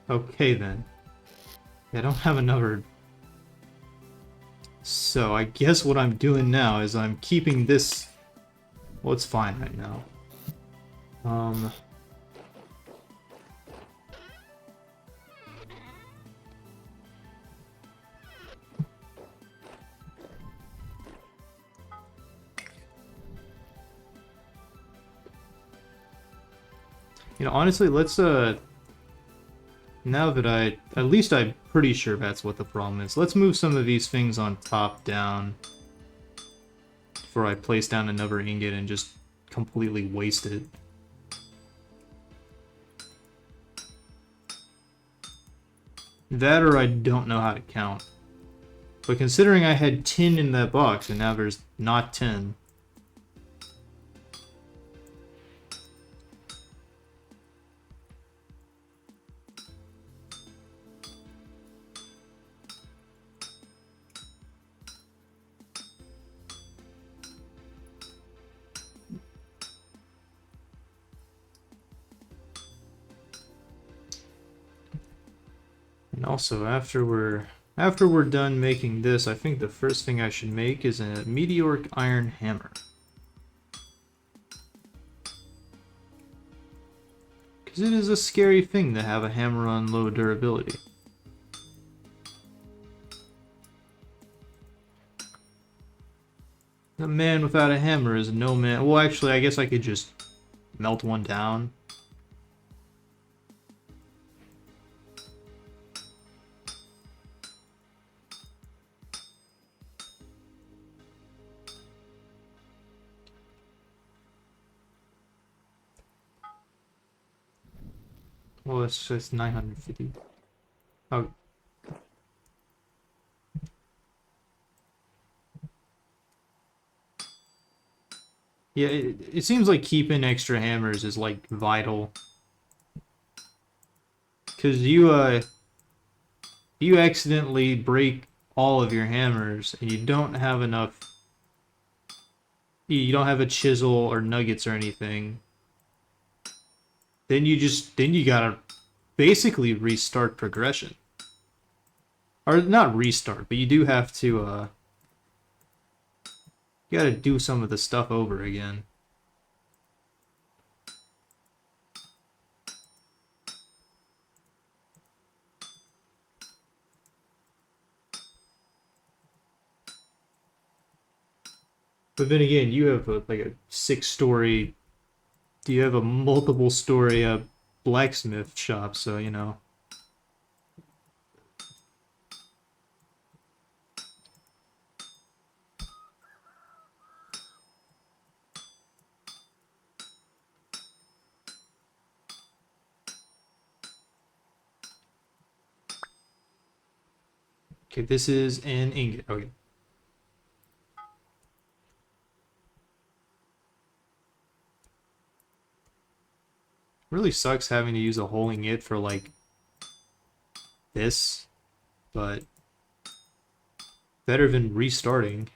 Okay then. I don't have another. So I guess what I'm doing now is I'm keeping this. Well, it's fine right now. You know, honestly, let's now that at least I'm pretty sure that's what the problem is. Let's move some of these things on top down before I place down another ingot and just completely waste it. That or I don't know how to count. But considering I had 10 in that box and now there's not 10. And also, after we're done making this, I think the first thing I should make is a meteoric iron hammer. Because it is a scary thing to have a hammer on low durability. A man without a hammer is no man. Well, actually, I guess I could just melt one down. Well, it's just 950. Oh. Yeah, it seems like keeping extra hammers is, like, vital. Because you accidentally break all of your hammers and you don't have enough. You don't have a chisel or nuggets or anything. Then you gotta basically restart progression. Or not restart, but you do have to you gotta do some of the stuff over again. But then again, you have like a 6-story. Do you have a multiple-story blacksmith shop? So you know. Okay, this is an ingot. Okay. Really sucks having to use a whole ingot for like this, but better than restarting.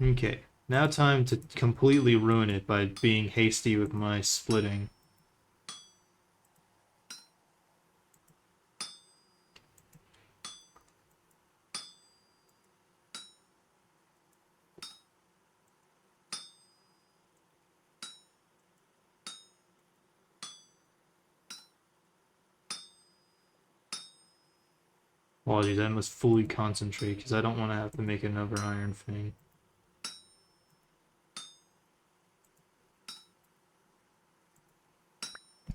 Okay, now time to completely ruin it by being hasty with my splitting. Apologies, I must fully concentrate because I don't want to have to make another iron thing.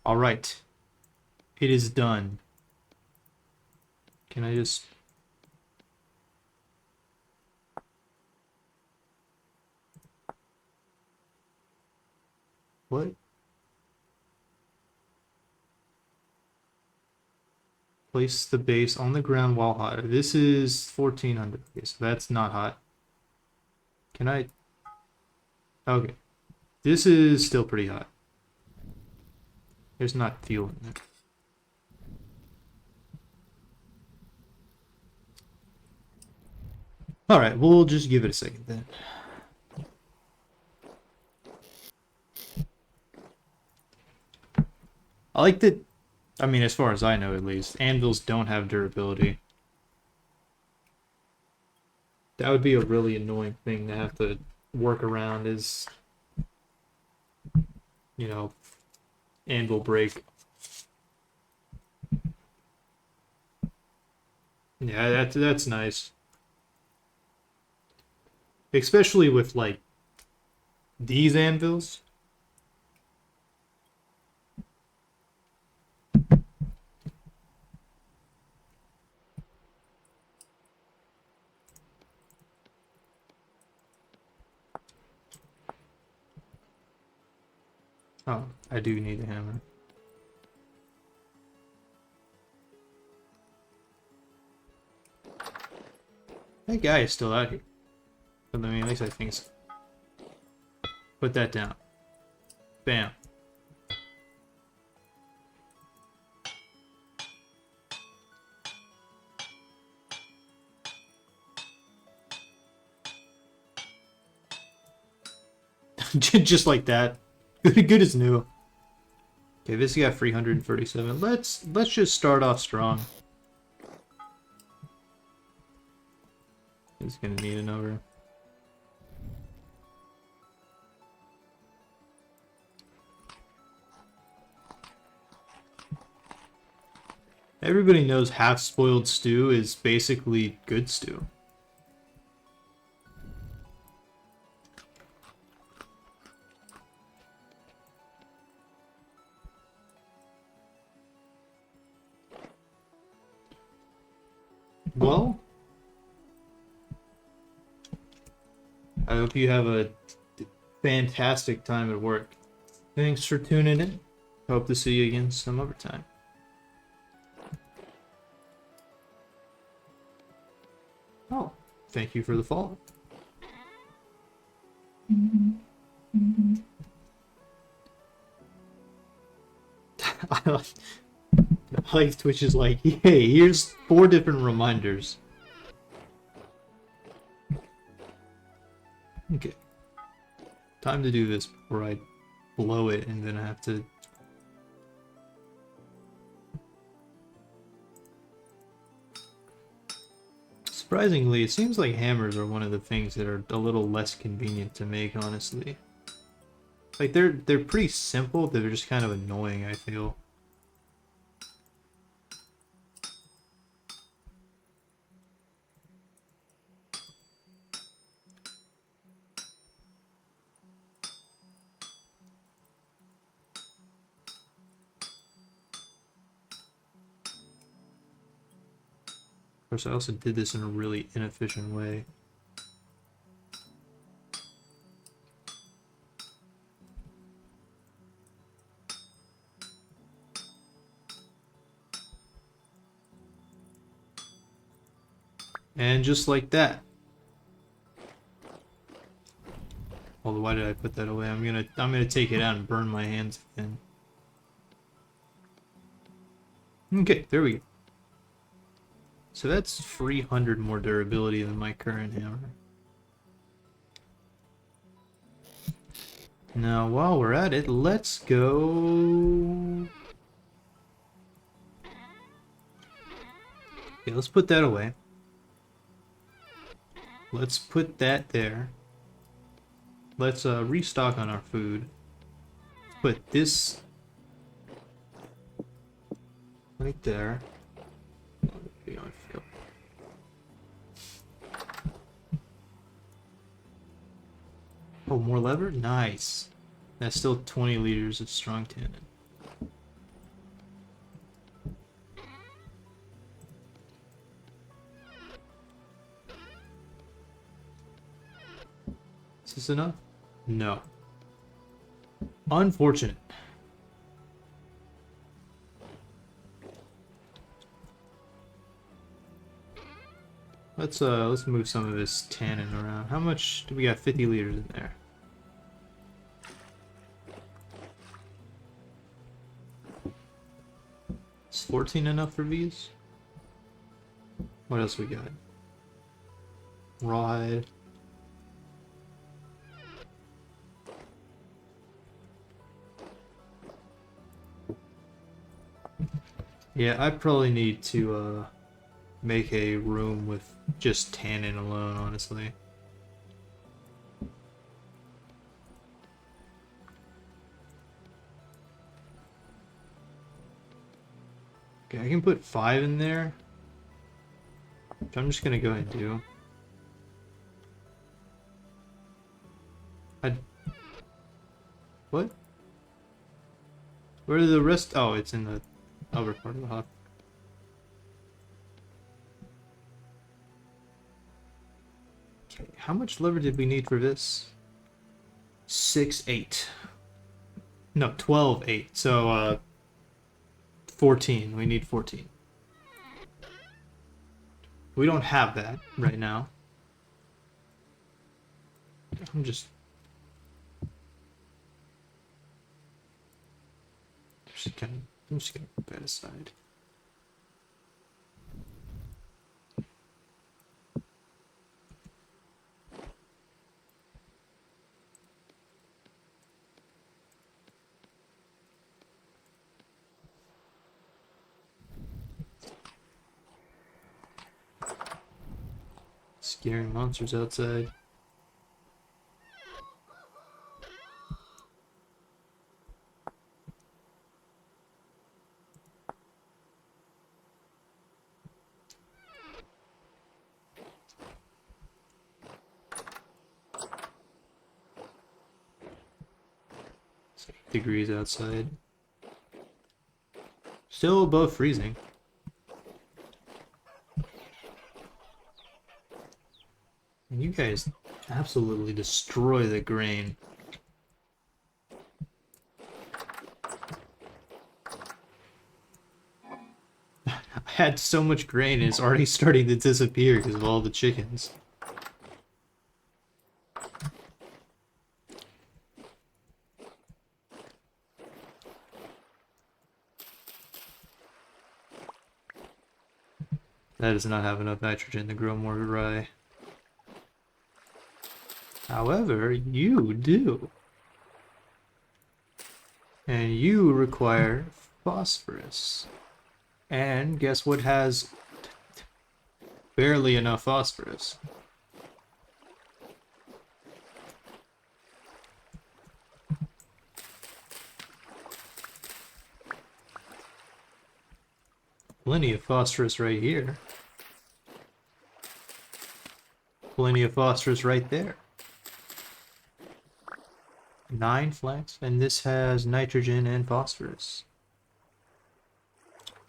Alright. It is done. Can I just... What? Place the base on the ground while hot. This is 1400. Okay, so that's not hot. Can I... Okay. This is still pretty hot. There's not fuel in it. Alright, we'll just give it a second then. I like that, I mean, as far as I know at least, anvils don't have durability. That would be a really annoying thing to have to work around is, you know, anvil break. Yeah, that's nice. Especially with, like, these anvils. Oh, I do need a hammer. That guy is still out here. But I mean, at least I think so. Put that down. Bam. Just like that. Good as new. Okay, this got 337. Let's just start off strong. It's gonna need another. Everybody knows half-spoiled stew is basically good stew. Well, I hope you have a fantastic time at work. Thanks for tuning in. Hope to see you again some other time. Oh, thank you for the follow. I like Twitch is like, hey, here's 4 different reminders. Okay. Time to do this before I blow it and then I have to... Surprisingly, it seems like hammers are one of the things that are a little less convenient to make, honestly. Like, they're pretty simple, they're just kind of annoying, I feel. Of course, I also did this in a really inefficient way. And just like that. Although, why did I put that away? I'm gonna take it out and burn my hands again. Okay, there we go. So that's 300 more durability than my current hammer. Now, while we're at it, let's go... Okay, let's put that away. Let's put that there. Let's restock on our food. Put this right there. Oh, more lever? Nice. That's still 20 liters of strong tannin. this enough? No. Unfortunate. Let's move some of this tannin around. How much do we got? 50 liters in there. Is 14 enough for these? What else we got? Rawhide. Yeah, I probably need to make a room with just tannin alone, honestly. Okay, I can put 5 in there, which I'm just gonna go ahead and do. What? Where are the rest? Oh, it's in the upper part of the hop. Okay, how much lever did we need for this? 6, 8. No, 12, 8. So, 14. We need 14. We don't have that right now. I'm just gonna put that aside. Scaring monsters outside. It's 8 degrees outside. Still above freezing. And you guys absolutely destroy the grain. I had so much grain, it's already starting to disappear because of all the chickens. That does not have enough nitrogen to grow more rye. However, you do. And you require phosphorus. And guess what has barely enough phosphorus? Plenty of phosphorus right here. Plenty of phosphorus right there. 9 flax, and this has nitrogen and phosphorus.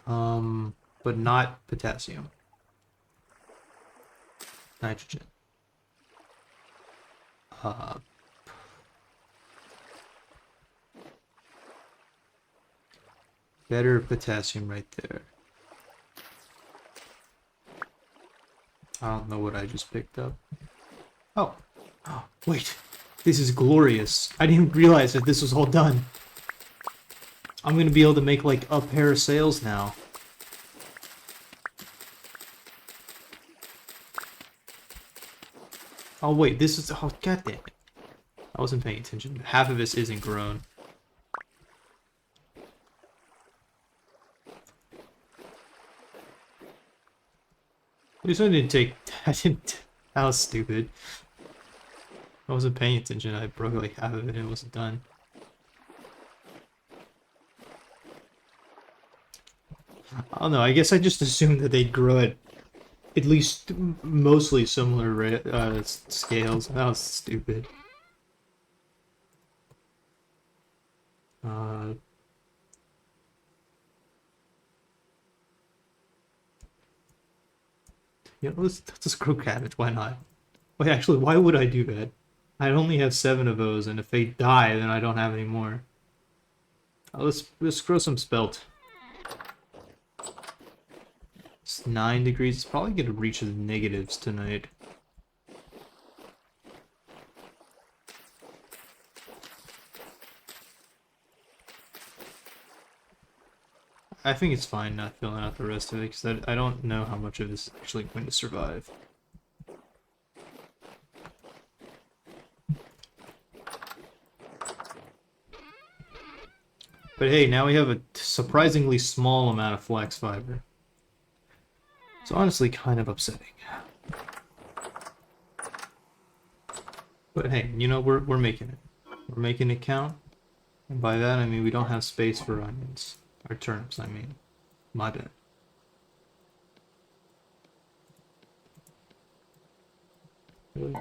But not potassium. Nitrogen. Better potassium right there. I don't know what I just picked up. Oh, wait. This is glorious. I didn't realize that this was all done. I'm gonna be able to make like a pair of sails now. Oh wait, this is, oh god damn it. I wasn't paying attention. Half of this isn't grown. At least I didn't take, that was stupid. I wasn't paying attention, I broke like half of it and it wasn't done. I don't know, I guess I just assumed that they'd grow at least mostly similar scales. That was stupid. Yeah, let's just grow cabbage, why not? Wait, actually, why would I do that? I only have 7 of those, and if they die, then I don't have any more. Let's grow some spelt. It's 9 degrees. It's probably gonna reach the negatives tonight. I think it's fine not filling out the rest of it, because I don't know how much of this is actually going to survive. But hey, now we have a surprisingly small amount of flax fiber. It's honestly kind of upsetting. But hey, you know, we're making it. We're making it count. And by that I mean we don't have space for onions. Or turnips, I mean. My bad. Really?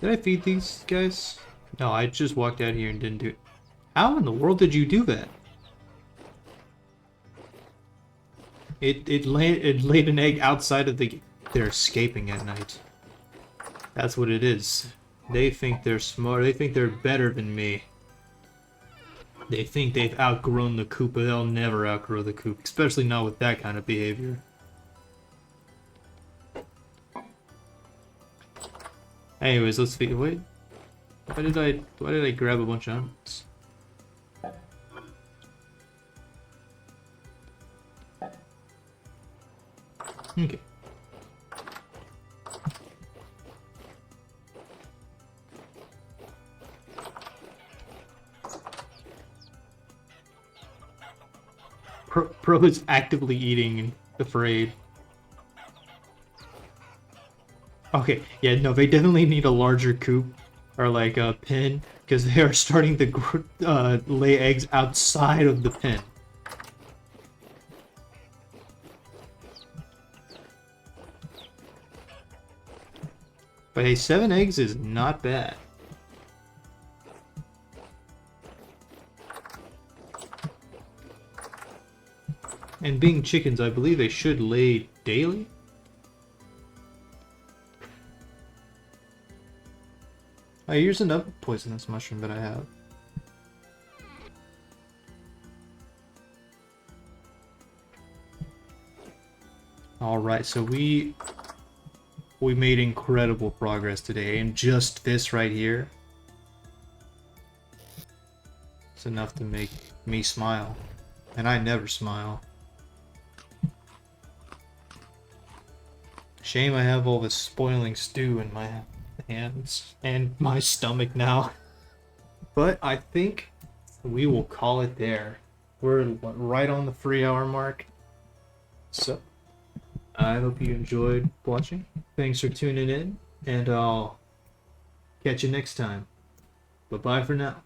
Did I feed these guys? No, I just walked out here and didn't do it. How in the world did you do that? It laid an egg outside of the... They're escaping at night. That's what it is. They think they're smart. They think they're better than me. They think they've outgrown the coop, but they'll never outgrow the coop. Especially not with that kind of behavior. Anyways, let's feed... Wait. Why did I grab a bunch of onions? Okay. Pro is actively eating the frayed. Okay, yeah, no, they definitely need a larger coop or like a pen because they are starting to lay eggs outside of the pen. But hey, 7 eggs is not bad. And being chickens, I believe they should lay daily? Oh, here's another poisonous mushroom that I have. Alright, so we made incredible progress today, and just this right here is enough to make me smile. And I never smile. Shame I have all this spoiling stew in my hands and my stomach now. But I think we will call it there. We're right on the 3-hour mark. So, I hope you enjoyed watching. Thanks for tuning in, and I'll catch you next time. Bye-bye for now.